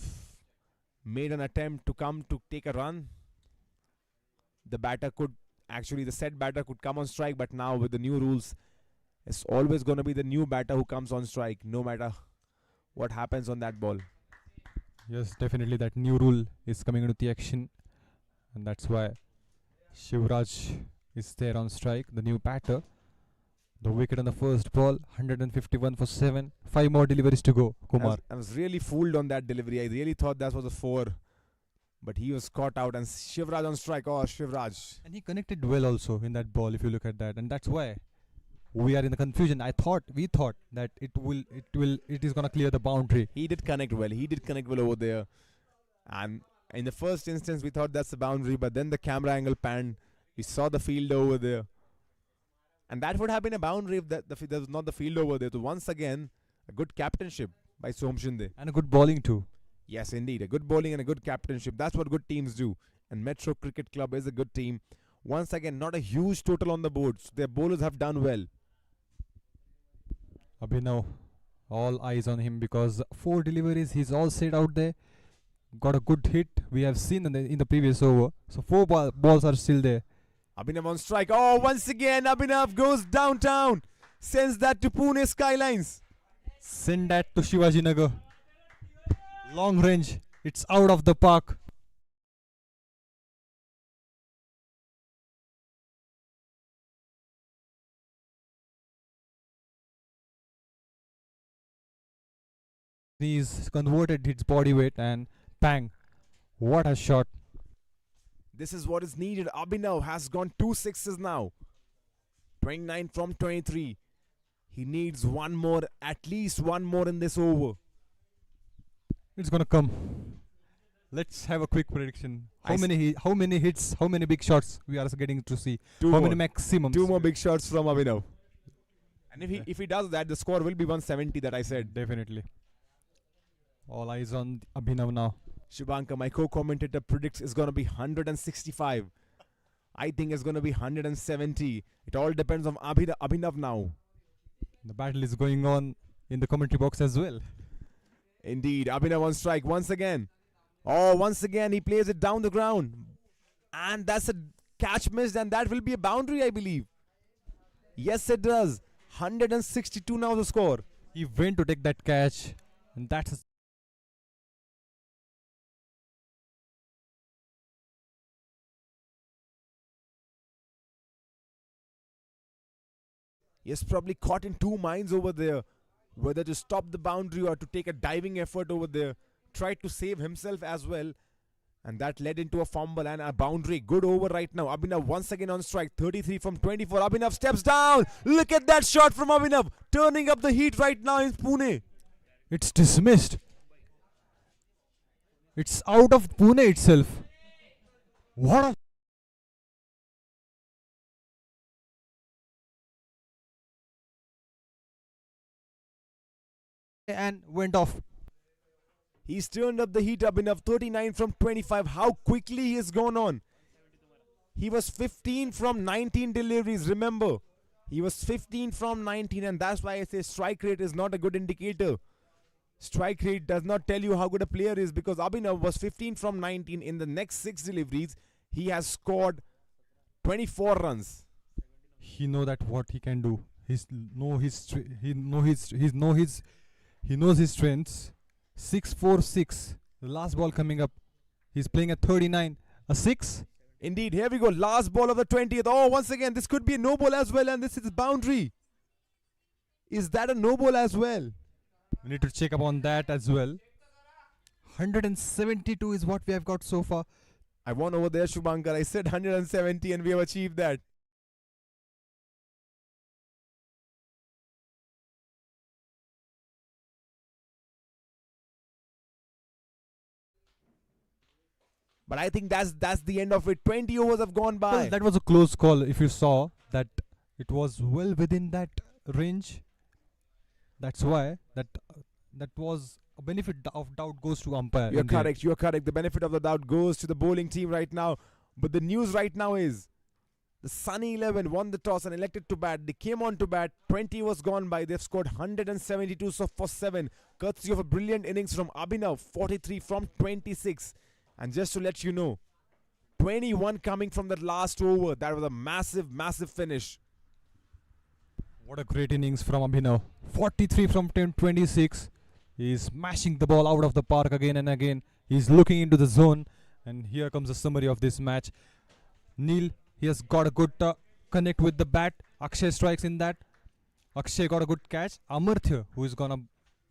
made an attempt to come to take a run, the said batter could come on strike. But now with the new rules, it's always going to be the new batter who comes on strike, no matter what happens on that ball. Yes, definitely that new rule is coming into the action. And that's why Shivraj is there on strike, the new batter. The wicket on the first ball, 151 for 7. 5 more deliveries to go, Kumar. I was really fooled on that delivery. I really thought that was a 4. But he was caught out, and Shivraj on strike. Oh, Shivraj. And he connected well also in that ball, if you look at that. And that's why we are in the confusion. We thought that it is gonna clear the boundary. He did connect well. Over there. And in the first instance, we thought that's the boundary. But then the camera angle panned. We saw the field over there. And that would have been a boundary if there was not the field over there. So once again, a good captainship by Soham Shinde. And a good bowling too. Yes, indeed. A good bowling and a good captainship. That's what good teams do. And Metro Cricket Club is a good team. Once again, not a huge total on the board. So their bowlers have done well. Abhinav, all eyes on him because 4 deliveries. He's all set out there. Got a good hit. We have seen in the previous over. So balls are still there. Abhinav on strike. Oh, once again, Abhinav goes downtown. Sends that to Pune Skylines. Send that to Shivajinagar. Long range. It's out of the park. He's converted his body weight and bang. What a shot. This is what is needed. Abhinav has gone 2 sixes now. 29 from 23. He needs one more, at least one more in this over. It's gonna come. Let's have a quick prediction. I How many hits? How many big shots we are getting to see? Two How more. many maximums? 2 more big shots from Abhinav. And Yeah. if he does that, the score will be 170 that I said. Definitely. All eyes on Abhinav now. Shubhankar, my co-commentator, predicts it's going to be 165. I think it's going to be 170. It all depends on Abhinav now. The battle is going on in the commentary box as well. Indeed, Abhinav on strike once again. Oh, once again he plays it down the ground. And that's a catch missed, and that will be a boundary, I believe. Yes, it does. 162 now the score. He went to take that catch, and that's He is probably caught in two minds over there, whether to stop the boundary or to take a diving effort over there. Tried to save himself as well, and that led into a fumble and a boundary. Good over right now. Abhinav once again on strike. 33 from 24. Abhinav steps down. Look at that shot from Abhinav, turning up the heat right now in Pune. it's dismissed. It's out of Pune itself. What a and went off. He's turned up the heat. Abhinav 39 from 25. How quickly he has gone on. He was 15 from 19 deliveries. Remember, he was 15 from 19, and that's why I say strike rate is not a good indicator. Strike rate does not tell you how good a player is, because Abhinav was 15 from 19. In the next 6 deliveries, he has scored 24 runs. He know that what he can do. He knows his strengths. 6-4-6. The last ball coming up. He's playing at 39. A 6. Indeed, here we go. Last ball of the 20th. Oh, once again, this could be a no ball as well, and this is boundary. Is that a no ball as well? We need to check up on that as well. 172 is what we have got so far. I won over there, Shubhankar. I said 170, and we have achieved that. But I think that's the end of it. 20 overs have gone by. Well, that was a close call. If you saw that, it was well within that range. That's why that was a benefit of doubt goes to umpire. You're in the end. correct. You're correct. The benefit of the doubt goes to the bowling team right now. But the news right now is the Sunny 11 won the toss and elected to bat. They came on to bat. 20 was gone by. They've scored 172 so for 7. Courtesy of a brilliant innings from Abhinav. 43 from 26. And just to let you know, 21 coming from that last over. That was a massive, massive finish. What a great innings from Abhinav. 43 from 26. He's smashing the ball out of the park again and again. He's looking into the zone. And here comes the summary of this match. Neil, he has got a good connect with the bat. Akshay strikes in that. Akshay got a good catch. Amartya, who is gonna,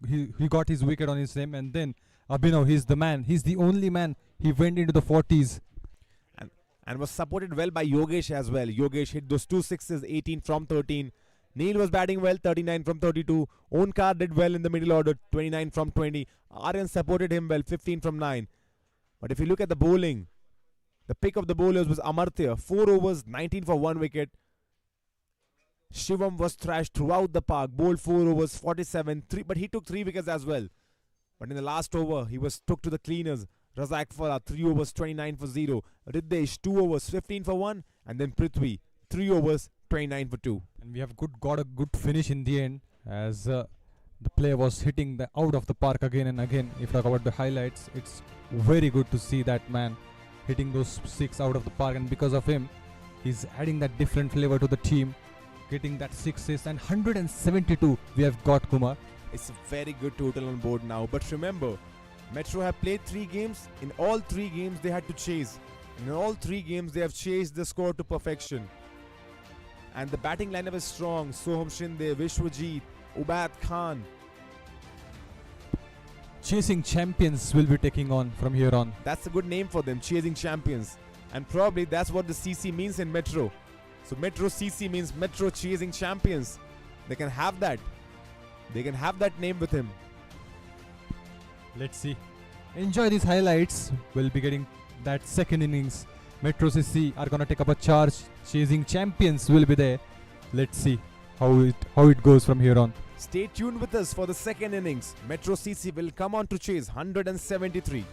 he got his wicket on his name. And then Abhinav, he's the man. He's the only man. He went into the 40s. And was supported well by Yogesh as well. Yogesh hit those 2 sixes, 18 from 13. Neil was batting well, 39 from 32. Onkar did well in the middle order, 29 from 20. Aryan supported him well, 15 from 9. But if you look at the bowling, the pick of the bowlers was Amartya. 4 overs, 19 for 1 wicket. Shivam was thrashed throughout the park, bowled 4 overs, 47, but he took 3 wickets as well. But in the last over, he was took to the cleaners. Razak Farah, 3 overs, 29 for 0. Riddesh, 2 overs, 15 for 1. And then Prithvi, 3 overs, 29 for 2. And we have got a good finish in the end. as the player was hitting the out of the park again and again. If you talk about the highlights, it's very good to see that man hitting those six out of the park, and because of him, he's adding that different flavor to the team, getting that sixes and 172 we have got, Kumar. It's a very good total on board now. But remember, Metro have played 3 games. In all 3 games, they had to chase. In all 3 games, they have chased the score to perfection. And the batting lineup is strong. Soham Shinde, Vishwajit, Ubaid Khan. Chasing champions will be taking on from here on. That's a good name for them, chasing champions. And probably that's what the CC means in Metro. So Metro CC means Metro chasing champions. They can have that. They can have that name with him. Let's see. Enjoy these highlights. We'll be getting that second innings. Metro CC are gonna take up a charge. Chasing champions will be there. Let's see how it goes from here on. Stay tuned with us for the second innings. Metro CC will come on to chase 173.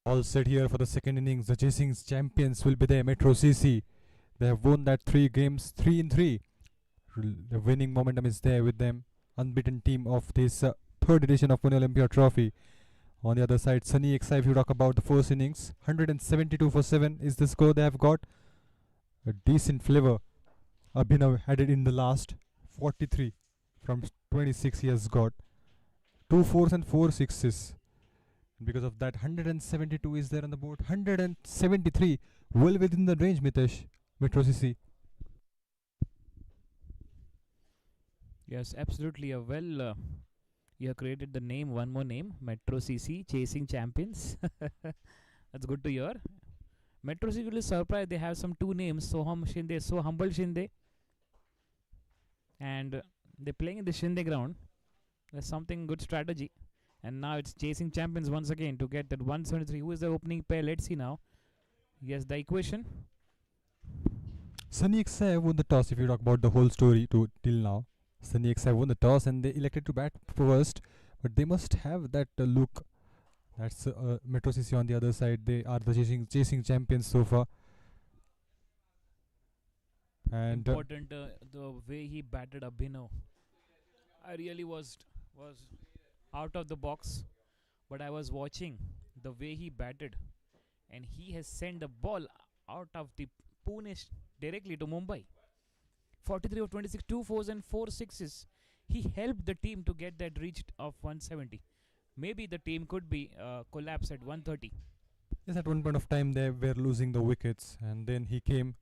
All set here for the second innings. The chasing champions will be there, Metro CC. They have won that 3 games, 3 in 3. The winning momentum is there with them. Unbeaten team of this third edition of Pune Olympia Trophy. On the other side, Sunny XI, if you talk about the first innings, 172 for 7 is the score they have got. A decent flavor. Abhinav had it in the last. 43 from 26 he has got. 2 fours and 4 sixes. Because of that, 172 is there on the board. 173, well within the range, Mitesh. Metro CC. Yes, absolutely. You have created the name, one more name, Metro CC, Chasing Champions. That's good to hear. Metro CC will be surprised. They have some 2 names, Soham Shinde, So Humble Shinde. And they're playing in the Shinde ground. That's something good strategy. And now it's Chasing Champions once again to get that 173. Who is the opening pair? Let's see now. Yes, the equation. Sunny XI won the toss if you talk about the whole story till now. Sunny XI won the toss and they elected to bat first. But they must have that look. That's Metro CC on the other side. They are the chasing champions so far. And Important the way he batted Abhinav. I really was out of the box, but I was watching the way he batted, and he has sent the ball out of the Pune directly to Mumbai. 43 of 26, 2 fours and 4 sixes. He helped the team to get that reach of 170. Maybe the team could be collapse at 130. yes, at one point of time they were losing the wickets, and then he came.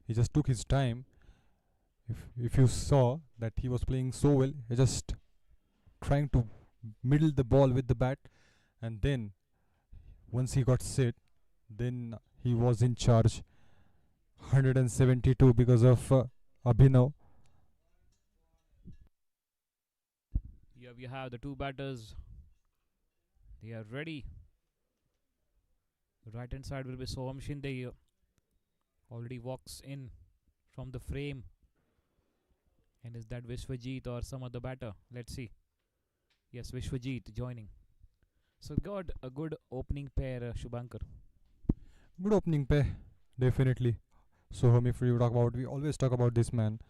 He just took his time. If you saw that he was playing so well, he just trying to middle the ball with the bat, and then once he got set, then he was in charge. 172 because of Abhinav. Here we have the 2 batters. They are ready. The right hand side will be Soham Shinde here. Already walks in from the frame. And is that Vishwajit or some other batter? Let's see. Yes, Vishwajit joining. So got a good opening pair, Shubhankar. Good opening pair, definitely. So if we talk about, we always talk about this man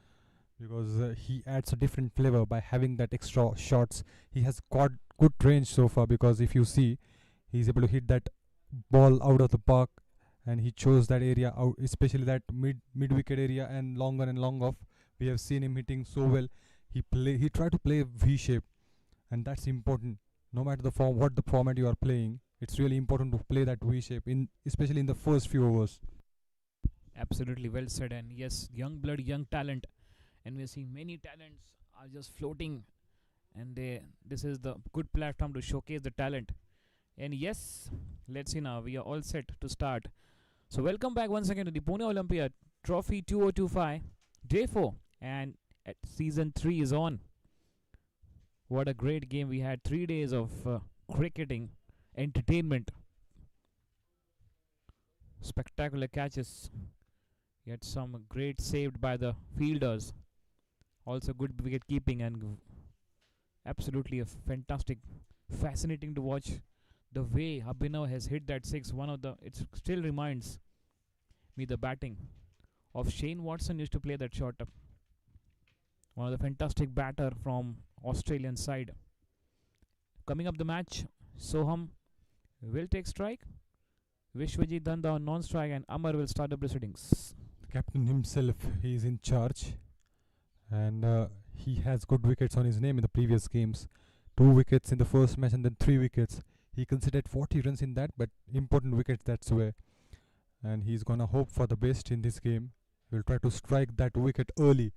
because he adds a different flavor by having that extra shots. He has got good range so far because if you see, he's able to hit that ball out of the park, and he chose that area out, especially that mid wicket area and long on and long off. We have seen him hitting so well. He tried to play V shape, and that's important. No matter the form, what the format you are playing, it's really important to play that V shape especially in the first few overs. Absolutely well said. And yes, young blood, young talent. And we're seeing many talents are just floating. And this is the good platform to showcase the talent. And yes, let's see now. We are all set to start. So welcome back once again to the Pune Olympia Trophy 2025, Day 4. And Season 3 is on. What a great game. We had 3 days of cricketing, entertainment. Spectacular catches. Yet some great saved by the fielders. Also good wicket keeping and absolutely a fantastic, fascinating to watch the way Abhinav has hit that 6. It still reminds me the batting of Shane Watson used to play that shot. One of the fantastic batter from Australian side. Coming up the match, Soham will take strike. Vishwajit Danda on non-strike, and Amar will start the proceedings. The captain himself, he is in charge, and he has good wickets on his name in the previous games. 2 wickets in the first match and then 3 wickets. He considered 40 runs in that, but important wickets, that's where. And he's gonna hope for the best in this game. He'll try to strike that wicket early.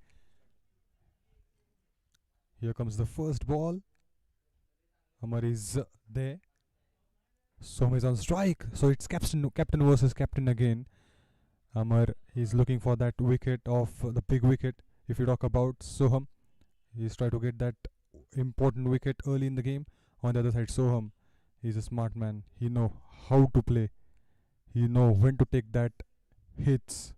Here comes the first ball. Amar is there. Soham is on strike. So it's captain versus captain again. Amar is looking for that wicket of the big wicket. If you talk about Soham, he's trying to get that important wicket early in the game. On the other side, Soham, he's a smart man. He know how to play. He know when to take that hits.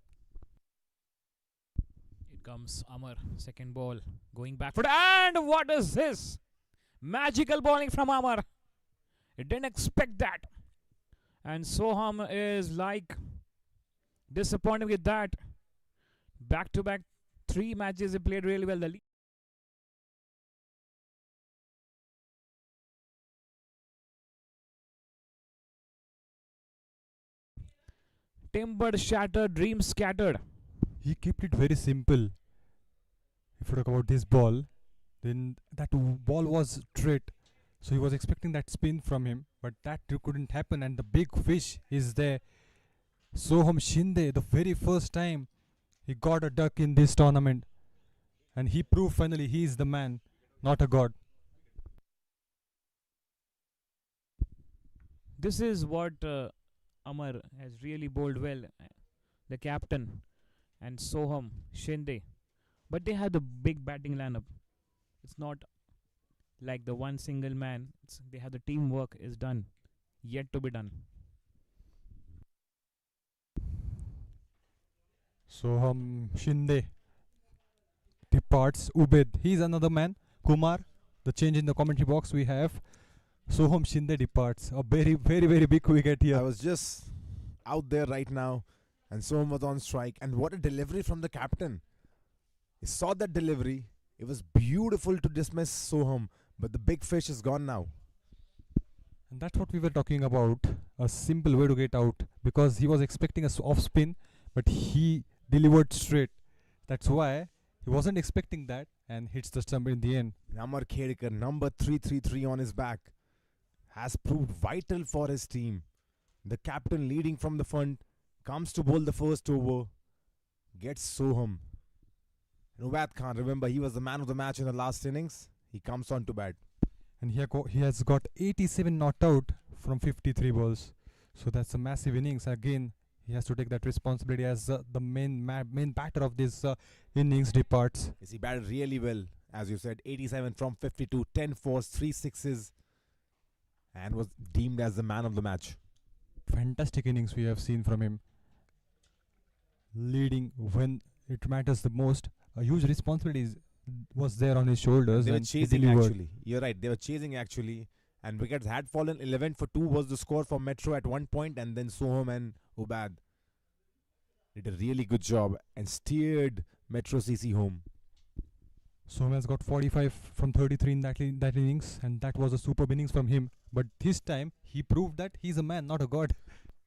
It comes Amar, second ball, going back foot, and what is this? Magical bowling from Amar. I didn't expect that. And Soham is like disappointed with that. Back to back 3 matches, he played really well. The timbered, shattered, dreams scattered. He kept it very simple. If you talk about this ball, then that ball was straight. So he was expecting that spin from him, but that couldn't happen. And the big fish is there. Soham Shinde, the very first time he got a duck in this tournament, and he proved finally he is the man, not a god. This is what Amar has really bowled well. The captain and Soham Shinde. But they have the big batting lineup. It's not like the one single man. They have the teamwork is done, yet to be done. Soham Shinde departs. Ubed, he's another man. Kumar, the change in the commentary box we have. Soham Shinde departs. A very, very, very big wicket here. I was just out there right now, and Soham was on strike. And what a delivery from the captain. He saw that delivery. It was beautiful to dismiss Soham, but the big fish is gone now. And that's what we were talking about. A simple way to get out, because he was expecting a off spin, but he delivered straight. That's why he wasn't expecting that and hits the stump in the end. Amar Khedkar, number 333 on his back, has proved vital for his team. The captain leading from the front comes to bowl the first over, gets Soham. Nubad Khan, remember, he was the man of the match in the last innings. He comes on to bat. And he has got 87 not out from 53 balls. So that's a massive innings. Again, he has to take that responsibility as the main batter of this innings departs. Yes, he batted really well. As you said, 87 from 52, 10 fours, 3 sixes, and was deemed as the man of the match. Fantastic innings we have seen from him. Leading when it matters the most. A huge responsibility was there on his shoulders. They were and he chasing delivered. actually. You're right. They were chasing actually. And wickets had fallen. 11 for 2 was the score for Metro at one point. And then Soham and Ubad did a really good job and steered Metro CC home. Soham has got 45 from 33 in that innings. And that was a superb innings from him. But this time, he proved that he's a man, not a god.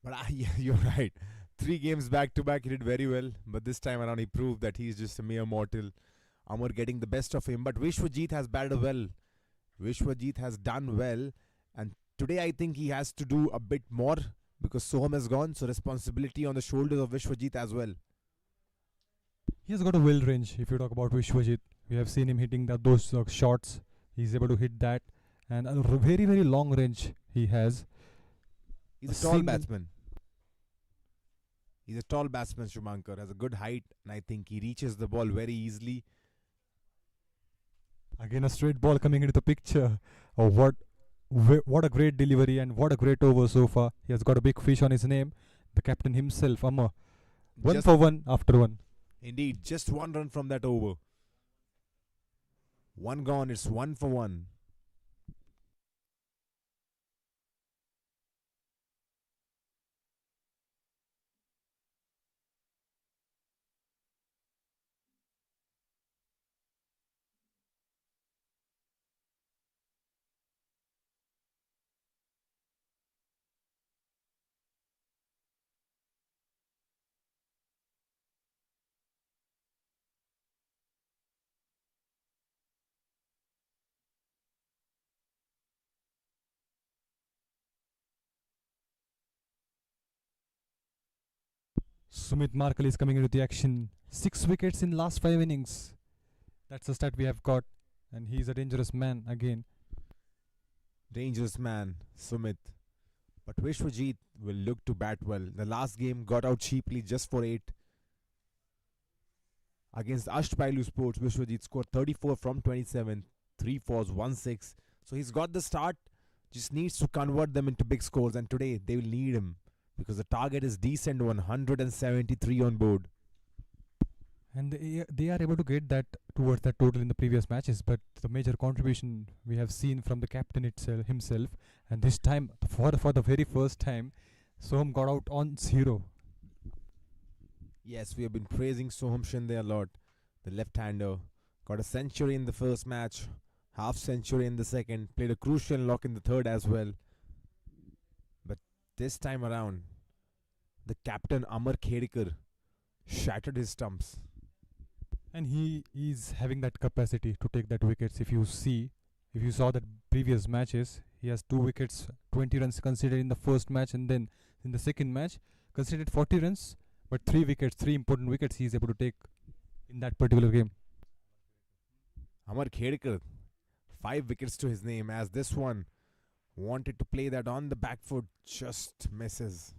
But yeah, you're right. 3 games back to back, he did very well. But this time around, he proved that he's just a mere mortal. Amar getting the best of him. But Vishwajit has batted well. Vishwajit has done well. And today, I think he has to do a bit more because Soham has gone. So, responsibility on the shoulders of Vishwajit as well. He has got a well range. If you talk about Vishwajit, we have seen him hitting those shots. He's able to hit that. And a very, very long range he has. He's a tall batsman. He's a tall batsman, Shumankar. Has a good height. And I think he reaches the ball very easily. Again, a straight ball coming into the picture. Oh, what a great delivery and what a great over so far. He has got a big fish on his name. The captain himself, Amma. 1 for 1 after 1. Indeed, just 1 run from that over. 1 gone, it's 1 for 1. Sumit Markle is coming into the action. 6 wickets in last 5 innings. That's the stat we have got. And he's a dangerous man again. Dangerous man, Sumit. But Vishwajit will look to bat well. The last game got out cheaply just for 8. Against Ashtpailu Sports, Vishwajit scored 34 from 27. 3 fours, 1 6. So he's got the start. Just needs to convert them into big scores. And today they will need him. Because the target is decent 173 on board. And they are able to get that towards that total in the previous matches. But the major contribution we have seen from the captain himself. And this time, for the very first time, Soham got out on 0. Yes, we have been praising Soham Shinde a lot. The left-hander got a century in the first match, half century in the second, played a crucial knock in the third as well. But this time around, the captain Amar Khedekar shattered his stumps. And he is having that capacity to take that wickets. If you saw that previous matches, he has 2 wickets, 20 runs considered in the first match, and then in the second match considered 40 runs, but 3 wickets, 3 important wickets he is able to take in that particular game. Amar Khedekar, 5 wickets to his name, as this one wanted to play that on the back foot, just misses.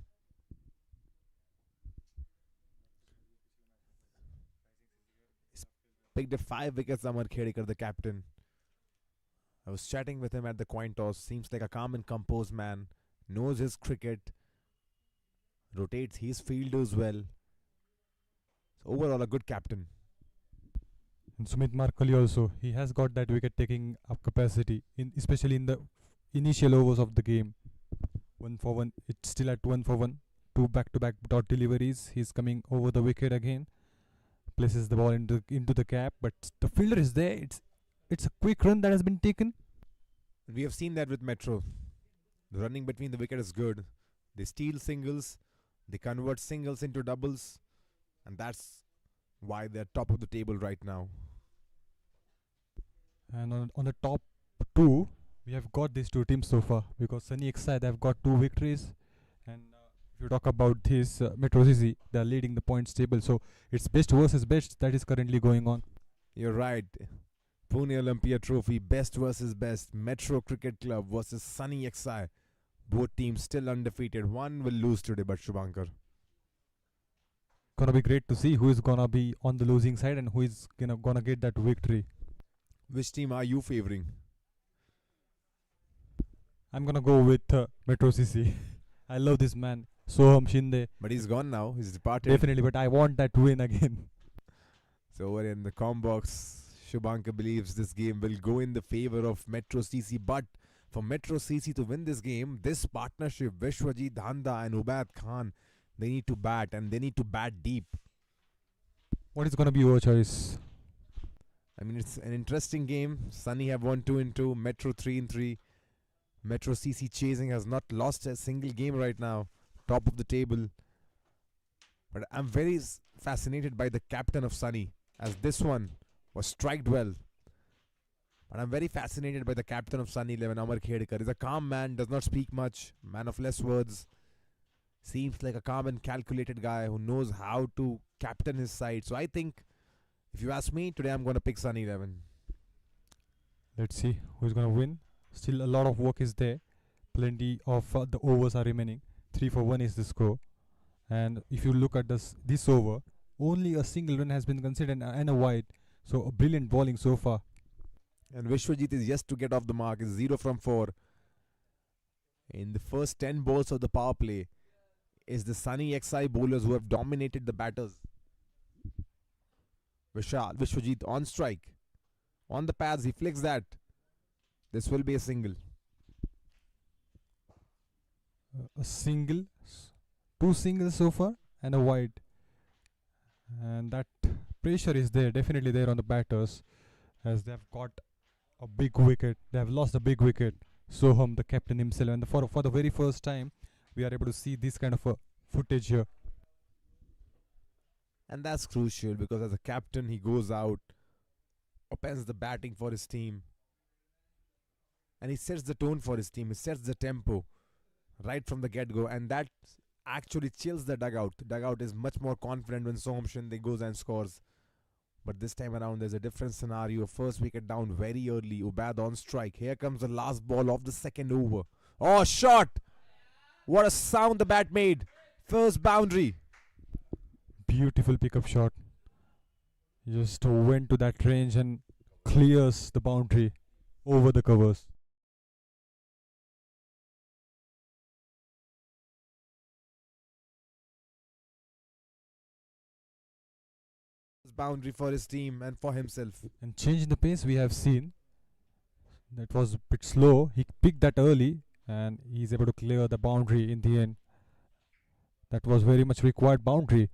He's picked up 5 wickets, Amar Khedekar, the captain. I was chatting with him at the coin toss. Seems like a calm and composed man. Knows his cricket. Rotates his fielders well. So overall, a good captain. And Sumit Markali also, he has got that wicket taking up capacity, especially in the initial overs of the game. 1 for 1, it's still at 1 for 1. 2 back-to-back dot deliveries. He's coming over the wicket again. Places the ball into the gap, but the fielder is there. It's a quick run that has been taken. We have seen that with Metro. The running between the wicket is good. They steal singles. They convert singles into doubles. And that's why they're top of the table right now. And on the top 2, we have got these 2 teams so far, because Sunny Exide have got 2 victories, and if you talk about this Metro CC, they are leading the points table. So it's best versus best that is currently going on. You're right. Pune Olympia Trophy, best versus best. Metro Cricket Club versus Sunny XI. Both teams still undefeated. One will lose today, but Shubhankar. Gonna be great to see who is gonna be on the losing side and who is gonna get that victory. Which team are you favoring? I'm gonna go with Metro CC. I love this man, Soham Shinde. But he's gone now. He's departed. Definitely, but I want that win again. So over in the com box, Shubhankar believes this game will go in the favor of Metro CC. But for Metro CC to win this game, this partnership, Vishwajit Dhanda and Ubaid Khan, they need to bat, and they need to bat deep. What is gonna be your choice? I mean, it's an interesting game. Sunny have won 2-2, Metro 3-3. Metro CC chasing has not lost a single game right now. Top of the table. But I'm very fascinated by the captain of Sunny, as this one was striked well. But I'm very fascinated by the captain of Sunny 11, Amar Khedekar. He's a calm man, does not speak much, man of less words. Seems like a calm and calculated guy who knows how to captain his side. So I think, if you ask me, today I'm going to pick Sunny 11. Let's see who's gonna win. Still a lot of work is there. Plenty of the overs are remaining. 3 for 1 is the score. And if you look at this over, only a single run has been considered and a wide. So a brilliant bowling so far. And Vishwajit is yet to get off the mark. It's 0 from 4. In the first 10 balls of the power play, is the Sunny XI bowlers who have dominated the batters. Vishwajit on strike. On the pads, he flicks that. This will be a single. A single, 2 singles so far, and a wide. And that pressure is there, definitely there on the batters, as they have got a big wicket. They have lost a big wicket. Soham, the captain himself, and for the very first time, we are able to see this kind of a footage here. And that's crucial, because as a captain, he goes out, opens the batting for his team, and he sets the tone for his team. He sets the tempo right from the get-go, and that actually chills the dugout. The dugout is much more confident when Soham Shinde goes and scores. But this time around, there's a different scenario. First wicket down very early. Ubaid on strike. Here comes the last ball of the second over. Oh, shot! What a sound the bat made. First boundary. Beautiful pickup shot. Just went to that range and clears the boundary over the covers. Boundary for his team and for himself. And change in the pace we have seen. That was a bit slow. He picked that early and he's able to clear the boundary in the end. That was very much required boundary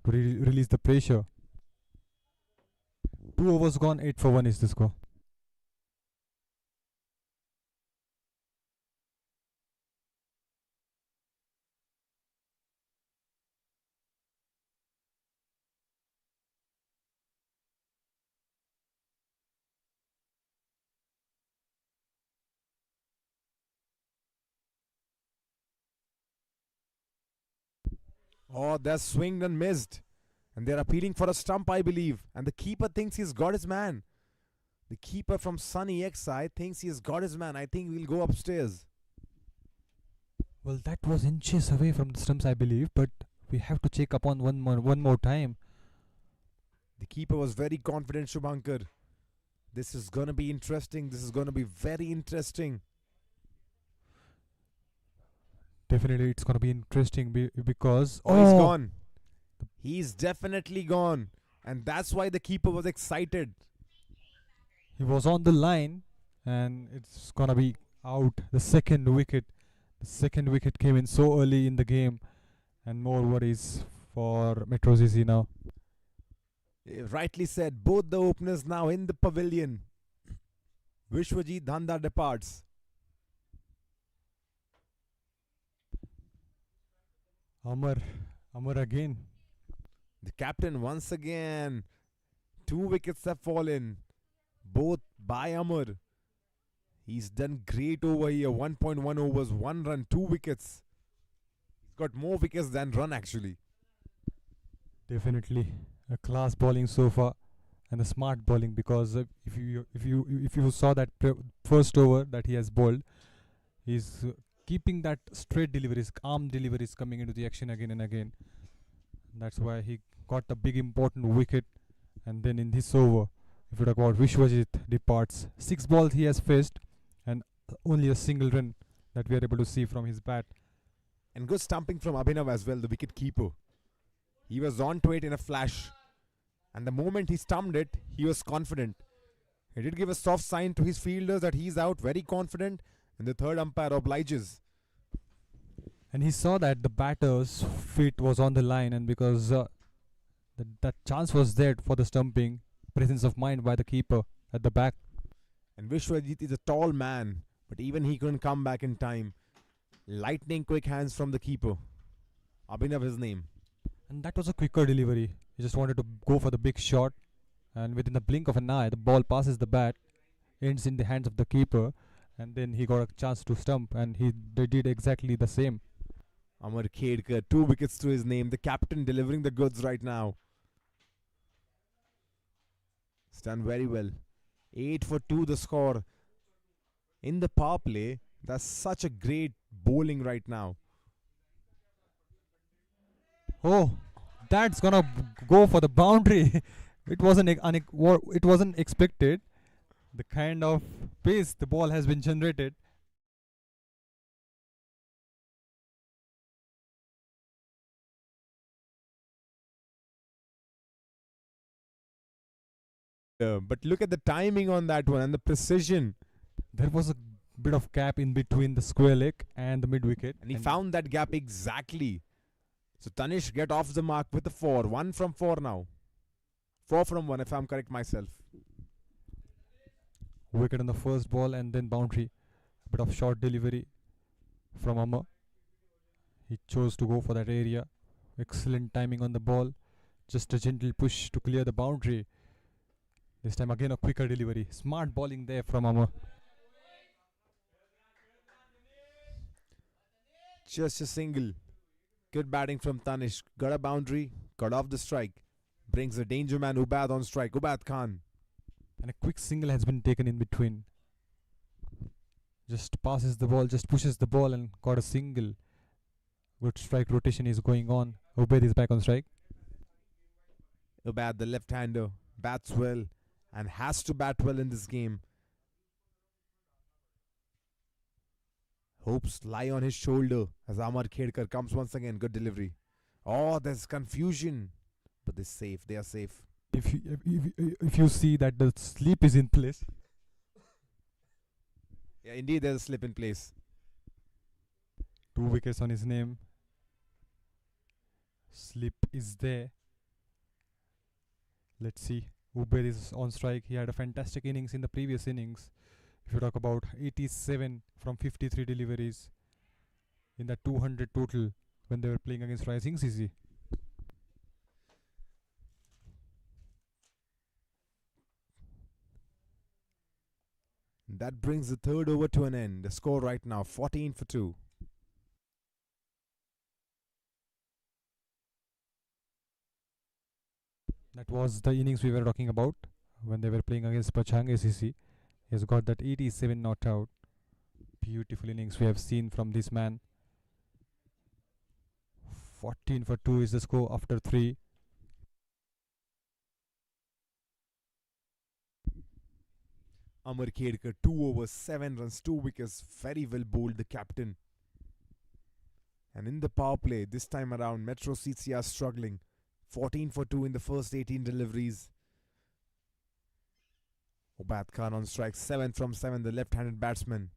to release the pressure. 2 overs gone, 8 for 1 is the score. Oh, they're swinged and missed. And they're appealing for a stump, I believe. And the keeper thinks he's got his man. The keeper from Sunny XI thinks he's got his man. I think we'll go upstairs. Well, that was inches away from the stumps, I believe, but we have to check upon one more time. The keeper was very confident, Shubhankar. This is going to be interesting. This is going to be very interesting. Definitely, it's gonna be interesting because Oh, he's gone. He's definitely gone. And that's why the keeper was excited. he was on the line, and it's gonna be out. The second wicket came in so early in the game, and more worries for Metro CC now. Rightly said, both the openers now in the pavilion. Vishwajit Dhanda departs. Amar again. The captain once again. 2 wickets have fallen. Both by Amar. He's done great over here. 1.1 overs, 1 run, 2 wickets. He's got more wickets than run actually. Definitely a class bowling so far, and a smart bowling, because if you saw that first over that he has bowled, he's keeping that straight deliveries, calm deliveries coming into the action again and again. That's why he got a big important wicket. And then in this over, if you talk about Vishwajit departs, 6 balls he has faced, and only a single run that we are able to see from his bat. And good stumping from Abhinav as well, the wicket keeper. He was on to it in a flash. And the moment he stumped it, he was confident. He did give a soft sign to his fielders that he's out, very confident. And the third umpire obliges. And he saw that the batter's feet was on the line, and because that chance was there for the stumping, presence of mind by the keeper at the back. And Vishwajit is a tall man, but even he couldn't come back in time. Lightning quick hands from the keeper. Abhinav his name. And that was a quicker delivery. He just wanted to go for the big shot, and within the blink of an eye, the ball passes the bat, ends in the hands of the keeper, and then he got a chance to stump, and they did exactly the same. Amar Khedkar, 2 wickets to his name. The captain delivering the goods right now. It's done very well. 8 for 2 the score. In the power play, that's such a great bowling right now. Oh, that's gonna go for the boundary. It wasn't expected. The kind of pace the ball has been generated. But look at the timing on that one and the precision. There was a bit of gap in between the square leg and the mid wicket, And he found that gap exactly. So Tanish get off the mark with a 4. 1 from 4 now. 4 from 1 if I'm correct myself. wicket on the first ball, and then boundary. A bit of short delivery from Amar. He chose to go for that area. Excellent timing on the ball. Just a gentle push to clear the boundary. This time again a quicker delivery. Smart bowling there from Amar. Just a single. Good batting from Tanish. Got a boundary. Got off the strike. Brings the danger man Ubad on strike. Ubad Khan. And a quick single has been taken in between. Just passes the ball, just pushes the ball, and got a single. Good strike rotation is going on. Ubaid is back on strike. Ubad, the left-hander, bats well and has to bat well in this game. Hopes lie on his shoulder as Amar Khedkar comes once again. Good delivery. Oh, there's confusion. But they're safe. They are safe. If you see that the sleep is in place. Yeah, indeed, there's a slip in place. 2 wickets on his name. Slip is there. Let's see. Uber is on strike. He had a fantastic innings in the previous innings. If you talk about 87 from 53 deliveries in that 200 total when they were playing against Rising CC. That brings the third over to an end. The score right now 14 for 2. That was the innings we were talking about when they were playing against Pachang ACC. He has got that 87 not out. Beautiful innings we have seen from this man. 14 for 2 is the score after 3. Amar Khedkar, 2 overs, 7 runs, 2 wickets. Very well bowled, the captain. And in the power play, this time around, Metro CC are struggling. 14 for 2 in the first 18 deliveries. Ubaid Khan on strike, 7 from 7, the left-handed batsman.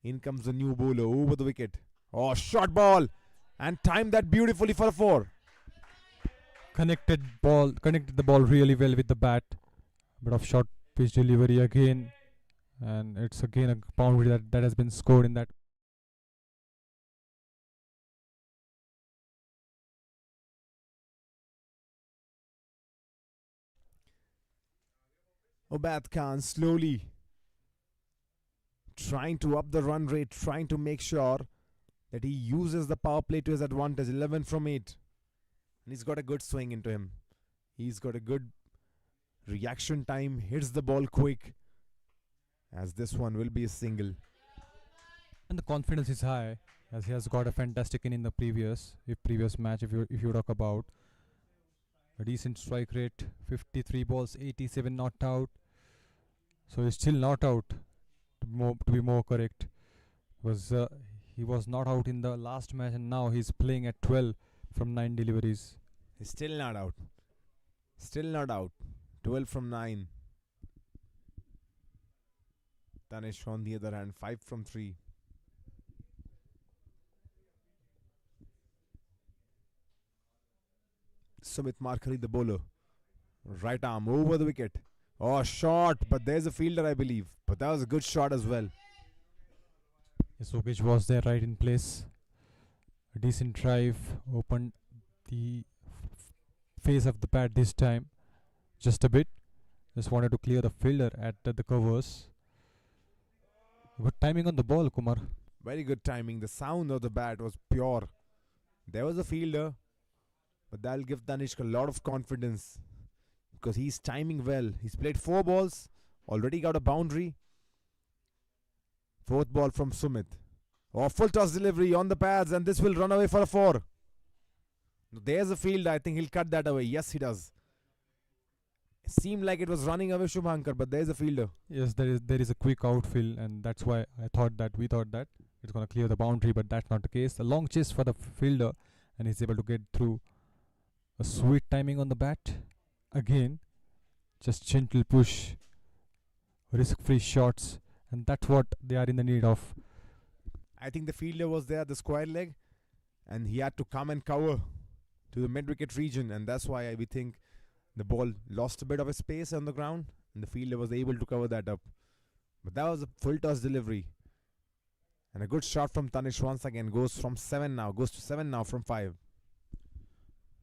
In comes the new bowler over the wicket. Oh, short ball! And timed that beautifully for a 4. Connected the ball really well with the bat. Bit of short pitch delivery again. And it's again a boundary that has been scored in that. Ubaid Khan slowly trying to up the run rate, trying to make sure that he uses the power play to his advantage. 11 from 8. And he's got a good swing into him. He's got a good reaction time, hits the ball quick, as this one will be a single. And the confidence is high as he has got a fantastic in the previous match. If you talk about a decent strike rate, 53 balls, 87 not out. So he's still not out. To be more correct, he was not out in the last match, and now he's playing at 12 from 9 deliveries. He's still not out. Still not out. 12 from 9. Tanish on the other hand, 5 from 3. Sumit Markari, the bowler. Right arm over the wicket. Oh, shot, but there's a fielder, I believe. But that was a good shot as well. Yes, Yogesh was there right in place. A decent drive, opened the face of the bat this time. Just a bit. Just wanted to clear the fielder at the covers. Good timing on the ball, Kumar. Very good timing. The sound of the bat was pure. There was a fielder, but that'll give Tanishq a lot of confidence because he's timing well. He's played 4 balls, already got a boundary. 4th ball from Sumit. Oh, full toss delivery on the pads, and this will run away for a 4. There's a fielder. I think he'll cut that away. Yes, he does. It seemed like it was running away, Shubhankar, but there's a fielder. Yes, there is a quick outfield, and that's why we thought that it's going to clear the boundary, but that's not the case. A long chase for the fielder, and he's able to get through. A sweet timing on the bat. Again, just gentle push, risk-free shots, and that's what they are in the need of. I think the fielder was there, the square leg, and he had to come and cover to the mid-wicket region, and that's why we think the ball lost a bit of a space on the ground, and the fielder was able to cover that up. But that was a full toss delivery. And a good shot from Tanish once again. Goes to 7 now from 5.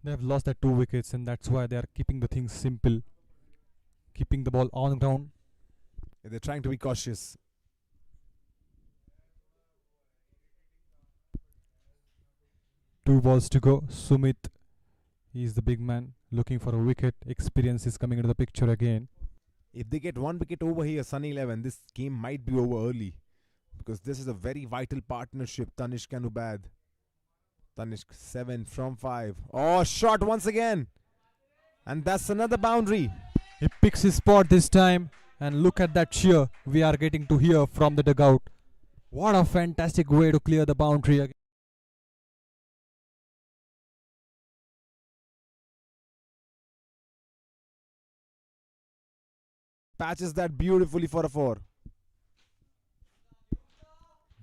They have lost their 2 wickets, and that's why they are keeping the things simple. Keeping the ball on the ground. They're trying to be cautious. Two balls to go. Sumit, he's the big man, looking for a wicket. Experience is coming into the picture again. If they get 1 wicket over here, Sunny 11, this game might be over early. Because this is a very vital partnership, Tanishq and Ubaid. Tanishq 7 from 5. Oh, shot once again. And that's another boundary. He picks his spot this time. And look at that cheer we are getting to hear from the dugout. What a fantastic way to clear the boundary again. Patches that beautifully for a 4.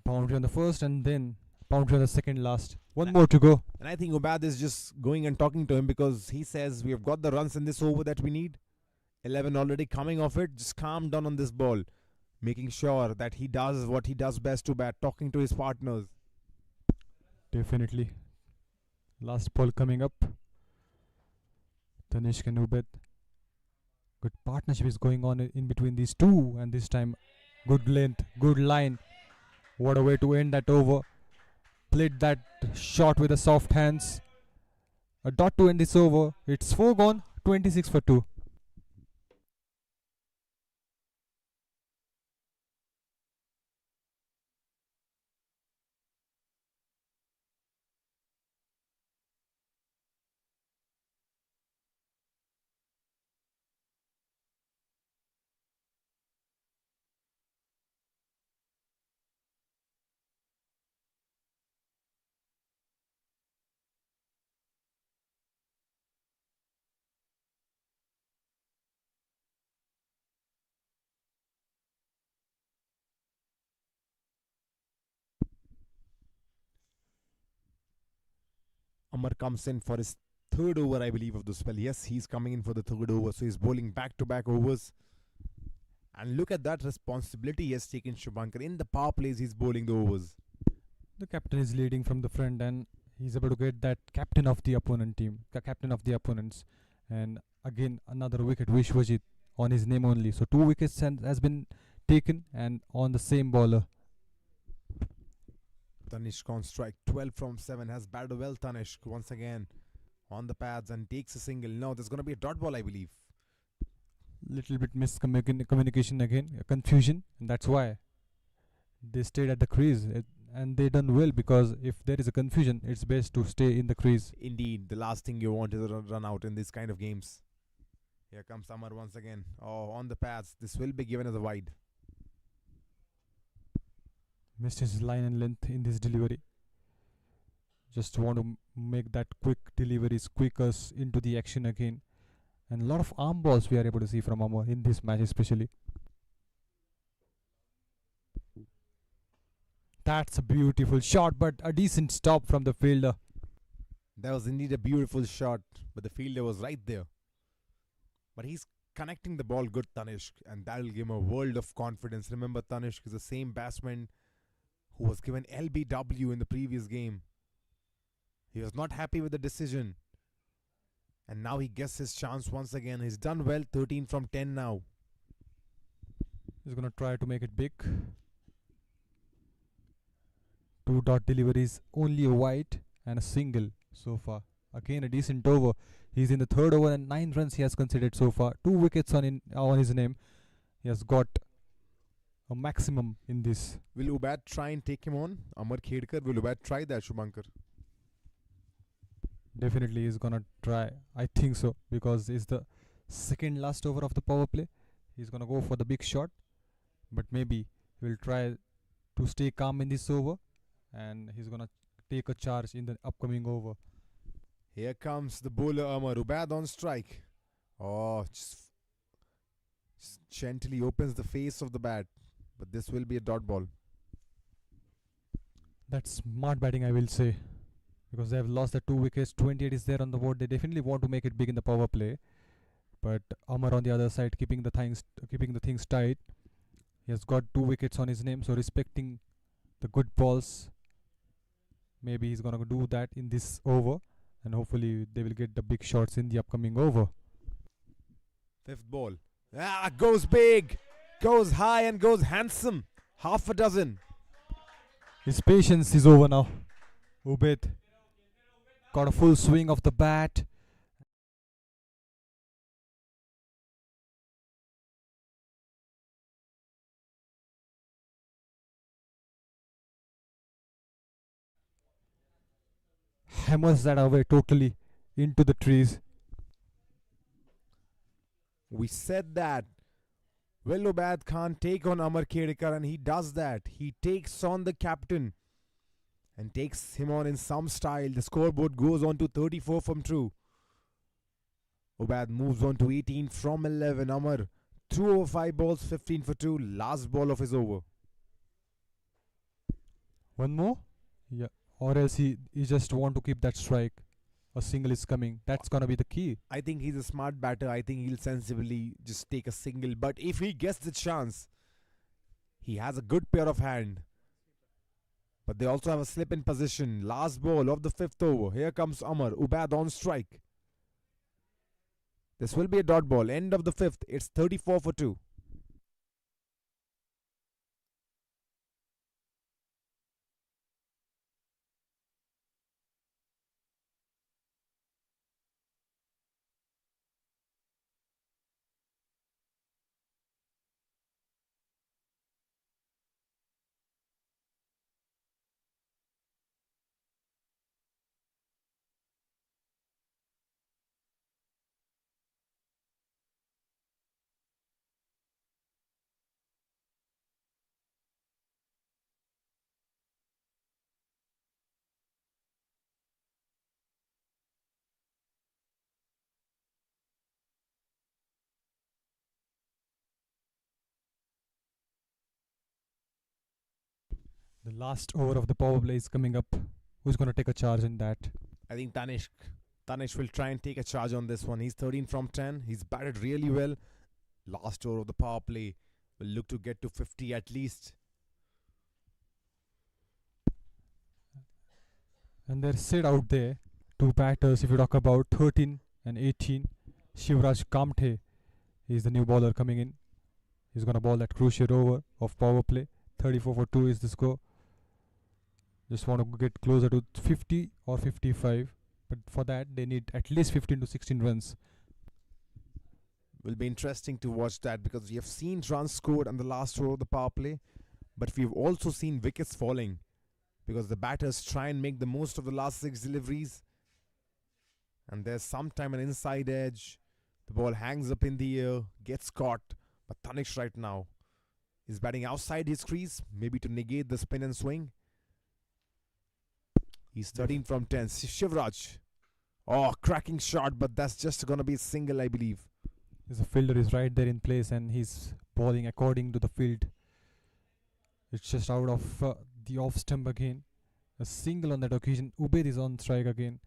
Boundary on the first, and then Boundary on the second last. One more to go. And I think Ubad is just going and talking to him because he says we have got the runs in this over that we need. 11 already coming off it. Just calm down on this ball. Making sure that he does what he does best to bat. Talking to his partners. Definitely. Last ball coming up. Tanishq and Ubed. Good partnership is going on in between these two, and this time good length, good line. What a way to end that over. Played that shot with the soft hands. A dot to end this over. It's 4 gone, 26 for 2. Amar comes in for his third over, I believe, of the spell. Yes, he's coming in for the third over. So he's bowling back-to-back overs. And look at that responsibility he has taken, Shubhankar. In the power plays, he's bowling the overs. The captain is leading from the front, and he's able to get that captain of the opponent team, the captain of the opponents. And again, another wicket, Vishwajit, on his name only. So 2 wickets has been taken, and on the same bowler. Tanishq on strike. 12 from 7. Has batted well, Tanishq. Once again on the pads and takes a single. No, there's going to be a dot ball, I believe. Little bit miscommunication again, confusion, and that's why they stayed at the crease. And they done well, because if there is a confusion, it's best to stay in the crease. Indeed, the last thing you want is a run out in this kind of games. Here comes Amar once again. Oh, on the pads. This will be given as a wide. Missed his line and length in this delivery. Just want to make that quick deliveries, quickers into the action again. And a lot of arm balls we are able to see from Amar in this match especially. That's a beautiful shot, but a decent stop from the fielder. That was indeed a beautiful shot, but the fielder was right there. But he's connecting the ball good, Tanishq, and that'll give him a world of confidence. Remember, Tanishq is the same batsman who was given LBW in the previous game. He was not happy with the decision, and now he gets his chance once again. He's done well, 13 from 10 now. He's going to try to make it big. 2 dot deliveries, only a wide and a single so far. Again, a decent over. He's in the third over and 9 runs he has conceded so far. 2 wickets on his name. He has got a maximum in this. Will Ubad try and take him on? Amar Khedkar, will Ubad try that, Shubhankar? Definitely he's gonna try. I think so, because it's the second last over of the power play. He's gonna go for the big shot, but maybe he'll try to stay calm in this over, and he's gonna take a charge in the upcoming over. Here comes the bowler Amar. Ubad on strike. Oh, just gently opens the face of the bat, but this will be a dot ball. That's smart batting, I will say, because they have lost the 2 wickets. 28 is there on the board. They definitely want to make it big in the power play, but Amar on the other side keeping the things tight. He has got 2 wickets on his name, so respecting the good balls. Maybe he's gonna do that in this over, and hopefully they will get the big shots in the upcoming over. 5th ball. Goes big, goes high, and goes handsome. Half a dozen. His patience is over now. Ubed got a full swing of the bat. Hammers that away totally into the trees. We said that Will Ubad Khan take on Amar Khedkar, and he does that. He takes on the captain and takes him on in some style. The scoreboard goes on to 34 from 2. Ubad moves on to 18 from 11. Amar 2 over 5 balls, 15 for 2. Last ball of his over. One more. Yeah, or else he just want to keep that strike. A single is coming. That's gonna be the key. I think he's a smart batter. I think he'll sensibly just take a single. But if he gets the chance, he has a good pair of hand. But they also have a slip in position. Last ball of the fifth over. Here comes Amar. Ubad on strike. This will be a dot ball. End of the fifth. It's 34 for 2. The last over of the power play is coming up. Who's gonna take a charge in that? I think Tanish will try and take a charge on this one. He's 13 from 10. He's batted really well. Last over of the power play will look to get to 50 at least. And they're set out there. Two batters, if you talk about 13 and 18. Shivraj Kamte is the new bowler coming in. He's gonna bowl that crucial over of power play. 34 for 2 is the score. Just want to get closer to 50 or 55. But for that, they need at least 15 to 16 runs. Will be interesting to watch that because we have seen runs scored on the last over of the power play, but we've also seen wickets falling because the batters try and make the most of the last 6 deliveries. And there's sometime an inside edge. The ball hangs up in the air, gets caught. But Tanish right now is batting outside his crease, maybe to negate the spin and swing. He's 13 from 10. Shivraj. Oh, cracking shot, but that's just going to be a single, I believe. The fielder is right there in place and he's bowling according to the field. It's just out of the off stump again. A single on that occasion. Ubaid is on strike again.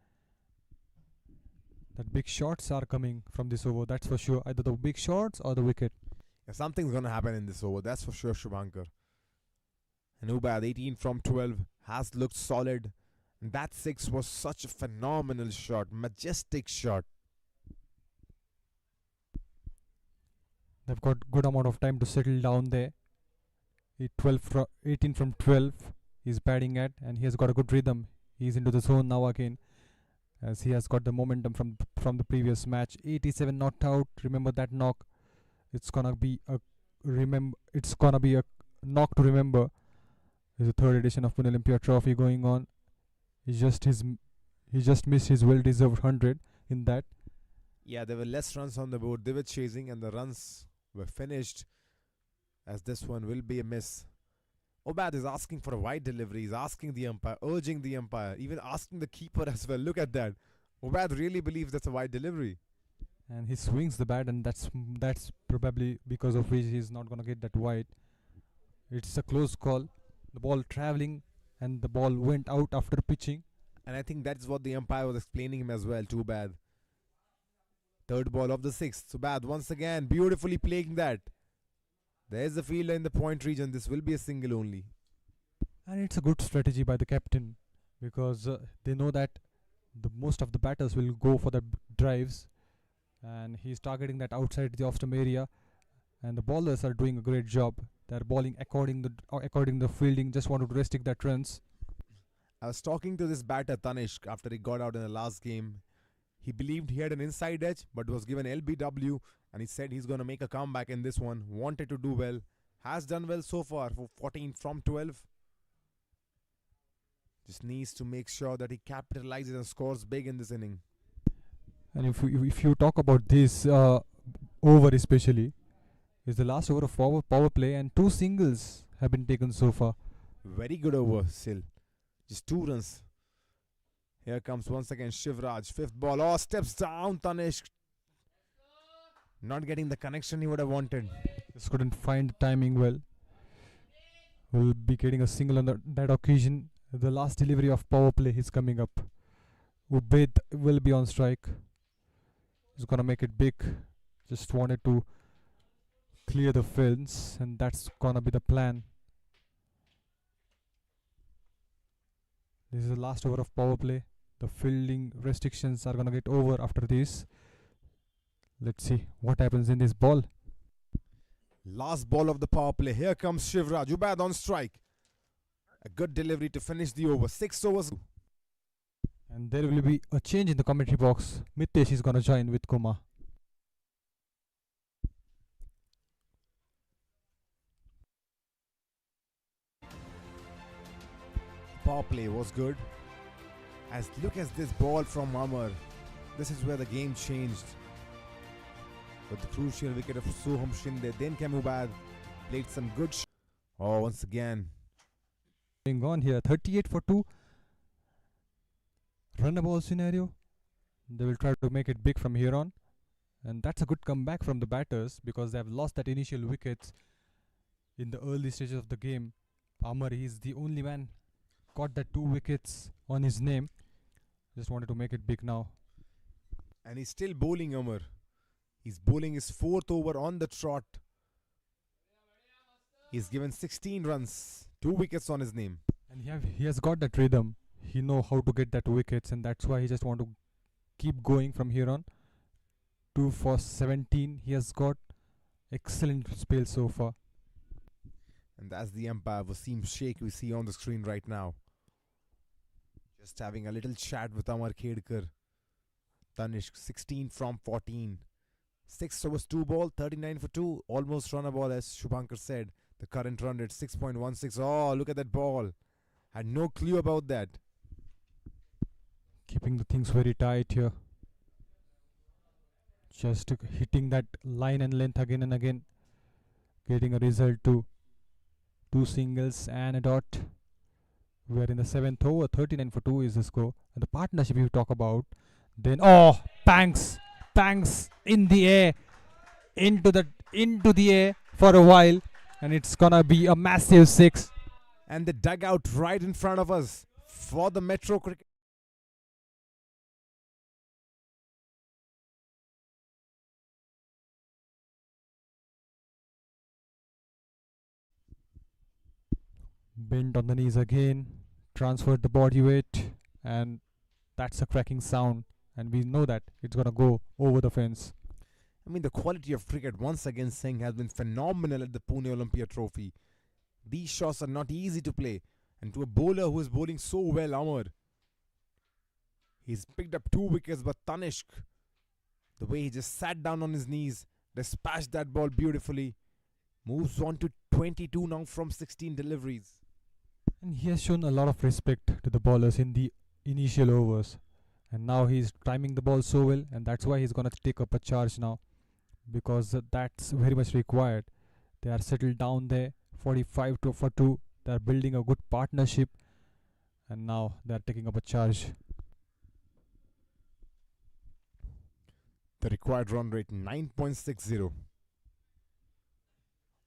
That big shots are coming from this over, that's for sure. Either the big shots or the wicket. Yeah, something's going to happen in this over, that's for sure, Shubhankar. And Ubad, 18 from 12, has looked solid. And that 6 was such a phenomenal shot, majestic shot. They've got good amount of time to settle down there. 18 from 12 he's batting at, and he has got a good rhythm. He's into the zone now again, as he has got the momentum from the previous match. 87 not out. Remember that knock. It's gonna be a knock to remember. There's a third edition of Pune Olympia Trophy going on. He just missed his well-deserved 100 in that. Yeah, there were less runs on the board. They were chasing and the runs were finished, as this one will be a miss. Ubad is asking for a wide delivery. He's asking the umpire, urging the umpire, even asking the keeper as well. Look at that. Ubad really believes that's a wide delivery. And he swings the bat, and that's probably because of which he's not going to get that wide. It's a close call. The ball traveling, and the ball went out after pitching. And I think that's what the umpire was explaining him as well. Too bad. Third ball of the 6th. Ubad once again beautifully playing that. There's the fielder in the point region. This will be a single only. And it's a good strategy by the captain, because they know that most of the batters will go for the drives, and he's targeting that outside the off-stump area, and the bowlers are doing a great job. They're bowling according to the fielding, just wanted to restrict that runs. I was talking to this batter Tanish after he got out in the last game. He believed he had an inside edge, but was given LBW, and he said he's going to make a comeback in this one. Wanted to do well. Has done well so far for 14 from 12. Just needs to make sure that he capitalizes and scores big in this inning. And if you talk about this over especially, is the last over of power play, and 2 singles have been taken so far. Very good over still. Just 2 runs. Here comes once again Shivraj. 5th ball. Oh, steps down Tanish. Not getting the connection he would have wanted. Just couldn't find the timing well. Will be getting a single on that occasion. The last delivery of power play is coming up. Ubaid will be on strike. He's gonna make it big. Just wanted to clear the fence, and that's gonna be the plan. This is the last over of power play. The fielding restrictions are gonna get over after this. Let's see what happens in this ball. Last ball of the power play. Here comes Shivraj. Ubaid on strike. A good delivery to finish the over. 6 overs. And there will be a change in the commentary box. Mitesh is gonna join with Kumar. Power play was good. As look at this ball from Amar. This is where the game changed. With the crucial wicket of Soham Shinde. Then came Ubaid. Played some good once again. Going on here, 38 for 2. Run a ball scenario. They will try to make it big from here on. And that's a good comeback from the batters because they have lost that initial wickets in the early stages of the game. Amar, he's the only man got that 2 wickets on his name. Just wanted to make it big now. And he's still bowling, Amar. He's bowling his 4th over on the trot. He's given 16 runs, 2 wickets on his name. And he has got that rhythm. He know how to get that wickets, and that's why he just want to keep going from here on. 2 for 17. He has got excellent spell so far. And that's the umpire, Wasim Sheikh, we see on the screen right now. Just having a little chat with Amar Khedkar. Tanishq, 16 from 14. 6 overs, 2 ball, 39 for 2. Almost run a ball, as Shubhankar said. The current run rate, 6.16. Oh, look at that ball. Had no clue about that. Keeping the things very tight here. Just hitting that line and length again and again. Getting a result too. 2 singles and a dot. We are in the 7th over. 39 for 2 is the score. And the partnership you talk about. Then bangs in the air, into the air for a while, and it's gonna be a massive 6. And the dugout right in front of us for the Metro Cricket. Bent on the knees again, transferred the body weight, and that's a cracking sound. And we know that it's gonna go over the fence. I mean, the quality of cricket once again, Singh, has been phenomenal at the Pune Olympia Trophy. These shots are not easy to play. And to a bowler who is bowling so well, Amar, he's picked up 2 wickets, but Tanishq, the way he just sat down on his knees, dispatched that ball beautifully, moves on to 22 now from 16 deliveries. And he has shown a lot of respect to the bowlers in the initial overs. And now he's timing the ball so well, and that's why he's gonna take up a charge now, because that's very much required. They are settled down there, 45 for 2. They are building a good partnership, and now they are taking up a charge. The required run rate 9.60.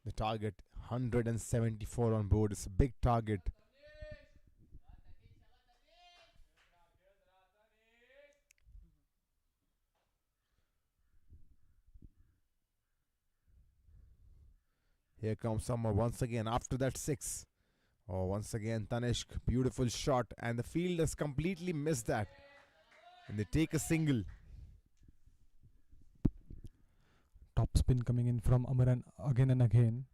The target 174 on board. It's a big target. Here comes Summer once again after that 6. Once again Tanishq, beautiful shot, and the field has completely missed that. And they take a single. Top spin coming in from Amaran again and again.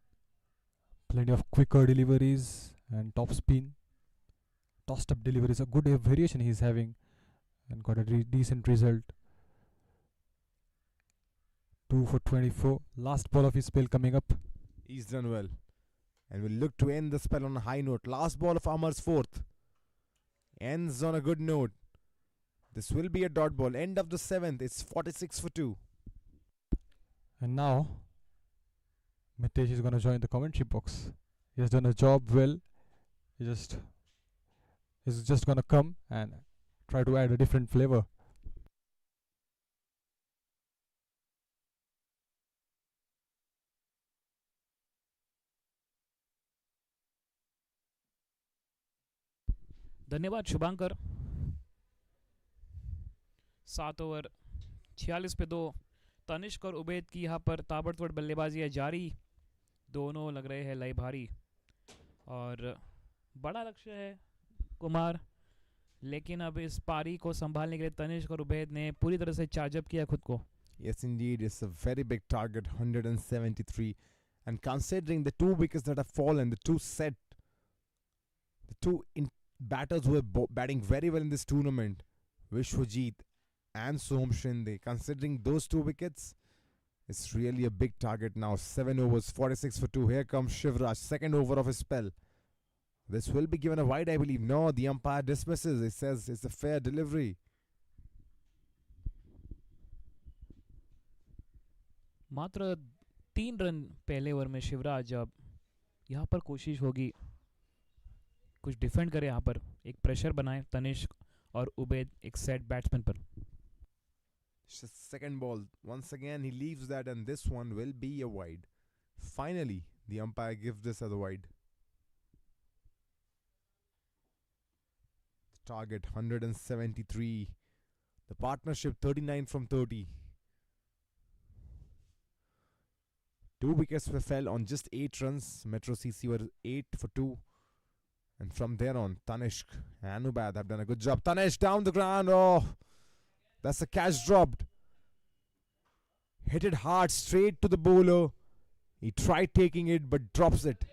Plenty of quicker deliveries and top spin. Tossed up deliveries, a good variation he's having, and got a decent result. 2 for 24. Last ball of his spell coming up. He's done well. And we'll look to end the spell on a high note. Last ball of Amar's 4th. Ends on a good note. This will be a dot ball. End of the 7th. It's 46 for 2. And now, Mitesh is going to join the commentary box. He has done a job well. He's just going to come and try to add a different flavor. धन्यवाद Shubhankar. 7 over 46 पे 2। तनिष्क और उबैद की यहाँ पर ताबड़तोड़ बल्लेबाजी है जारी। दोनों लग रहे हैं लय भारी और बड़ा लक्ष्य है कुमार, लेकिन अब इस पारी को संभालने के लिए तनिष्क और उबैद ने पूरी तरह से चार्जअप किया खुद को। Yes, indeed, it's a very big target, 173. And considering the two wickets that have fallen, the two batters who are batting very well in this tournament, Vishwajit and Soham Shinde, considering those two wickets, it's really a big target now. 7 overs, 46 for 2. Here comes Shivraj, second over of his spell. This will be given a wide, I believe. No, the umpire dismisses. It says it's a fair delivery. मात्र 3 run पहले over में शिवराज। अब यहाँ पर कोशिश होगी कुछ defend करे, यहाँ पर एक प्रेशर बनाए तनिष्क और उबैद एक सेट बैट्समैन पर। Second ball, once again he leaves that, and this one will be a wide. Finally, the umpire gives this as a wide. The target 173. The partnership 39 from 30. Two wickets fell on just 8 runs. Metro CC were 8 for 2. And from there on, Tanishq and Ubad have done a good job. Tanishq down the ground. Oh, that's a catch dropped. Hit it hard straight to the bowler. He tried taking it but drops it.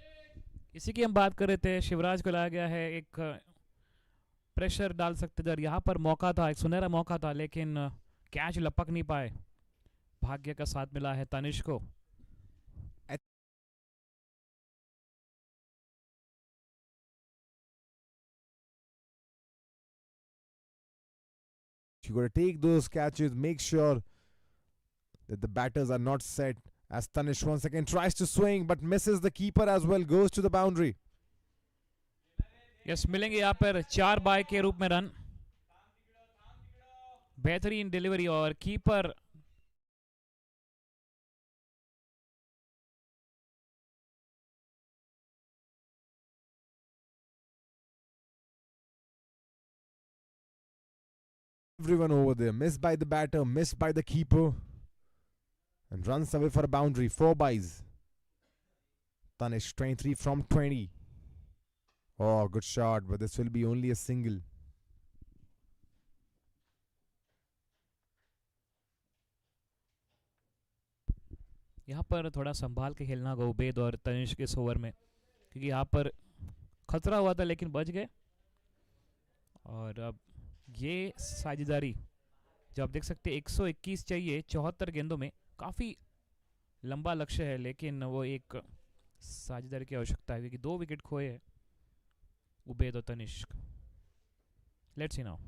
इसी की हम बात कर रहे थे। शिवराज को लाया गया है एक प्रेशर डाल सकते थे, यहाँ पर मौका था, एक सुनहरा मौका था, लेकिन कैच लपक नहीं पाए। भाग्य का साथ मिला है तनिष्क को। You got to take those catches, make sure that the batters are not set. As Tanishq once again tries to swing but misses the keeper as well, goes to the boundary. Yes, मिलेंगे यहाँ पर 4 bye के रूप में run. बेहतरीन delivery और keeper Everyone over there, missed by the batter, missed by the keeper, and runs away for a boundary. 4 byes. Tanishq 23 from 20. Oh, good shot, but this will be only a single. यहाँ पर थोड़ा संभाल के खेलना होगा उबैद और तनिष्क इस over में, क्योंकि यहाँ पर खतरा हुआ था लेकिन बच गए। और अब ये साझेदारी जो आप देख सकते हैं 121 चाहिए 74 गेंदों में, काफ़ी लंबा लक्ष्य है, लेकिन वो एक साझेदारी की आवश्यकता है क्योंकि 2 विकेट खोए हैं उबैद और Tanishq. Let's see now.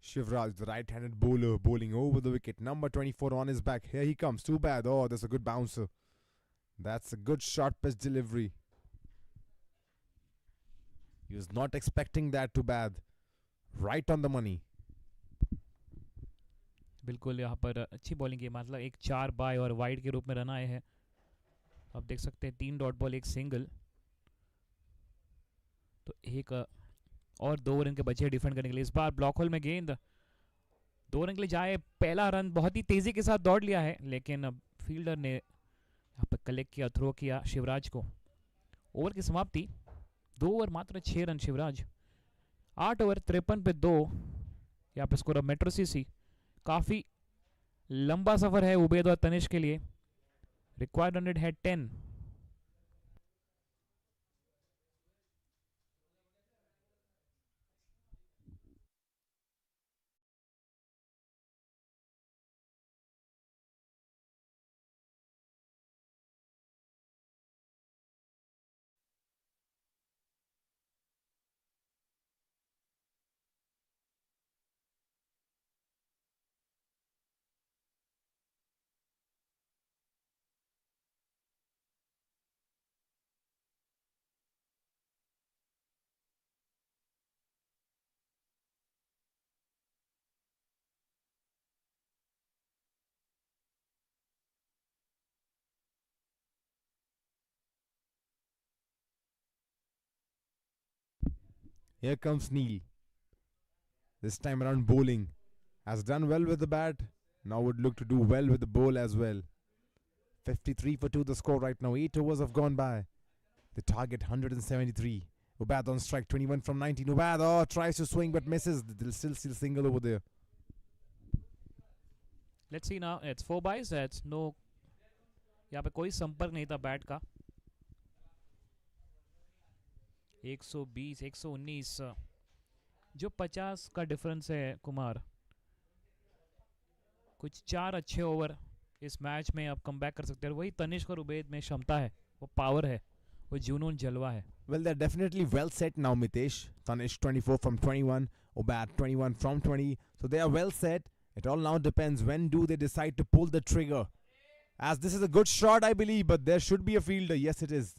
Shivraj, the right-handed bowler, bowling over the wicket. Number 24 on his back. Here he comes. Too bad. Oh, that's a good bouncer. That's a good short pitch delivery. He was not expecting that. Too bad. Right on the money. बिल्कुल यहाँ पर अच्छी bowling की, मतलब एक 4 bye और wide के रूप में रन आए हैं। आप देख सकते हैं 3 डॉट बॉल, एक सिंगल, तो एक और 2 रन के बचे डिफेंड करने के लिए। इस बार ब्लॉक होल में गेंद 2 रन के लिए जाए, पहला रन बहुत ही तेज़ी के साथ दौड़ लिया है, लेकिन अब फील्डर ने यहाँ पर कलेक्ट किया, थ्रो किया शिवराज को। ओवर की समाप्ति 2 ओवर मात्र 6 रन शिवराज। 8 ओवर 53 पे 2। यहाँ पर स्कोर अब मेट्रो सीसी। काफ़ी लंबा सफ़र है उबैद और तनिष्क के लिए। रिक्वायर्ड रन है 10। Here comes Neil. This time around bowling. Has done well with the bat. Now would look to do well with the bowl as well. 53 for 2 the score right now. 8 overs have gone by. The target 173. Ubad on strike, 21 from 19. Ubad tries to swing but misses. They'll still single over there. Let's see now. It's 4 byes. It's no. यहाँ पे कोई संपर्क नहीं था bat का. 120, 119. जो 50 का difference है कुमार. कुछ 4 अच्छे ओवर इस मैच में आप कम बैक कर सकते हैं. वही तनिष्क और उबैद में क्षमता है, वो पावर है, वो जुनून जलवा है. Well, they're definitely well set now, Mitesh. Tanish 24 from 21. Ubad 21 from 20. So they are well set. It all now depends when do they decide to pull the trigger. As this is a good shot, I believe, but there should be a fielder. Yes, it is.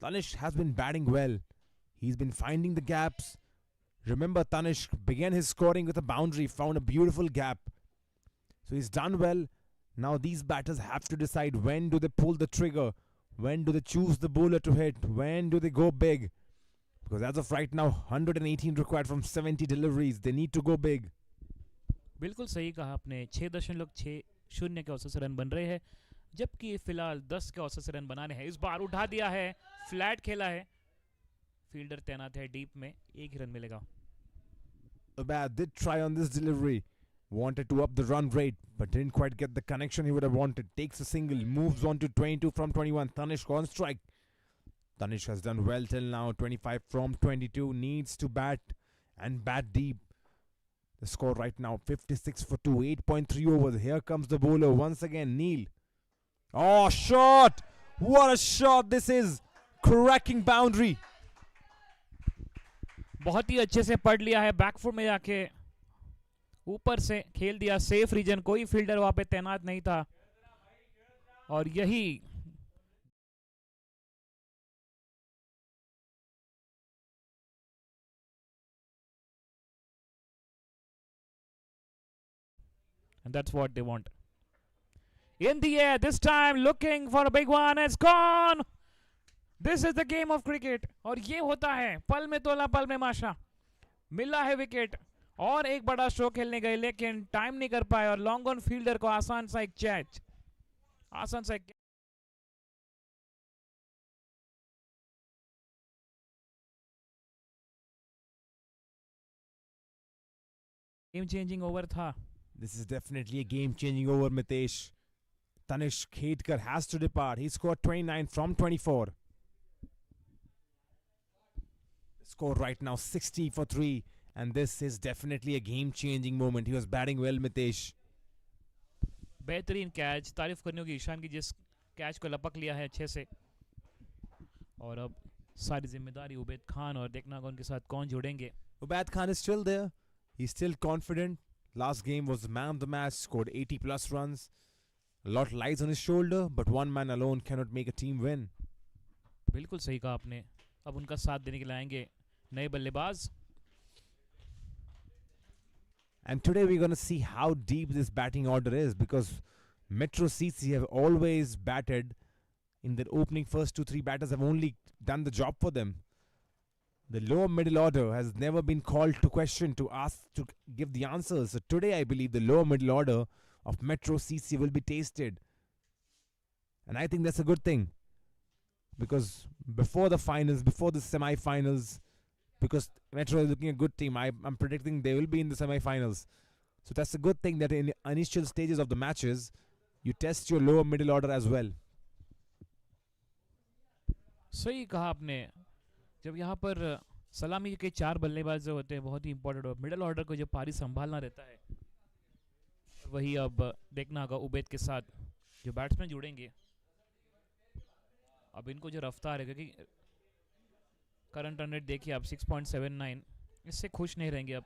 Tanish has been batting well. He's been finding the gaps. Remember, Tanish began his scoring with a boundary, found a beautiful gap. So he's done well. Now these batters have to decide when do they pull the trigger. When do they choose the bowler to hit? When do they go big? Because as of right now, 118 required from 70 deliveries. They need to go big. बिल्कुल सही कहा आपने. 6.60 के औसत से run बन रहे हैं, जबकि फिलहाल 10 के औसत से रन बनाने हैं. इस बार उठा दिया है, फ्लैट खेला है. फील्डर तैनात है डीप में. 1 ही रन मिलेगा. Abad did try on this delivery. Wanted to up the run rate, but didn't quite get the connection he would have wanted. Takes a single, moves on to 22 from 21. Tanishq on strike. Tanishq has done well till now. 25 from 22. Needs to bat and bat deep. The score right now 56 for 2. 8.3 overs. Here comes the bowler once again. Neil. Oh, shot! What a shot this is! Cracking boundary. बहुत ही अच्छे से पढ़ लिया है. Back foot में जाके ऊपर से खेल दिया. सेफ रीजन, कोई फील्डर वहां पे तैनात नहीं था. और यही and that's what they want. In the air this time, looking for a big one. It's gone. This is the game of cricket. और ये होता है पल में तोला पल में माशा. मिला है विकेट और एक बड़ा स्ट्रोक खेलने गए, लेकिन टाइम नहीं कर पाए. और लॉन्ग ऑन फील्डर को आसान सा एक कैच, आसान सा एक गेम चेंजिंग ओवर था. This is definitely a game-changing over, Mitesh. Tanishq Khedkar has to depart. He scored 29 from 24. Score right now 60 for 3. And this is definitely a game-changing moment. He was batting well, Mitesh. बेहतरीन catch. तारीफ करने होगी ईशान की, जिस catch को लपक लिया है अच्छे से. और अब सारी जिम्मेदारी उबैद खान, और देखना होगा उनके साथ कौन जुड़ेंगे. Ubad Khan is still there. He's still confident. Last game was man of the match, scored 80 plus runs. A lot lies on his shoulder, but one man alone cannot make a team win. बिल्कुल सही कहा आपने. अब उनका साथ देने के लिए आएंगे नए बल्लेबाज. And today we're going to see how deep this batting order is, because Metro CC have always batted in their opening first 2-3 batters have only done the job for them. The lower middle order has never been called to question, to ask to give the answers. So today I believe the lower middle order of Metro CC will be tasted. And I think that's a good thing. Because before the finals, before the semi-finals, because Metro is looking a good team, I'm predicting they will be in the semi-finals. So that's a good thing that in initial stages of the matches, you test your lower middle order as well. सही कहा आपने. जब यहाँ पर सलामी के 4 बल्लेबाज जो होते हैं, बहुत ही इंपॉर्टेंट हो. मिडिल ऑर्डर को जब पारी संभालना रहता है, वही अब देखना होगा उबैद के साथ जो बैट्समैन जुड़ेंगे. अब इनको जो रफ्तार है, क्योंकि करंट रन रेट देखिए आप 6.79, इससे खुश नहीं रहेंगे. अब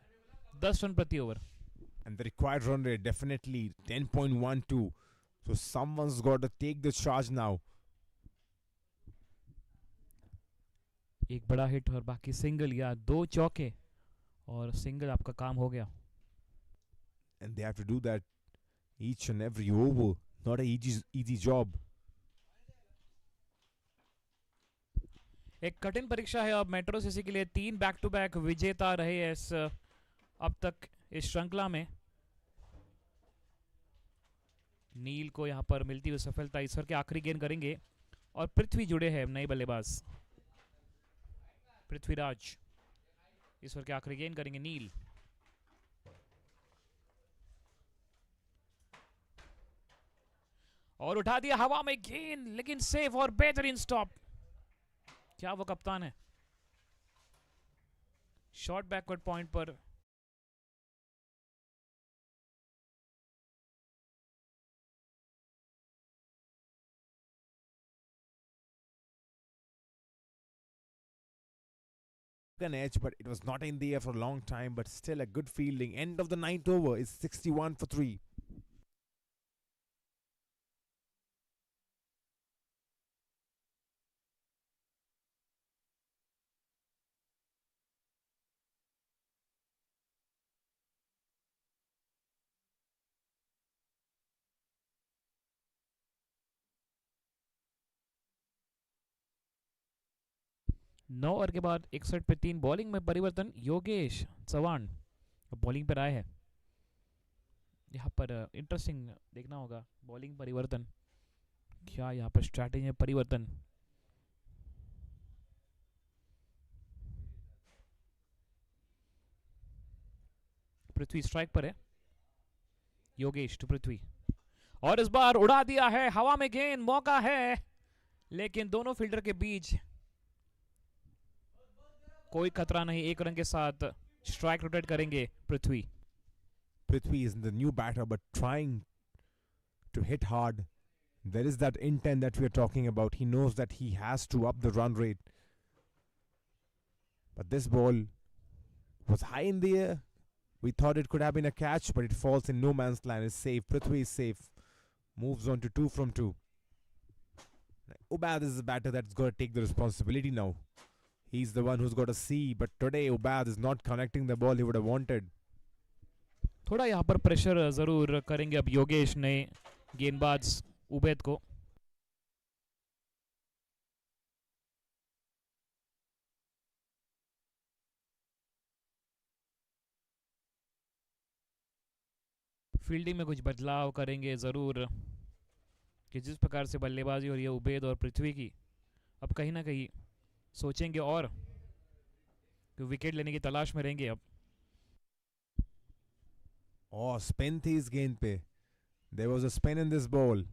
10 रन प्रति over. And the required run rate definitely 10.12. So someone's got to take the charge now. एक बड़ा हिट और बाकी सिंगल या 2 चौके, और सिंगल आपका काम हो गया. And they have to do that each and every over. Not an easy job. एक कठिन परीक्षा है अब मेट्रो सीसी के लिए। 3 बैक टू बैक विजेता रहे इस अब तक इस श्रृंखला में। नील को यहाँ पर मिलती हुई सफलता। ईश्वर के आखिरी गेंद करेंगे और पृथ्वी जुड़े हैं नए बल्लेबाज पृथ्वीराज। ईश्वर के आखिरी गेंद करेंगे नील। और उठा दिया हवा में गेंद, लेकिन सेफ और बेहतरीन स्टॉप। क्या वो कप्तान है? शॉर्ट बैकवर्ड पॉइंट पर an edge, but it was not in the air for a long time, but still a good fielding. End of the ninth over is 61 for 3. Now over के बाद 61 पे 3। Bowling में परिवर्तन, Yogesh Chauhan bowling पर आए हैं। यहाँ पर इंटरेस्टिंग देखना होगा बॉलिंग परिवर्तन, क्या यहाँ पर स्ट्रैटेजी में परिवर्तन। पृथ्वी स्ट्राइक पर है, योगेश टू पृथ्वी, और इस बार उड़ा दिया है हवा में गेंद। मौका है, लेकिन दोनों फील्डर के बीच कोई खतरा नहीं। एक रन के साथ स्ट्राइक रोटेट करेंगे पृथ्वी। Prithvi is the new batter, but trying to hit hard. There is that intent that we are talking about. He knows that he has to up the run rate. But this ball was high in the air. We thought it could have been a catch, but it falls in no man's land. It's safe. Prithvi is safe. Moves on to 2 from 2. Ubad is the batter that's got to take the responsibility now. He's the one who's got to see, but today Ubad is not connecting the ball he would have wanted. थोड़ा यहाँ पर pressure जरूर करेंगे अब योगेश ने गेंदबाज उबैद को। Fielding में कुछ बदलाव करेंगे जरूर, कि जिस प्रकार से बल्लेबाजी हो रही है उबैद और पृथ्वी की, अब कहीं ना कहीं सोचेंगे और कि विकेट लेने की तलाश में रहेंगे अब। Oh, spin थी इस गेंद पे. There was a spin in this ball.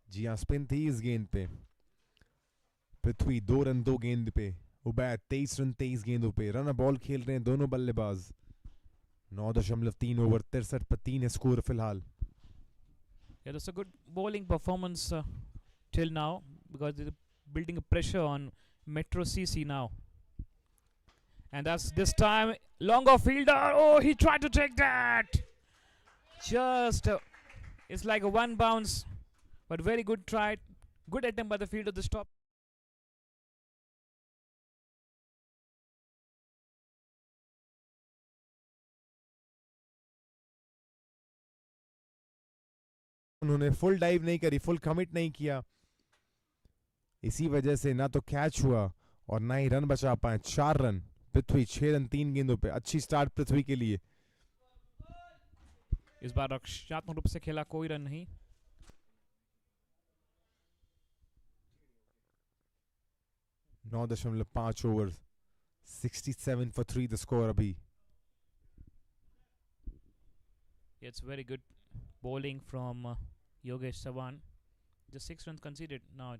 जी हाँ, स्पिन थी इस गेंद पे. पृथ्वी 2 रन 2 गेंद पे. उबैद 23 रन 23 गेंदों पे. रन बॉल खेल रहे हैं दोनों बल्लेबाज. 9.3 ओवर 63 पर 3 है स्कोर फिलहाल. Yeah, that's a good bowling performance till now, because they're building a pressure on Metro CC now. And that's this time longer fielder. Oh, he tried to take that. Just it's like a one bounce, but very good try. Good attempt by the fielder to stop. उन्होंने full dive नहीं करी, full commit नहीं किया. इसी वजह से ना तो कैच हुआ और ना ही रन बचा पाए. 4 रन. पृथ्वी 6 रन 3 गेंदों पे. अच्छी स्टार्ट पृथ्वी के लिए. इस बार रक्षात्मक रूप से खेला, कोई रन नहीं. नौ 9.5 ओवर 67 for 3 द स्कोर अभी. It's very good bowling from Yogesh Sawan. Just 6 runs conceded. Now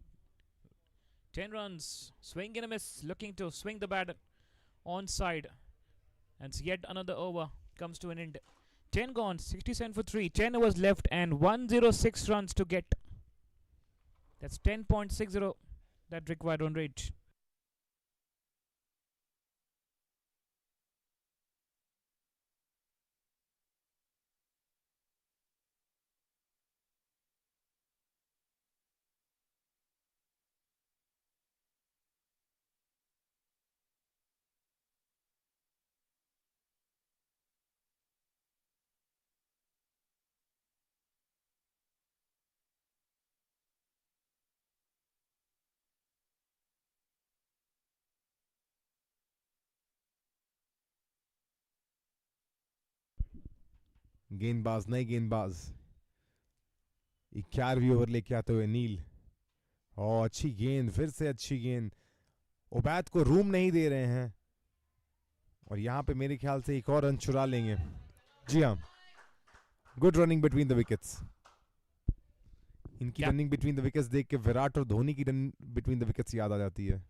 10 runs. Swing and a miss. Looking to swing the bat onside. And yet another over comes to an end. 10 gone. 67 for 3. 10 overs left and 106 runs to get. That's 10.60 that required run rate. गेंदबाज नए गेंदबाज 11वीं over लेके आते हुए नील। और अच्छी गेंद, फिर से अच्छी गेंद। उबैद को रूम नहीं दे रहे हैं और यहां पे मेरे ख्याल से एक और रन चुरा लेंगे। जी हाँ, good running between the wickets. इनकी रनिंग बिटवीन द विकेट्स देख के विराट और धोनी की रन बिटवीन द विकेट्स याद आ जाती है।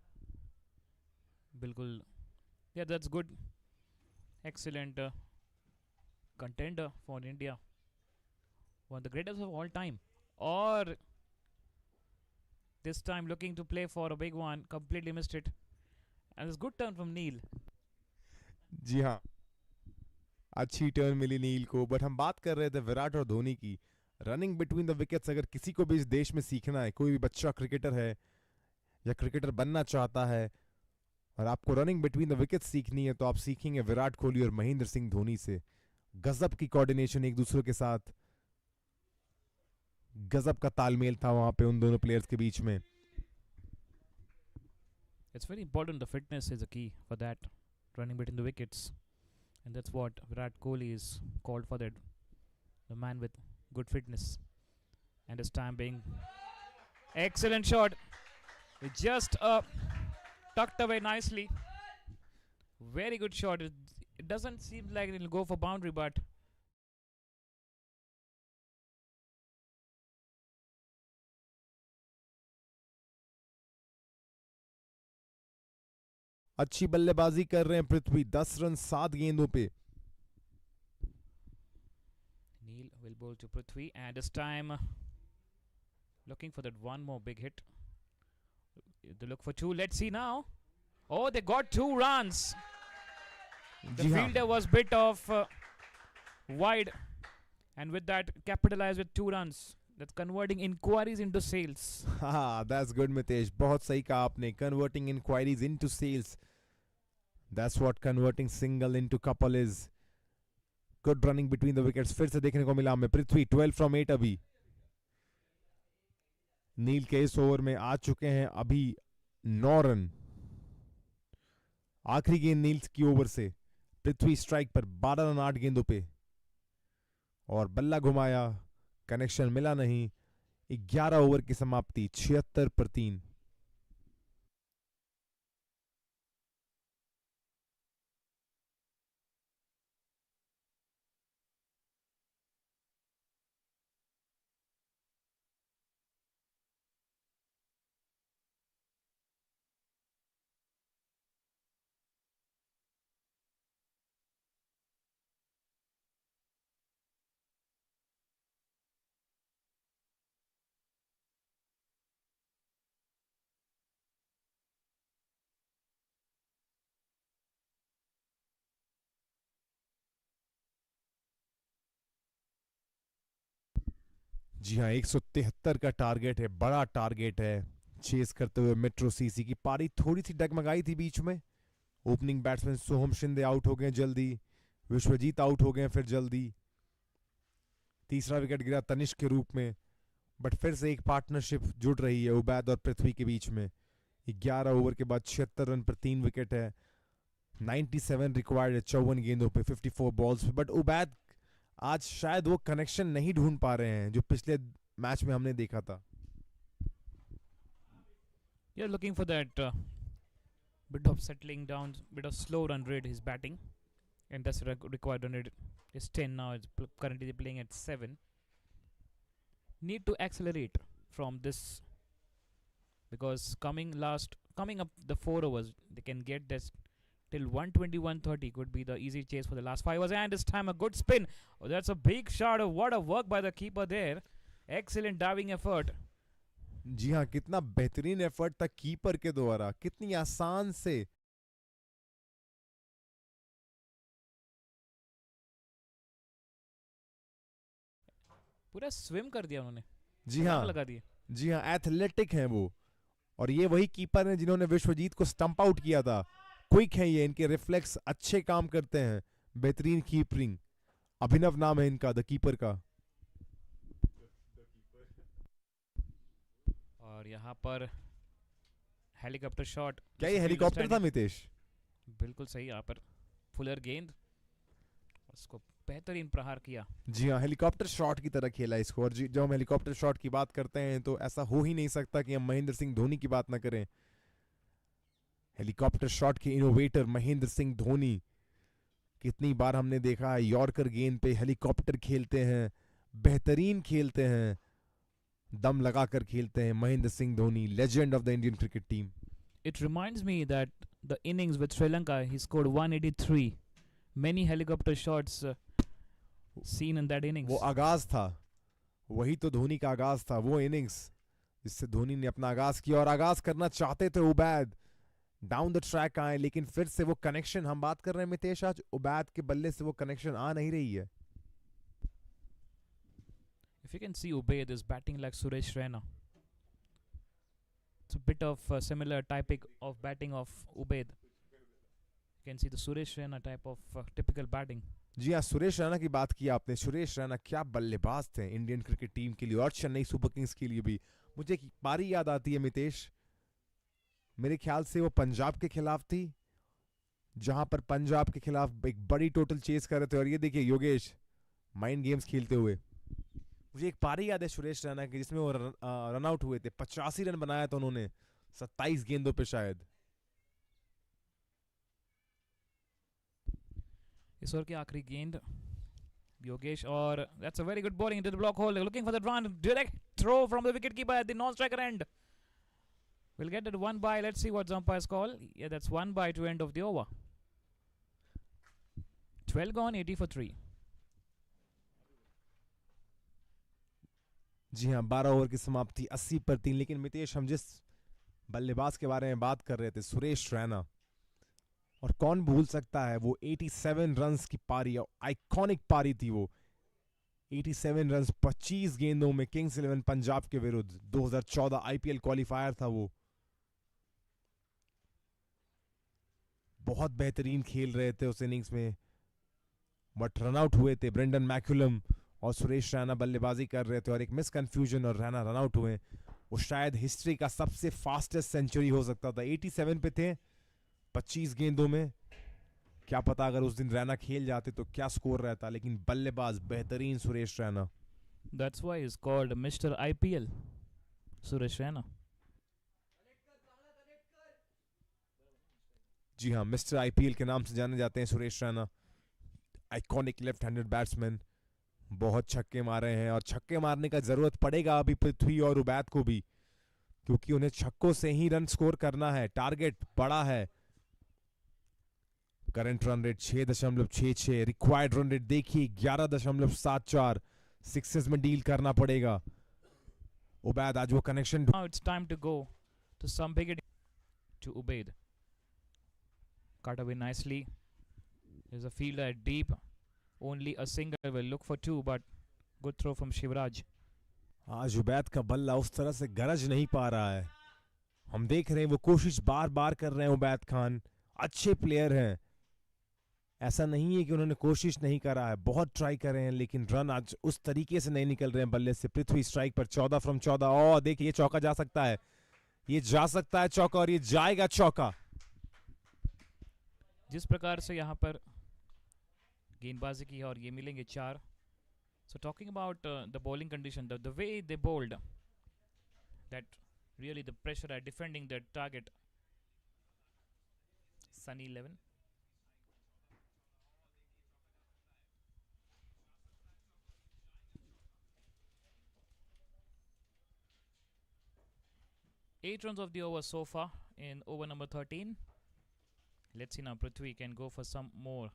बिल्कुल, yeah, that's good. Excellent contender for India. One of the greatest of all time. Or this time looking to play for a big one, completely missed it. And it's good turn from Neil. जी हाँ, अच्छी turn मिली नील को। But हम बात कर रहे थे विराट और धोनी की। रनिंग बिटवीन द विकेट्स अगर किसी को भी इस देश में सीखना है, कोई भी बच्चा क्रिकेटर है या क्रिकेटर बनना चाहता है और आपको रनिंग बिटवीन द विकेट्स सीखनी है, तो आप सीखेंगे विराट कोहली और महेंद्र सिंह धोनी से। गजब की कोऑर्डिनेशन एक दूसरे के साथ, गजब का तालमेल था वहां पे उन दोनों प्लेयर्स के बीच में। It's very important. The fitness is a key for that. Running between the wickets. And that's what Virat Kohli is called for, that. The man with good fitness. And his time being excellent shot. It just tucked away nicely. Very good shot. It doesn't seem like it'll go for boundary, but अच्छी बल्लेबाजी कर रहे हैं पृथ्वी। 10 run 7 गेंदों पे। Neil will bowl to Prithvi, and this time looking for that one more big hit. They look for two. Let's see now. Oh, they got 2 runs. The जी हाँ, fielder was bit off wide, and with that capitalized with 2 runs. That's converting inquiries into sales. हाँ, that's good Mitesh, बहुत सही कहा आपने। Converting inquiries into sales. That's what converting single into couple is. Good running between the wickets फिर से देखने को मिला हमें। पृथ्वी 12 from 8 अभी। नील के इस ओवर में आ चुके हैं अभी 9 रन। आखिरी गेंद नील की ओवर से। पृथ्वी स्ट्राइक पर 12 रन 8 गेंदों पे। और बल्ला घुमाया, कनेक्शन मिला नहीं। 11 ओवर की समाप्ति, 76 पर 3। जी हाँ, 173 का टारगेट है, बड़ा टारगेट है। चेस करते हुए मेट्रो सीसी की पारी थोड़ी सी डगमगाई थी बीच में। ओपनिंग बैट्समैन सोहम शिंदे आउट हो गए जल्दी, विश्वजीत आउट हो गए फिर जल्दी। तीसरा विकेट गिरा तनिष्क के रूप में। बट फिर से एक पार्टनरशिप जुड़ रही है उबैद और पृथ्वी के बीच में। 11 ओवर के बाद 76 रन पर 3 विकेट है। 97 रिक्वायर्ड है 54 गेंदों पे, 54 बॉल्स पे। बट उबैद आज शायद वो कनेक्शन नहीं ढूंढ पा रहे हैं जो पिछले मैच में हमने देखा था। You're looking for that bit of settling down, bit of slow run rate. He's batting, and that's required run rate is 10 now. It's currently playing at 7. Need to accelerate from this, because coming up the 4 overs, they can get this till 120, 130 could be the easy chase for the last 5 overs. And this time a good spin. Oh, that's a big shot. What a work by the keeper there. Excellent diving effort. जी हाँ, कितना बेहतरीन effort था keeper के द्वारा, कितनी आसान से। पूरा स्विम कर दिया उन्होंने, जी हाँ, लगा दिए। जी हाँ, एथलेटिक हैं वो। और ये वही कीपर हैं जिन्होंने विश्वजीत को स्टंप आउट किया था। क्विक है ये, इनके रिफ्लेक्स अच्छे काम करते हैं। बेहतरीन कीपरिंग। अभिनव नाम है इनका, द कीपर का। और यहाँ पर हेलीकॉप्टर शॉट। क्या ये हेलीकॉप्टर था मितेश? बिल्कुल सही। यहाँ पर फुलर गेंद, उसको बेहतरीन प्रहार किया. जी हाँ, हेलीकॉप्टर शॉट की तरह खेला इसको. और जब हम हेलीकॉप्टर शॉट की बात करते हैं तो ऐसा हो ही नहीं सकता कि हम महेंद्र सिंह धोनी की बात ना करें. हेलीकॉप्टर शॉट के इनोवेटर महेंद्र सिंह धोनी. कितनी बार हमने देखा है यॉर्कर गेंद पे हेलीकॉप्टर खेलते हैं, बेहतरीन खेलते हैं, दम लगाकर खेलते हैं. Mahendra Singh Dhoni, legend of the Indian cricket team. It reminds me that the innings with Sri Lanka, he scored 183. Many helicopter shots seen in that innings. वो आगाज था, वही तो धोनी का आगाज था, वो इनिंग्स जिससे धोनी ने अपना आगाज किया. और आगाज करना चाहते थे उबैद, डाउन द ट्रैक आए, लेकिन फिर से वो कनेक्शन हम बात कर रहे हैं मितेश, आज उबैद के बल्ले से वो कनेक्शन आ नहीं रही है. If you can see Ubaid is batting like Suresh Raina. It's a bit of similar typing of batting of Ubaid. You can see the Suresh Raina type of typical batting. जी हाँ, सुरेश रैना की बात की आपने. सुरेश रैना क्या बल्लेबाज थे इंडियन क्रिकेट टीम के लिए और चेन्नई सुपर किंग्स के लिए भी. मुझे एक पारी याद आती है मितेश, मेरे ख्याल से वो पंजाब के खिलाफ थी, जहां पर पंजाब के खिलाफ एक बड़ी टोटल चेस कर रहे थे. और ये देखिए योगेश माइंड गेम्स खेलते हुए. मुझे एक पारी याद है सुरेश रैना की जिसमें वो रन आउट हुए थे. 85 रन बनाया था उन्होंने 27 गेंदों पे शायद. इस ओवर की आखिरी गेंद योगेश, और that's a very good bowling into the block hole, looking for the run, direct throw from the wicket keeper at the non-striker end. We'll get it 1 by. Let's see what the umpires call. Yeah, that's 1 by to end of the over. 12 gone, 80 for 3. जी हाँ, 12 over की समाप्ति 80 पर 3. लेकिन मितेश, हम जिस बल्लेबाज के बारे में बात कर रहे थे, सुरेश रैना, और कौन भूल सकता है वो 87 रन्स की पारी, आइकॉनिक पारी थी वो. 87 रन्स 25 गेंदों में किंग्स 11 पंजाब के विरुद्ध. 2014 आईपीएल क्वालिफायर था वो. बहुत बेहतरीन खेल रहे थे उस इनिंग्स में, बट रन आउट हुए थे. ब्रेंडन मैकुलम और सुरेश रैना बल्लेबाजी कर रहे थे और एक मिस कंफ्यूजन और रैना रन आउट हुए. वो शायद हिस्ट्री का सबसे फास्टेस्ट सेंचुरी हो सकता था. 87 पे थे 25 गेंदों में. क्या पता अगर उस दिन रैना खेल जाते तो क्या स्कोर रहता. लेकिन बल्लेबाज बेहतरीन Suresh Raina. That's why he's called Mr. IPL, Suresh Raina. जी हाँ, मिस्टर आईपीएल के नाम से जाने जाते हैं Suresh Raina. Iconic left handed batsman, बहुत छक्के मारे हैं और छक्के मारने का जरूरत पड़ेगा अभी पृथ्वी और उबैद को भी, क्योंकि उन्हें छक्कों से ही रन स्कोर करना है. टारगेट बड़ा है. Current run rate 6.66, required run rate देखिए 11.74. सिक्सेस में डील करना पड़ेगा. उबैद आज वो connection. Now it's time to go to some big to Ubaid. Cut away nicely. There's a fielder deep. Only a single will look for 2, but good throw from Shivraj. आज उबैद का बल्ला उस तरह से गरज नहीं पा रहा है. हम देख रहे हैं वो कोशिश बार बार कर रहे हैं. उबैद खान अच्छे प्लेयर हैं, ऐसा नहीं है कि उन्होंने कोशिश नहीं करा है, बहुत ट्राई कर रहे हैं, लेकिन रन आज उस तरीके से नहीं निकल रहे हैं बल्ले से. पृथ्वी स्ट्राइक पर 14 फ्रॉम 14. और देखिए ये चौका जा सकता है, ये जा सकता है चौका, और ये जाएगा चौका. जिस प्रकार से यहाँ पर गेंदबाजी की है और ये मिलेंगे 4. So talking about the bowling condition, the way they bowled, that really the pressure at defending the target. Sunny 11. Eight runs of the over so far in over number 13. Let's see now, Prithvi can go for some more.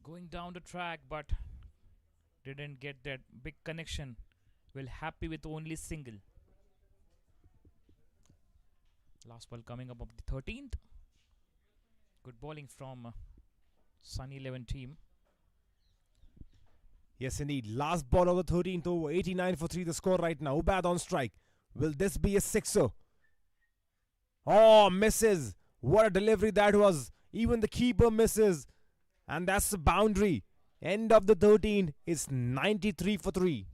Going down the track, but didn't get that big connection. Well, happy with only single. Last ball coming up of the 13th. Good bowling from Sunny 11 team. Yes, indeed. Last ball of the 13th over. 89 for 3 the score right now. Ubaid on strike. Will this be a sixer? Oh, misses. What a delivery that was. Even the keeper misses. And that's the boundary. End of the 13th is 93 for 3.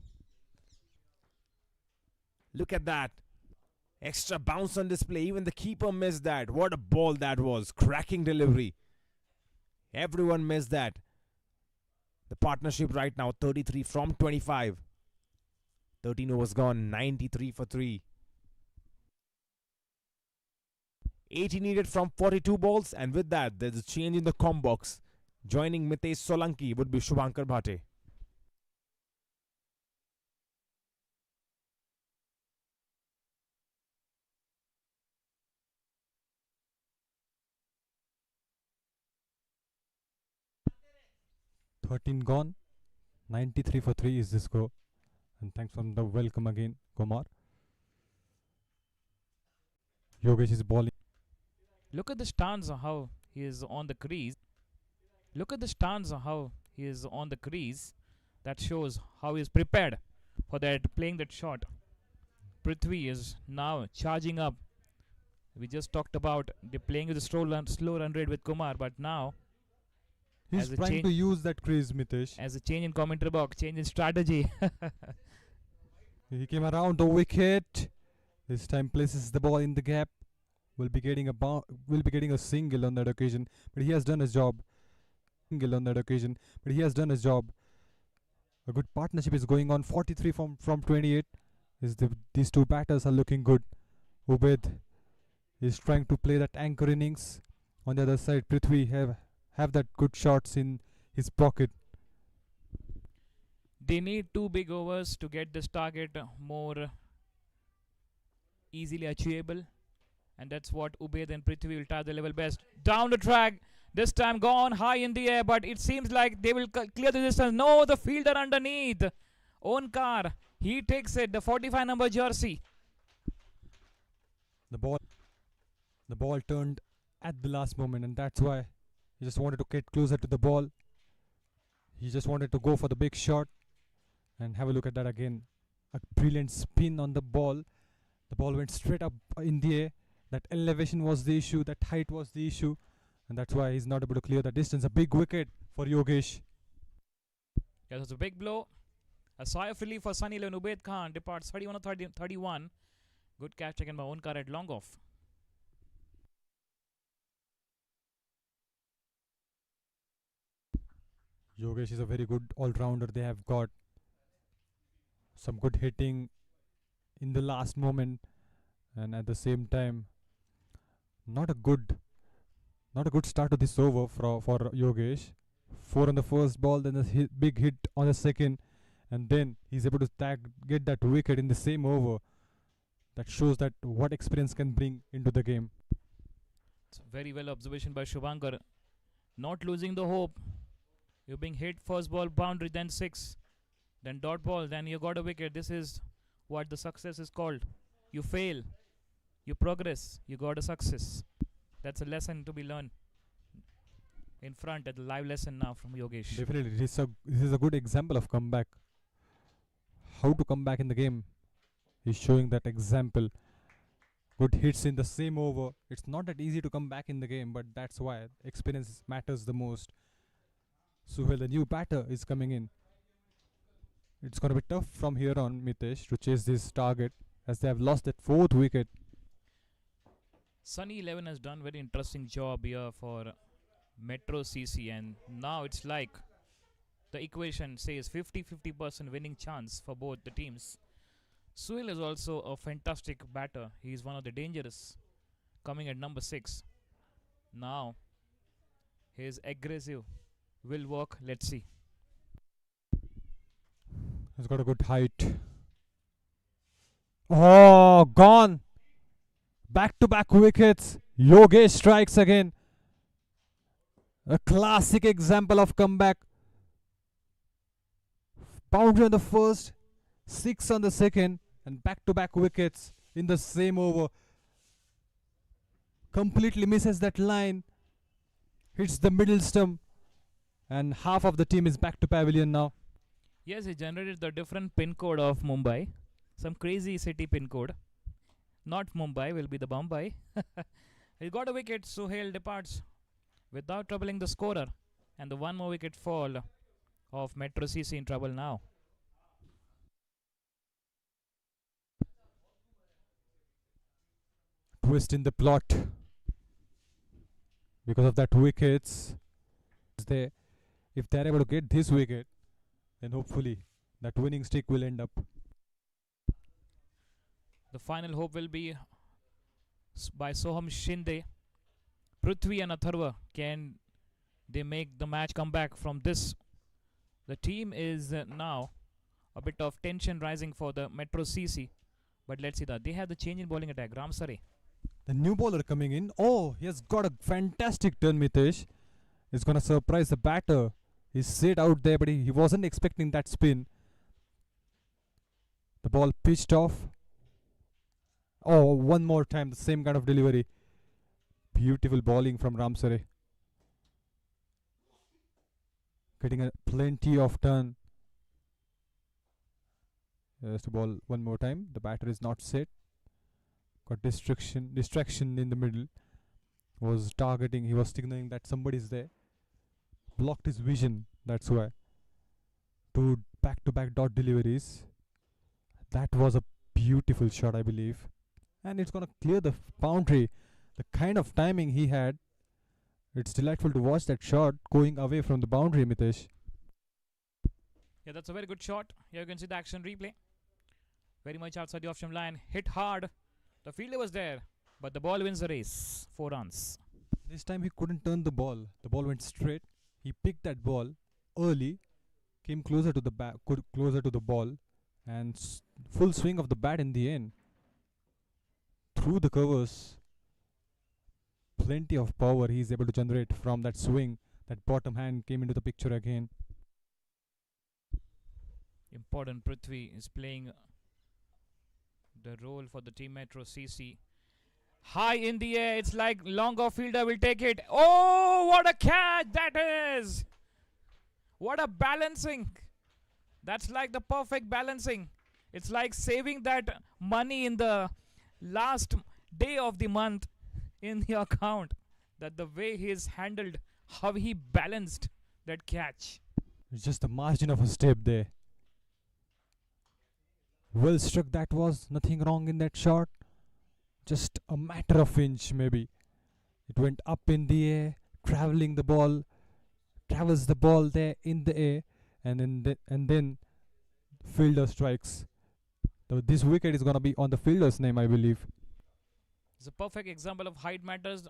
Look at that. Extra bounce on display. Even the keeper missed that. What a ball that was. Cracking delivery. Everyone missed that. The partnership right now 33 from 25. 13 overs gone, 93 for 3. 80 needed from 42 balls, and with that, there's a change in the comp box. Joining Mitesh Solanki would be Shubhankar Bhate. Thirteen gone. 93 for 3 is this score. And thanks for the welcome again, Kumar. Yogesh is bowling. Look at the stance of how he is on the crease. Look at the stance of how he is on the crease. That shows how he is prepared for that, playing that shot. Prithvi is now charging up. We just talked about the playing with the slow run rate with Kumar, but now He's as a trying change- to use that crease, Mitesh. as a change in commentary box, change in strategy. He came around the wicket. This time places the ball in the gap. Will be getting a single on that occasion, but he has done his job. Single on that occasion, but he has done his job. A good partnership is going on. 43 from 28. These two batters are looking good. Ubaid is trying to play that anchor innings. On the other side, Prithvi have that good shots in his pocket. They need 2 big overs to get this target more easily achievable, and that's what Ubaid and Prithvi will try the level best. Down the track, this time gone high in the air, but it seems like they will clear the distance. No, the fielder underneath. Onkar, he takes it, the 45 number jersey. The ball turned at the last moment, and that's why he just wanted to get closer to the ball. He just wanted to go for the big shot. And have a look at that again. A brilliant spin on the ball. The ball went straight up in the air. That elevation was the issue. That height was the issue. And that's why he's not able to clear the distance. A big wicket for Yogesh. Yeah, that's a big blow. A sigh of relief for Sunny Leon. Ubaid Khan departs 31 or 31. Good catch taken by Onkar at long off. Yogesh is a very good all-rounder. They have got some good hitting in the last moment, and at the same time, not a good start to this over for Yogesh. 4 on the first ball, then a big hit on the second, and then he's able to get that wicket in the same over. That shows that what experience can bring into the game. It's very well observation by Shubhankar. Not losing the hope. You're being hit first ball boundary, then 6, then dot ball, then you got a wicket. This is what the success is called. You fail, you progress, you got a success. That's a lesson to be learned in front at the live lesson now from Yogesh. Definitely, this is a good example of comeback. How to come back in the game. He's showing that example. Good hits in the same over. It's not that easy to come back in the game, but that's why experience matters the most. Suhail, the new batter, is coming in. It's going to be tough from here on, Mitesh, to chase this target as they have lost that 4th wicket. Sunny 11 has done very interesting job here for Metro CC, and now it's like the equation says 50-50% winning chance for both the teams. Suhail is also a fantastic batter. He is one of the dangerous, coming at number 6. Now his aggressive will work. Let's see. He's got a good height. Oh, gone. Back-to-back wickets. Yogesh strikes again. A classic example of comeback. Boundary on the first, 6 on the second, and back-to-back wickets in the same over. Completely misses that line. Hits the middle stump. And half of the team is back to pavilion now. Yes, he generated the different pin code of Mumbai. Some crazy city pin code. Not Mumbai, will be the Bombay. He got a wicket. Suhail departs without troubling the scorer. And the 1 more wicket fall of Metro CC in trouble now. Twist in the plot. Because of that wickets, There, if they're able to get this wicket, then hopefully that winning streak will end up. The final hope will be by Soham Shinde. Prithvi and Atharva, can they make the match come back from this? The team is now a bit of tension rising for the Metro CC. But let's see that. They have the change in bowling attack. Ram Sare. The new bowler coming in. Oh, he has got a fantastic turn, Mitesh. He's going to surprise the batter. He stayed out there, but he wasn't expecting that spin. The ball pitched off. Oh, one more time, the same kind of delivery. Beautiful bowling from Ramsare. Getting plenty of turn. There's the ball one more time. The batter is not set. Got distraction in the middle. Was targeting. He was signaling that somebody's there. Blocked his vision. That's why. Two back-to-back dot deliveries. That was a beautiful shot, I believe. And it's gonna clear the boundary. The kind of timing he had. It's delightful to watch that shot going away from the boundary, Mitesh. Yeah, that's a very good shot. Here you can see the action replay. Very much outside the off-stump line. Hit hard. The fielder was there, but the ball wins the race. 4 runs. This time he couldn't turn the ball. The ball went straight. He picked that ball early, came closer to the closer to the ball, and full swing of the bat in the end. Through the covers. Plenty of power he is able to generate from that swing. That bottom hand came into the picture again. Important. Prithvi is playing the role for the team Metro CC. High in the air. It's like long off fielder will take it. Oh, what a catch that is. What a balancing. That's like the perfect balancing. It's like saving that money in the last day of the month in the account. That the way he is handled, how he balanced that catch. It's just the margin of a step there. Well struck that was. Nothing wrong in that shot. Just a matter of inch maybe. It went up in the air, traveling the ball, travels the ball there in the air, and then fielder strikes. This wicket is gonna be on the fielder's name, I believe. It's a perfect example of height matters,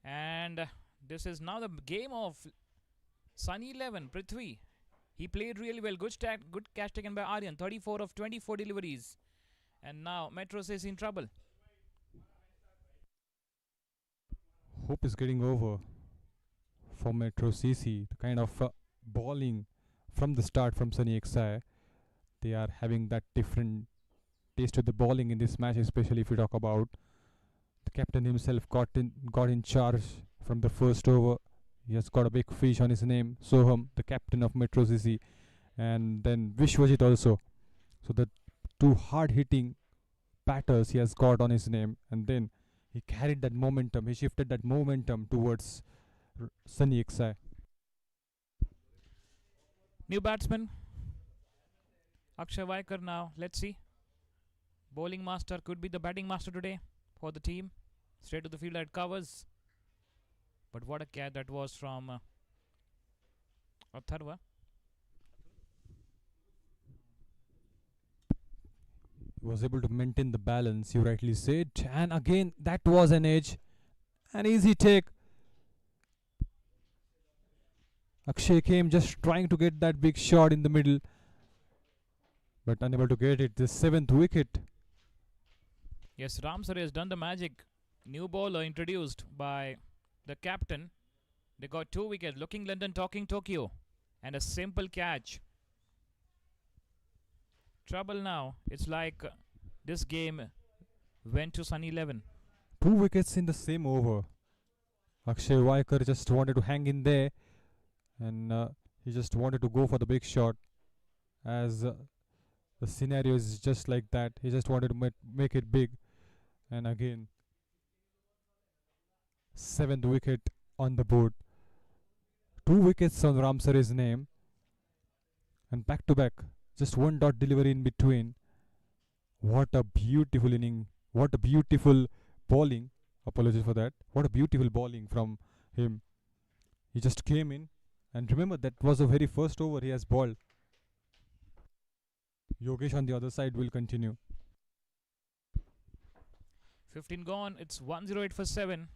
and this is now the game of Sunny 11. Prithvi, he played really well. Good catch taken by Aryan. 34 of 24 deliveries, and now Metro is in trouble. Hope is getting over for Metro CC. The kind of bowling from the start from Sunny XI, they are having that different taste of the bowling in this match, especially if you talk about the captain himself got in charge from the first over. He has got a big fish on his name, Soham, the captain of Metro CC, and then Vishwajit also. So the two hard-hitting batters he has got on his name, and then he carried that momentum. He shifted that momentum towards Sunny XI. New batsman Akshay Vaikar now. Let's see. Bowling master could be the batting master today for the team. Straight to the field at covers. But what a catch that was from Atharva. He was able to maintain the balance, you rightly said. And again, that was an edge. An easy take. Akshay came just trying to get that big shot in the middle, but unable to get it. The 7th wicket. Yes, Ramsare has done the magic. New bowler introduced by the captain. They got 2 wickets. Looking London, talking Tokyo. And a simple catch. Trouble now. It's like this game went to Sunny 11. 2 wickets in the same over. Akshay Vaikar just wanted to hang in there, and he just wanted to go for the big shot. As the scenario is just like that, he just wanted to make it big. And again, 7th wicket on the board. 2 wickets on Ramsare's name, and back to back, just 1 dot delivery in between. What a beautiful inning! What a beautiful bowling! Apologies for that. What a beautiful bowling from him. He just came in, and remember that was the very first over he has bowled. Yogesh on the other side will continue. 15 gone. It's 108 for 7.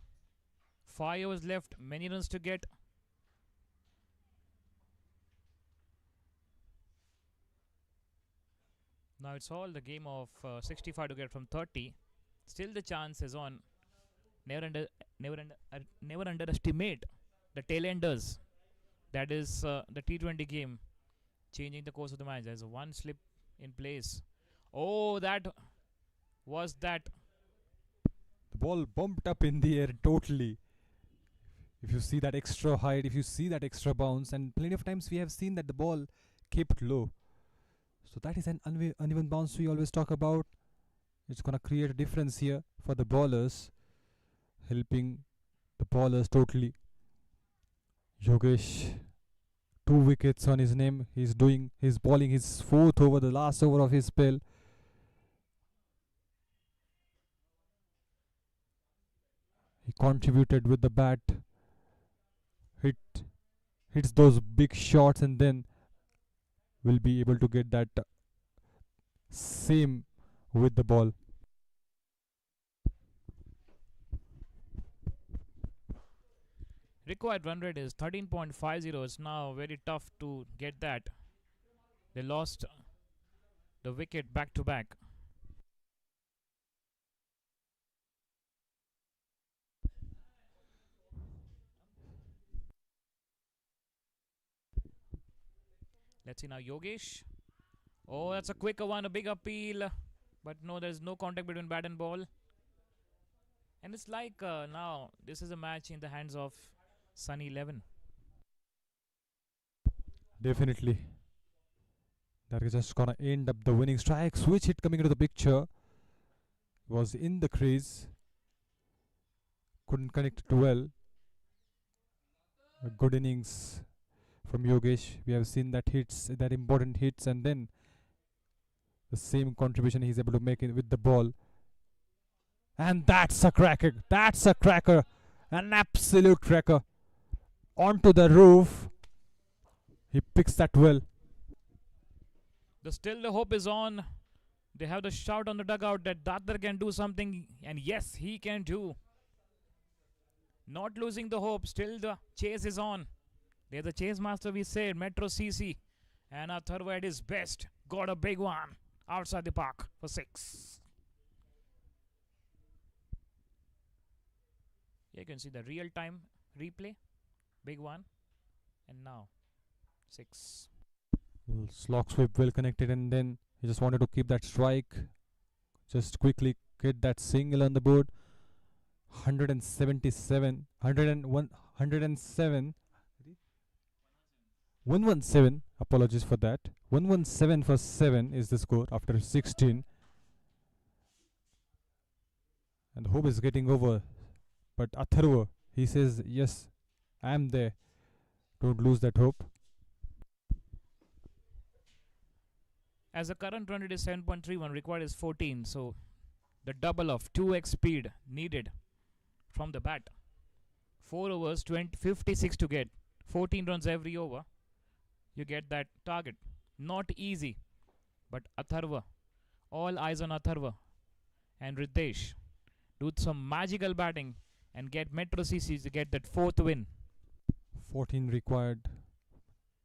5 overs left. Many runs to get. Now it's all the game of 65 to get from 30. Still the chance is on. Never underestimate the tailenders. That is the T20 game, changing the course of the match. There's one slip in place. Oh, that was that. The ball bumped up in the air totally. If you see that extra height, if you see that extra bounce, and plenty of times we have seen that the ball kept low. So that is an uneven bounce we always talk about. It's gonna create a difference here for the bowlers, helping the bowlers totally. Yogesh, 2 wickets on his name. He's bowling his 4th over, the last over of his spell. He contributed with the bat. Hits those big shots, and then will be able to get that same with the ball. Required run rate is 13.50. It's now very tough to get that. They lost the wicket back to back. Let's see now Yogesh. Oh, that's a quicker one, a big appeal. But no, there's no contact between bat and ball. And it's like now this is a match in the hands of Sunny 11. Definitely. That is just gonna end up the winning strike. Switch hit coming into the picture. Was in the crease. Couldn't connect it well. A good innings from Yogesh. We have seen that important hits, and then the same contribution he's able to make it with the ball. And that's a cracker. That's a cracker. An absolute cracker. Onto the roof. He picks that well. Still the hope is on. They have the shout on the dugout that Datar can do something, and yes, he can do. Not losing the hope. Still the chase is on. They're the chase master, we said. Metro CC. And Atharva at his best. Got a big one outside the park for 6. Here you can see the real time replay. Big one. And now 6. Slog sweep well connected, and then he just wanted to keep that strike. Just quickly get that single on the board. 177, 101, 107. 117, apologies for that. 117 for 7 is the score after 16. And the hope is getting over. But Atharva, he says, yes, I am there. Don't lose that hope. As the current run rate is 7.31, required is 14. So the double of 2x speed needed from the bat. 4 overs, 56 to get. 14 runs every over. You get that target. Not easy. But Atharva, all eyes on Atharva and Ritesh. Do some magical batting and get Metro CC to get that 4th win. 14 required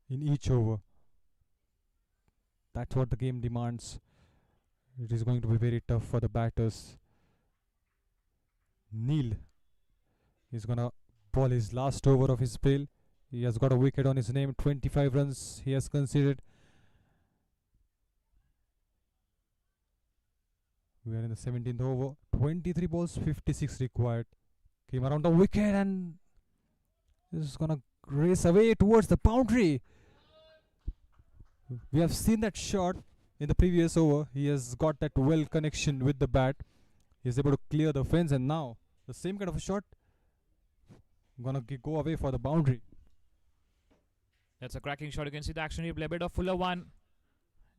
in each over. That's what the game demands. It is going to be very tough for the batters. Neil is gonna ball his last over of his spell. He has got a wicket on his name. 25 runs he has conceded. We are in the 17th over. 23 balls, 56 required. Came around the wicket, and this is gonna race away towards the boundary. We have seen that shot in the previous over. He has got that well connection with the bat. He is able to clear the fence, and now the same kind of a shot gonna go away for the boundary. That's a cracking shot. You can see the action replay. A bit of fuller one.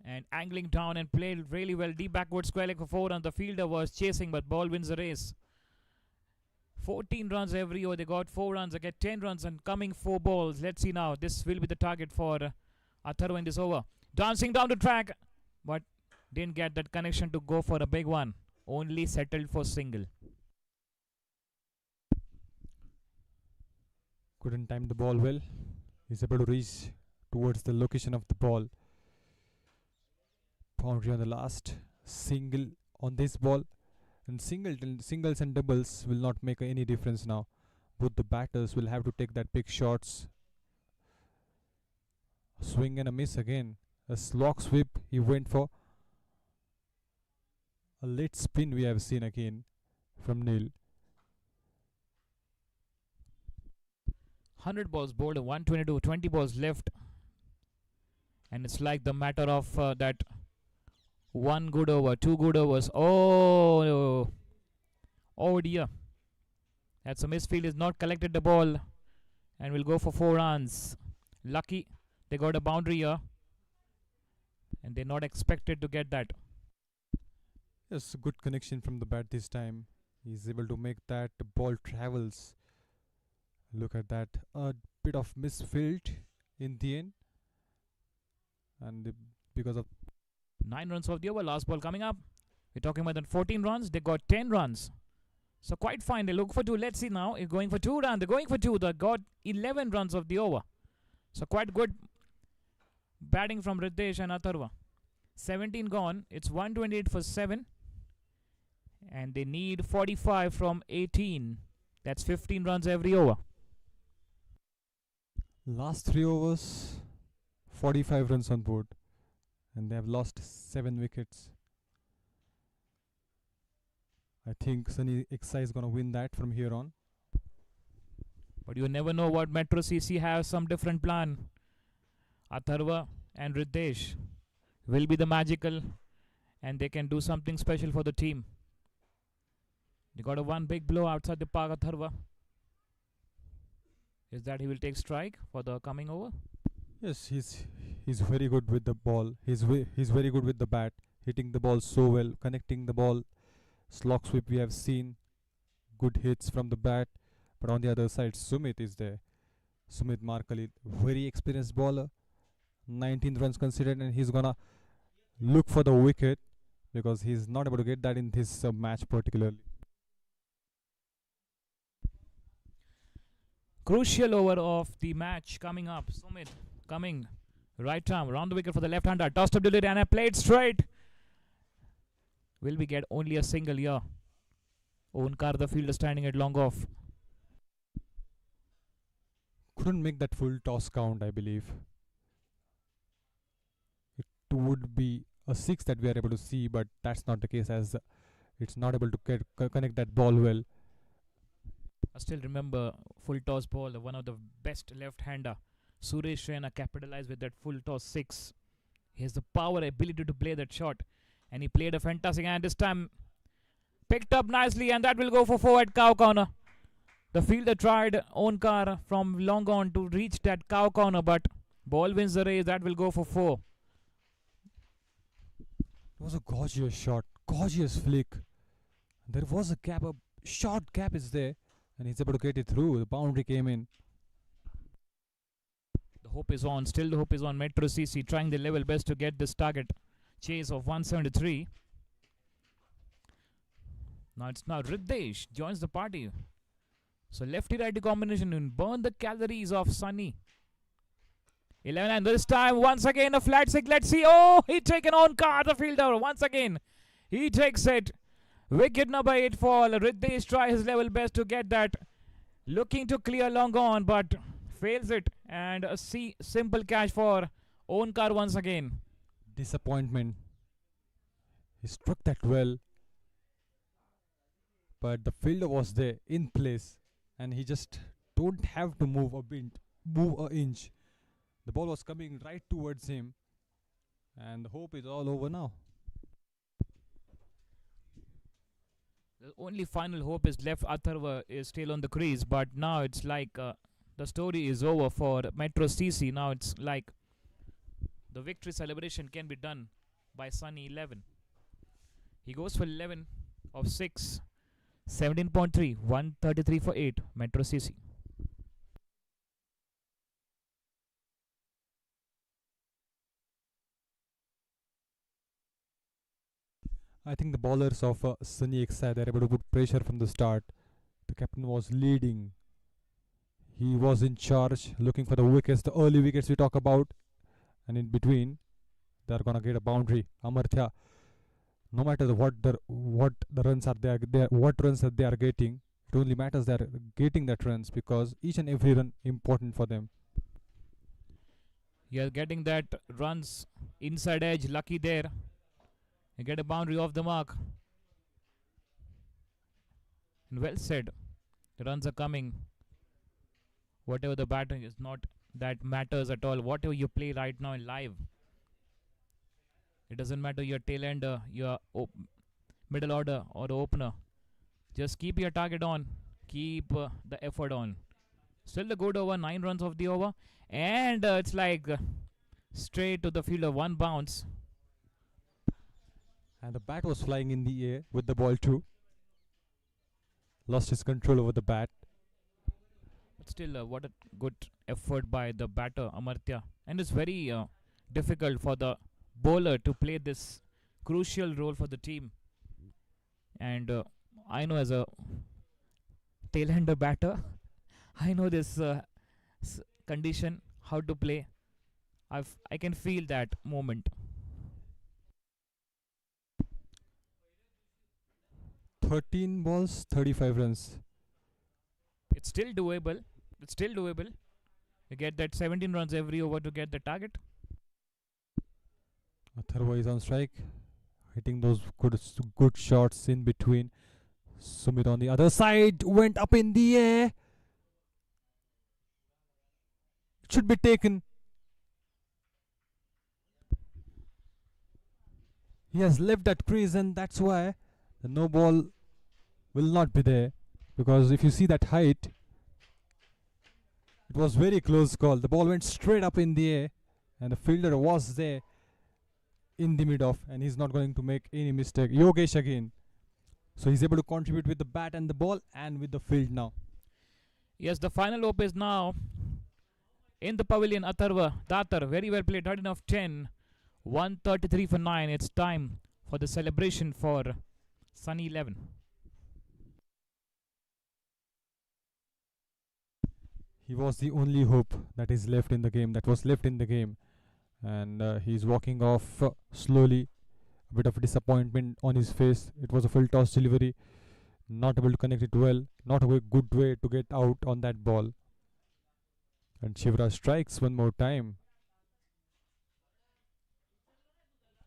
And angling down and played really well. Deep backward square leg for 4 and the fielder was chasing, but ball wins the race. 14 runs every over. They got 4 runs. They get 10 runs and coming 4 balls. Let's see now. This will be the target for Atharva in this over. Dancing down the track, but didn't get that connection to go for a big one. Only settled for single. Couldn't time the ball well. He's able to reach towards the location of the ball. Boundary on the last. Single on this ball. And singles and doubles will not make any difference now. Both the batters will have to take that big shots. Swing and a miss again. A slog sweep he went for. A late spin we have seen again from Neil. 100 balls bowled, 122, 20 balls left. And it's like the matter of that 1 good over, 2 good overs. Oh dear. That's a misfield. Is not collected the ball and will go for 4 runs. Lucky they got a boundary here. And they're not expected to get that. Yes, good connection from the bat this time. He's able to make that ball travels. Look at that. A bit of misfield in the end. And because of 9 runs of the over. Last ball coming up. We're talking about 14 runs. They got 10 runs. So quite fine. They look for 2. Let's see now. They're going for 2 runs. They're going for 2. They got 11 runs of the over. So quite good batting from Riddesh and Atharva. 17 gone. It's 128 for 7. And they need 45 from 18. That's 15 runs every over. last 3 overs, 45 runs on board. And they have lost 7 wickets. I think Sunny Exa is going to win that from here on. But you never know what Metro CC has some different plan. Atharva and Riddesh will be the magical and they can do something special for the team. They got a one big blow outside the park, Atharva. Is that he will take strike for the coming over? Yes, he's very good with the ball. He's very good with the bat, hitting the ball so well, connecting the ball. Slog sweep we have seen, good hits from the bat. But on the other side, Sumit is there. Sumit Markali, very experienced bowler. 19 runs considered, and he's gonna look for the wicket because he's not able to get that in this match particularly. Crucial over of the match coming up. Sumit coming right arm round the wicket for the left hander. Tossed up to it and a played straight. Will we get only a single here? Onkar the fielder standing at long off. Couldn't make that full toss count, I believe. It would be a 6 that we are able to see, but that's not the case as it's not able to connect that ball well. I still remember full toss ball, one of the best left-hander. Suresh Raina capitalized with that full toss 6. He has the power, ability to play that shot. And he played a fantastic hand this time. Picked up nicely and that will go for 4 at cow corner. The fielder tried Onkar from long on to reach that cow corner, but ball wins the race. That will go for 4. It was a gorgeous shot, gorgeous flick. There was a gap, a short gap is there, and he's able to get it through. The boundary came in. The hope is on. Still the hope is on. Metro CC trying their level best to get this target. Chase of 173. Now it's Riddesh joins the party. So lefty-righty combination and burn the calories of Sunny. 11 and this time once again a flat 6. Let's see. Oh, he taken on card the fielder once again. He takes it. Wicket number 8 fall. Riddesh try his level best to get that. Looking to clear long on but fails it. And a simple catch for Onkar once again. Disappointment. He struck that well, but the fielder was there in place, and he just don't have to move an inch. The ball was coming right towards him, and the hope is all over now. The only final hope is left. Atharva is still on the crease, but now it's like the story is over for Metro CC. Now it's like the victory celebration can be done by Sunny 11. He goes for 11 of 6. 17.3, 133 for 8, Metro CC. I think the bowlers of Sunny Exai, they're able to put pressure from the start. The captain was leading. He was in charge, looking for the wickets, the early wickets we talk about. And in between, they're gonna get a boundary. Amartya, no matter what the runs are there, what runs that they are getting, it only matters they're getting that runs because each and every run important for them. You're getting that runs inside edge, lucky there. You get a boundary off the mark. And well said. The runs are coming. Whatever the batting is not that matters at all. Whatever you play right now in live. It doesn't matter your tail ender, your middle order or the opener. Just keep your target on. Keep the effort on. Still the good over, 9 runs of the over. And it's like straight to the fielder, 1 bounce. And the bat was flying in the air with the ball too. Lost his control over the bat. But still, what a good effort by the batter, Amartya. And it's very difficult for the bowler to play this crucial role for the team. And I know as a tail-ender batter, I know this condition, how to play. I can feel that moment. 13 balls, 35 runs. It's still doable. It's still doable. You get that 17 runs every over to get the target. Atharva is on strike, hitting those good shots in between. Sumit on the other side went up in the air. It should be taken. He has left that crease, and that's why the no ball will not be there. Because if you see that height, it was very close call. The ball went straight up in the air, and the fielder was there in the mid-off, and he's not going to make any mistake. Yogesh again. So he's able to contribute with the bat and the ball and with the field now. Yes, the final op is now in the pavilion. Atharva, Datar, very well played, 13 of 10, 133 for 9. It's time for the celebration for Sunny 11. He was the only hope that is left in the game, and he's walking off slowly. A bit of disappointment on his face. It was a full toss delivery, not able to connect it well, not a good way to get out on that ball. And Shivraj strikes one more time.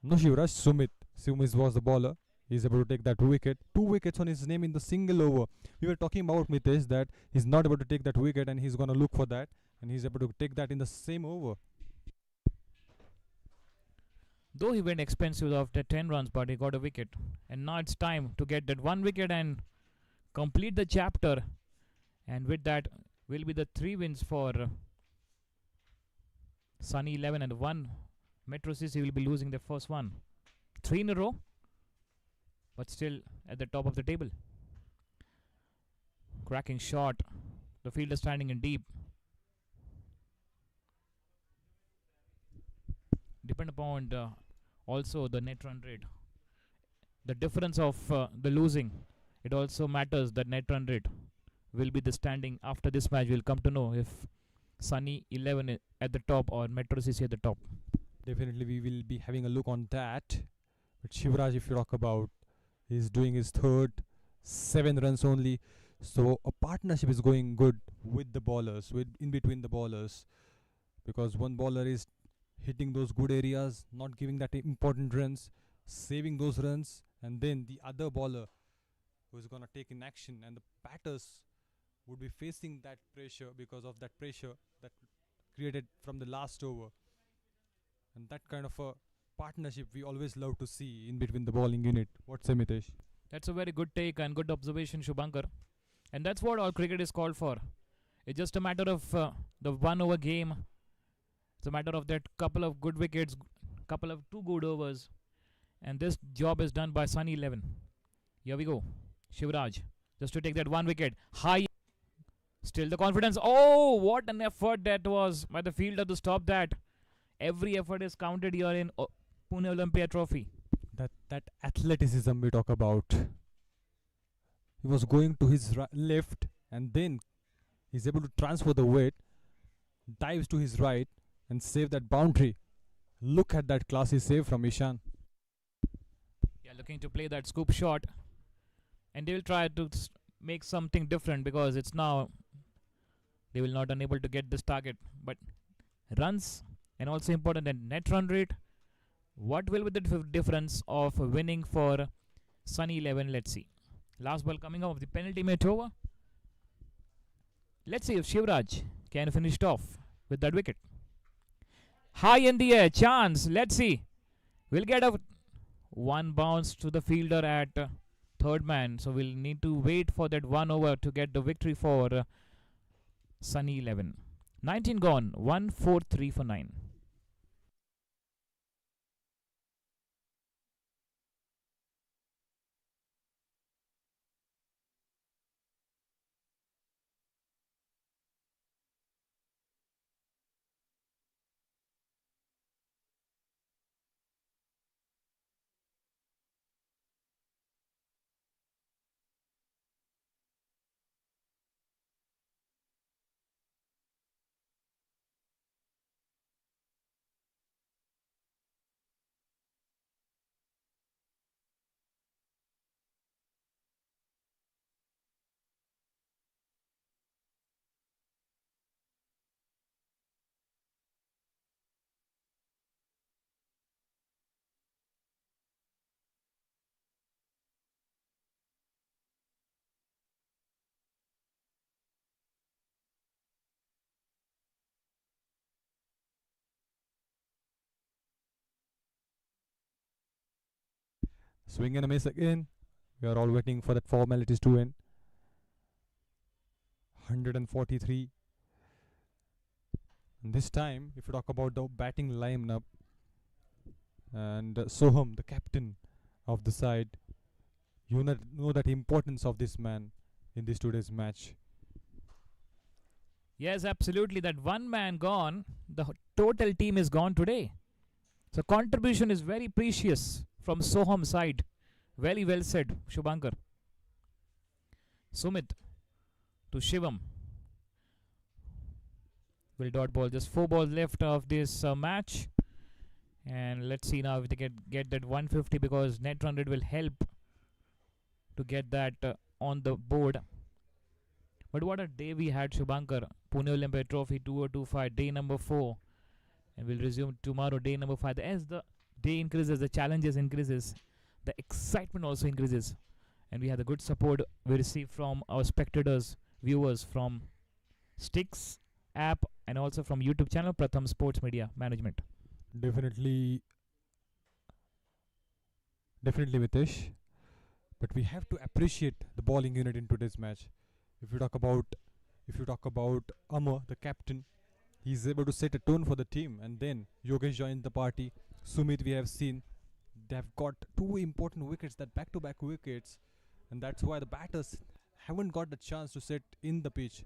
No Shivraj, Sumit. Sumit was the bowler. He's able to take that wicket. 2 wickets on his name in the single over. We were talking about Mitesh that he's not able to take that wicket, and he's going to look for that, and he's able to take that in the same over. Though he went expensive after 10 runs, but he got a wicket. And now it's time to get that 1 wicket and complete the chapter. And with that will be the 3 wins for Sunny 11, and 1 Metro CC will be losing their first one. 3 in a row, but still at the top of the table. Cracking shot. The fielder standing in deep. Depend upon also the net run rate. The difference of the losing, it also matters. The net run rate will be the standing after this match. We'll come to know if Sunny 11 at the top or Metro CC at the top. Definitely we will be having a look on that. But Shivraj, if you talk about, he's doing his third, 7 runs only. So a partnership is going good with the bowlers, in between the bowlers, because one bowler is hitting those good areas, not giving that important runs, saving those runs, and then the other bowler who is going to take in action, and the batters would be facing that pressure because of that pressure that created from the last over. And that kind of a partnership we always love to see in between the bowling unit. What say, Mitesh? That's a very good take and good observation, Shubhankar. And that's what all cricket is called for. It's just a matter of the 1 over game. It's a matter of that couple of good wickets, couple of 2 good overs. And this job is done by Sunny 11. Here we go. Shivraj just to take that one wicket. High. Still the confidence. Oh, what an effort that was by the fielder to stop that. Every effort is counted here in Pune Olympia Trophy. That athleticism we talk about. He was going to his left, and then he's able to transfer the weight, dives to his right, and save that boundary. Look at that classy save from Ishan. Yeah, looking to play that scoop shot, and they will try to make something different because it's now they will not unable to get this target. But runs and also important and net run rate. What will be the difference of winning for Sunny 11? Let's see. Last ball coming up of the penalty minute over. Let's see if Shivraj can finish it off with that wicket. High in the air, chance. Let's see. We'll get a one bounce to the fielder at third man. So we'll need to wait for that 1 over to get the victory for Sunny 11. 19 gone. 1 4 3 for 9. Swing and a miss again. We are all waiting for that formalities to end. 143. And this time, if you talk about the batting lineup, and Soham, the captain of the side, you know that importance of this man in this today's match. Yes, absolutely. That one man gone, the total team is gone today. So contribution is very precious from Soham side. Very well said, Shubhankar. Sumit to Shivam. Will dot ball. Just 4 balls left of this match. And let's see now if they get that 150 because net run rate will help to get that on the board. But what a day we had, Shubhankar. Pune Olympia Trophy 2025, day number 4. And we'll resume tomorrow, day number 5. As the day increases, the challenges increases, the excitement also increases. And we had the good support we received from our spectators, viewers from Sticks app and also from YouTube channel Pratham Sports Media Management. Definitely, Mitesh. But we have to appreciate the bowling unit in today's match. If you talk about Amar, the captain, he's able to set a tone for the team. And then Yogesh joined the party. Sumit, we have seen, they have got 2 important wickets, that back-to-back wickets, and that's why the batters haven't got the chance to set in the pitch.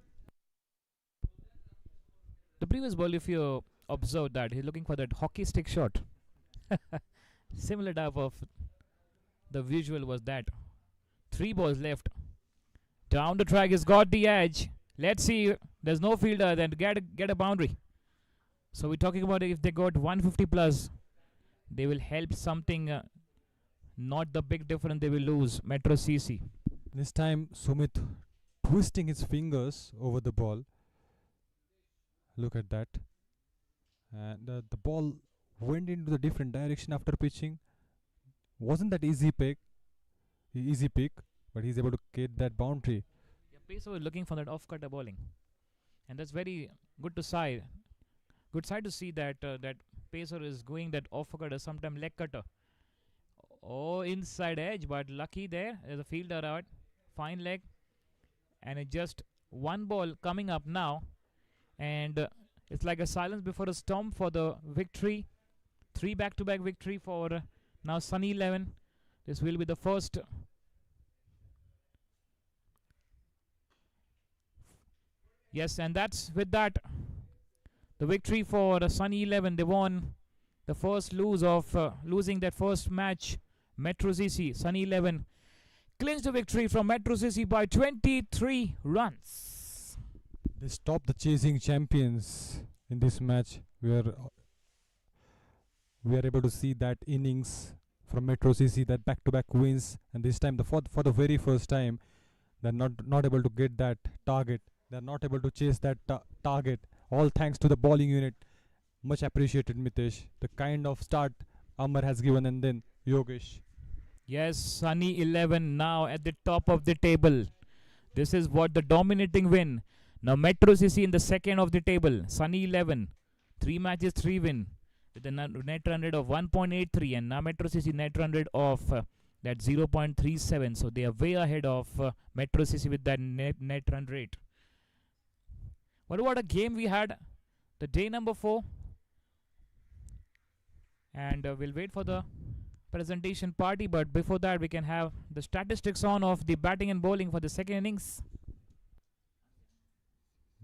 The previous ball, if you observe that, he's looking for that hockey stick shot. Similar type of the visual was that. 3 balls left. Down the track, he's got the edge. Let's see. There's no fielder, then get a boundary. So we're talking about if they got 150 plus, they will help something. Not the big difference they will lose. Metro CC. This time, Sumit twisting his fingers over the ball. Look at that. And the ball went into the different direction after pitching. Wasn't that easy pick, but he's able to get that boundary. Yeah, Pacer was looking for that off-cutter bowling, and that's very good to side. Good side to see that that Pacer is going that off-cutter, sometimes leg cutter. Oh, inside edge, but lucky there. There's a fielder out, fine leg, and it just 1 ball coming up now, and it's like a silence before a storm for the victory. 3 back-to-back victory for now Sunny 11. This will be the first Yes, and that's with that the victory for Sunny 11. They won the first losing that first match. Metro CC Sunny 11 clinched the victory from Metro CC by 23 runs. They stopped the chasing champions in this match. We are able to see that innings from Metro CC, that back-to-back wins, and this time for the very first time they're not able to get that target. They're not able to chase that target. All thanks to the bowling unit. Much appreciated, Mitesh. The kind of start Amar has given, and then Yogesh. Yes, Sunny 11 now at the top of the table. This is what the dominating win. Now Metro CC in the second of the table. Sunny 11, 3 matches, 3 win with a net run rate of 1.83, and now Metro CC net run rate of that 0.37. So they are way ahead of Metro CC with that net run rate. What about a game we had? The day number 4. And we'll wait for the presentation party, but before that we can have the statistics on of the batting and bowling for the second innings.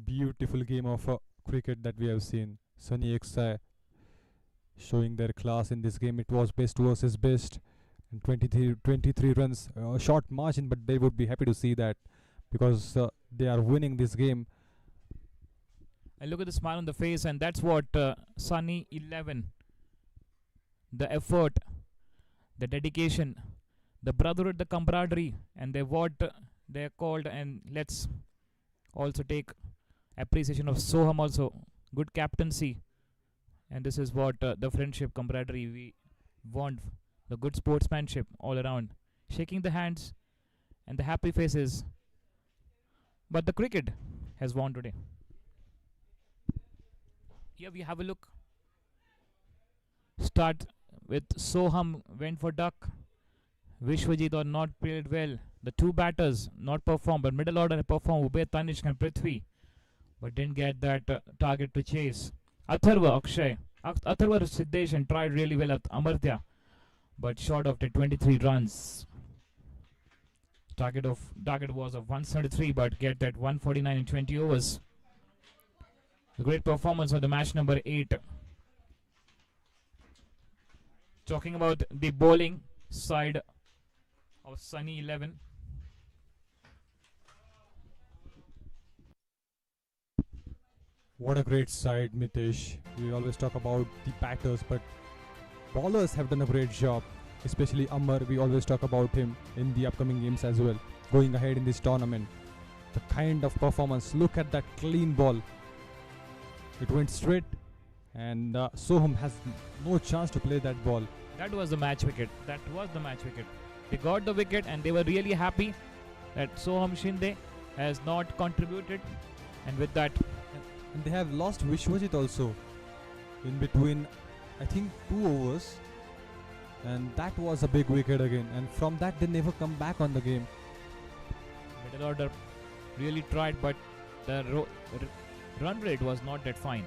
Beautiful game of cricket that we have seen. Sunny XI showing their class in this game. It was best versus best, and 23 runs, a short margin, but they would be happy to see that because they are winning this game. And look at the smile on the face, and that's what Sunny 11, the effort, the dedication, the brotherhood, the camaraderie, and what they're called. And let's also take appreciation of Soham also. Good captaincy, and this is what the friendship, camaraderie we want, the good sportsmanship all around. Shaking the hands and the happy faces. But the cricket has won today. Here we have a look. Start with Soham went for duck. Vishwajit or not played well. The two batters not performed, but middle order performed. Ubed, Tanishq and Prithvi, but didn't get that target to chase. Atharva, Akshay, Atharva Siddesh and tried really well at Amartya, but short of the 23 runs. Target was of 173, but get that 149 in 20 overs. The great performance of the match number 8. Talking about the bowling side of Sunny 11. What a great side, Mitesh. We always talk about the batters, but bowlers have done a great job. Especially Amar, we always talk about him in the upcoming games as well. Going ahead in this tournament. The kind of performance, look at that clean ball. It went straight, and Soham has no chance to play that ball. That was the match wicket. They got the wicket and they were really happy that Soham Shinde has not contributed, and with that, And they have lost Vishwajit also in between, I think, 2 overs, and that was a big wicket again, and from that they never come back on the game. middle order really tried, but the run rate was not that fine.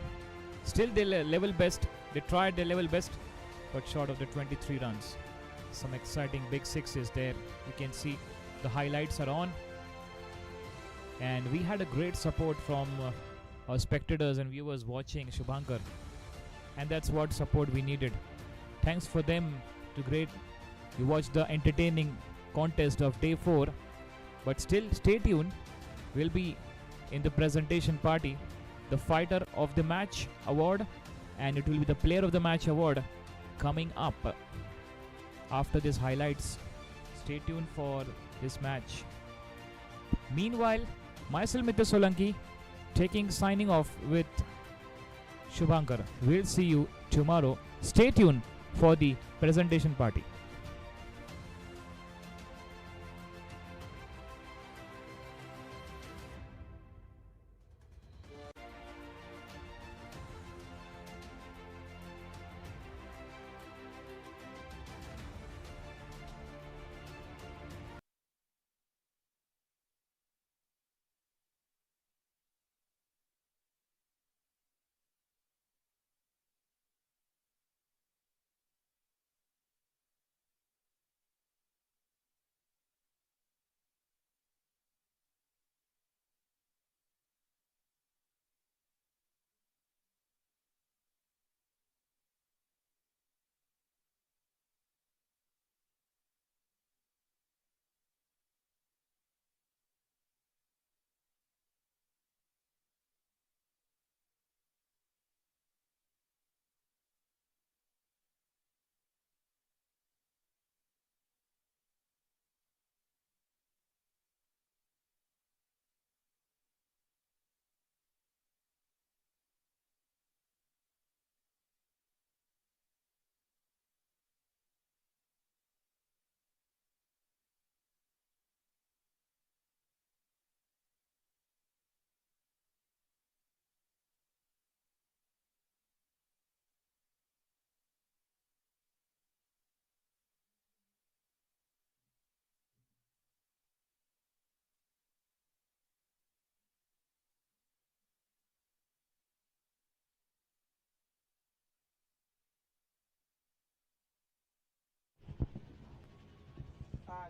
Still they level best. They tried their level best, but short of the 23 runs. Some exciting big sixes there. You can see the highlights are on, and we had a great support from our spectators and viewers watching Shubhankar, and that's what support we needed. Thanks for them to great. You watched the entertaining contest of day 4, but still stay tuned. We'll be in the presentation party, the fighter of the match award, and it will be the player of the match award coming up after these highlights. Stay tuned for this match. Meanwhile, myself Mr. Solanki signing off with Shubhankar. We'll see you tomorrow. Stay tuned for the presentation party.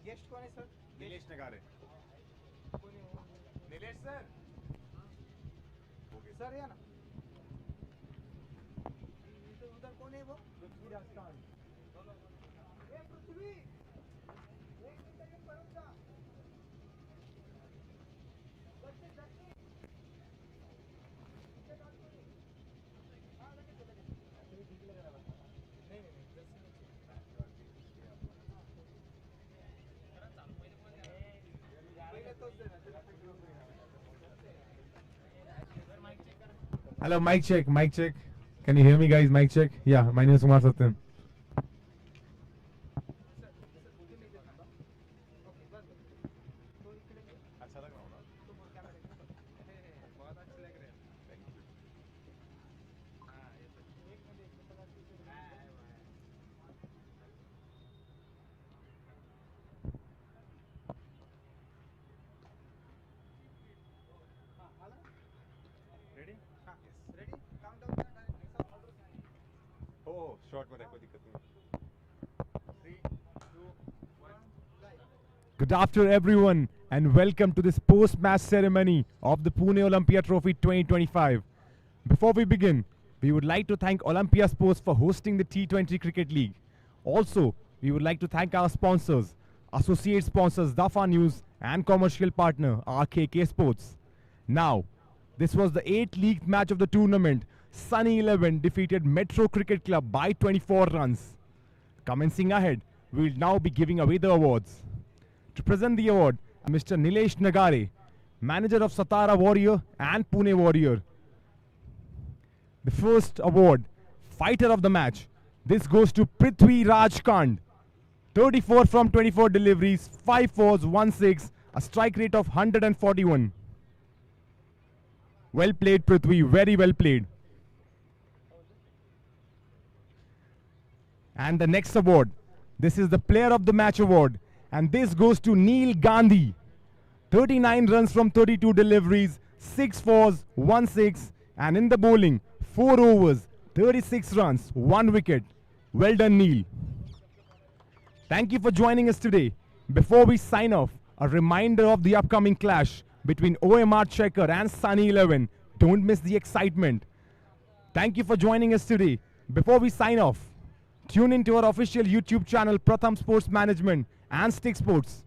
Guest कौन है sir? Nilesh नगारे. Nilesh sir. Okay sir, या ना. उधर कौन है वो? पृथ्वी राजस्थान. ए पृथ्वी, एक minute ये पड़ूंगा. Hello, mic check, mic check. Can you hear me, guys? Mic check. Yeah, my name is Kumar Satyam. Good afternoon, everyone, and welcome to this post-match ceremony of the Pune Olympia Trophy 2025. Before we begin, we would like to thank Olympia Sports for hosting the T20 Cricket League. Also, we would like to thank our sponsors, associate sponsors Dafa News and commercial partner RKK Sports. Now, this was the 8th league match of the tournament. Sunny 11 defeated Metro Cricket Club by 24 runs. Commencing ahead, we will now be giving away the awards. To present the award, Mr. Nilesh Nagare, manager of Satara Warrior and Pune Warrior. The first award, fighter of the match. This goes to Prithvi Raj Kand. 34 from 24 deliveries, 5 fours, 1 6, a strike rate of 141. Well played, Prithvi, very well played. And the next award, this is the player of the match award. And this goes to Neil Gandhi. 39 runs from 32 deliveries, 6 fours, 1 6, and in the bowling, 4 overs, 36 runs, 1 wicket. Well done, Neil. Thank you for joining us today. Before we sign off, a reminder of the upcoming clash between OMR Checker and Sunny 11. Don't miss the excitement. Thank you for joining us today. Before we sign off, tune into our official YouTube channel Pratham Sports Management and Stick Sports.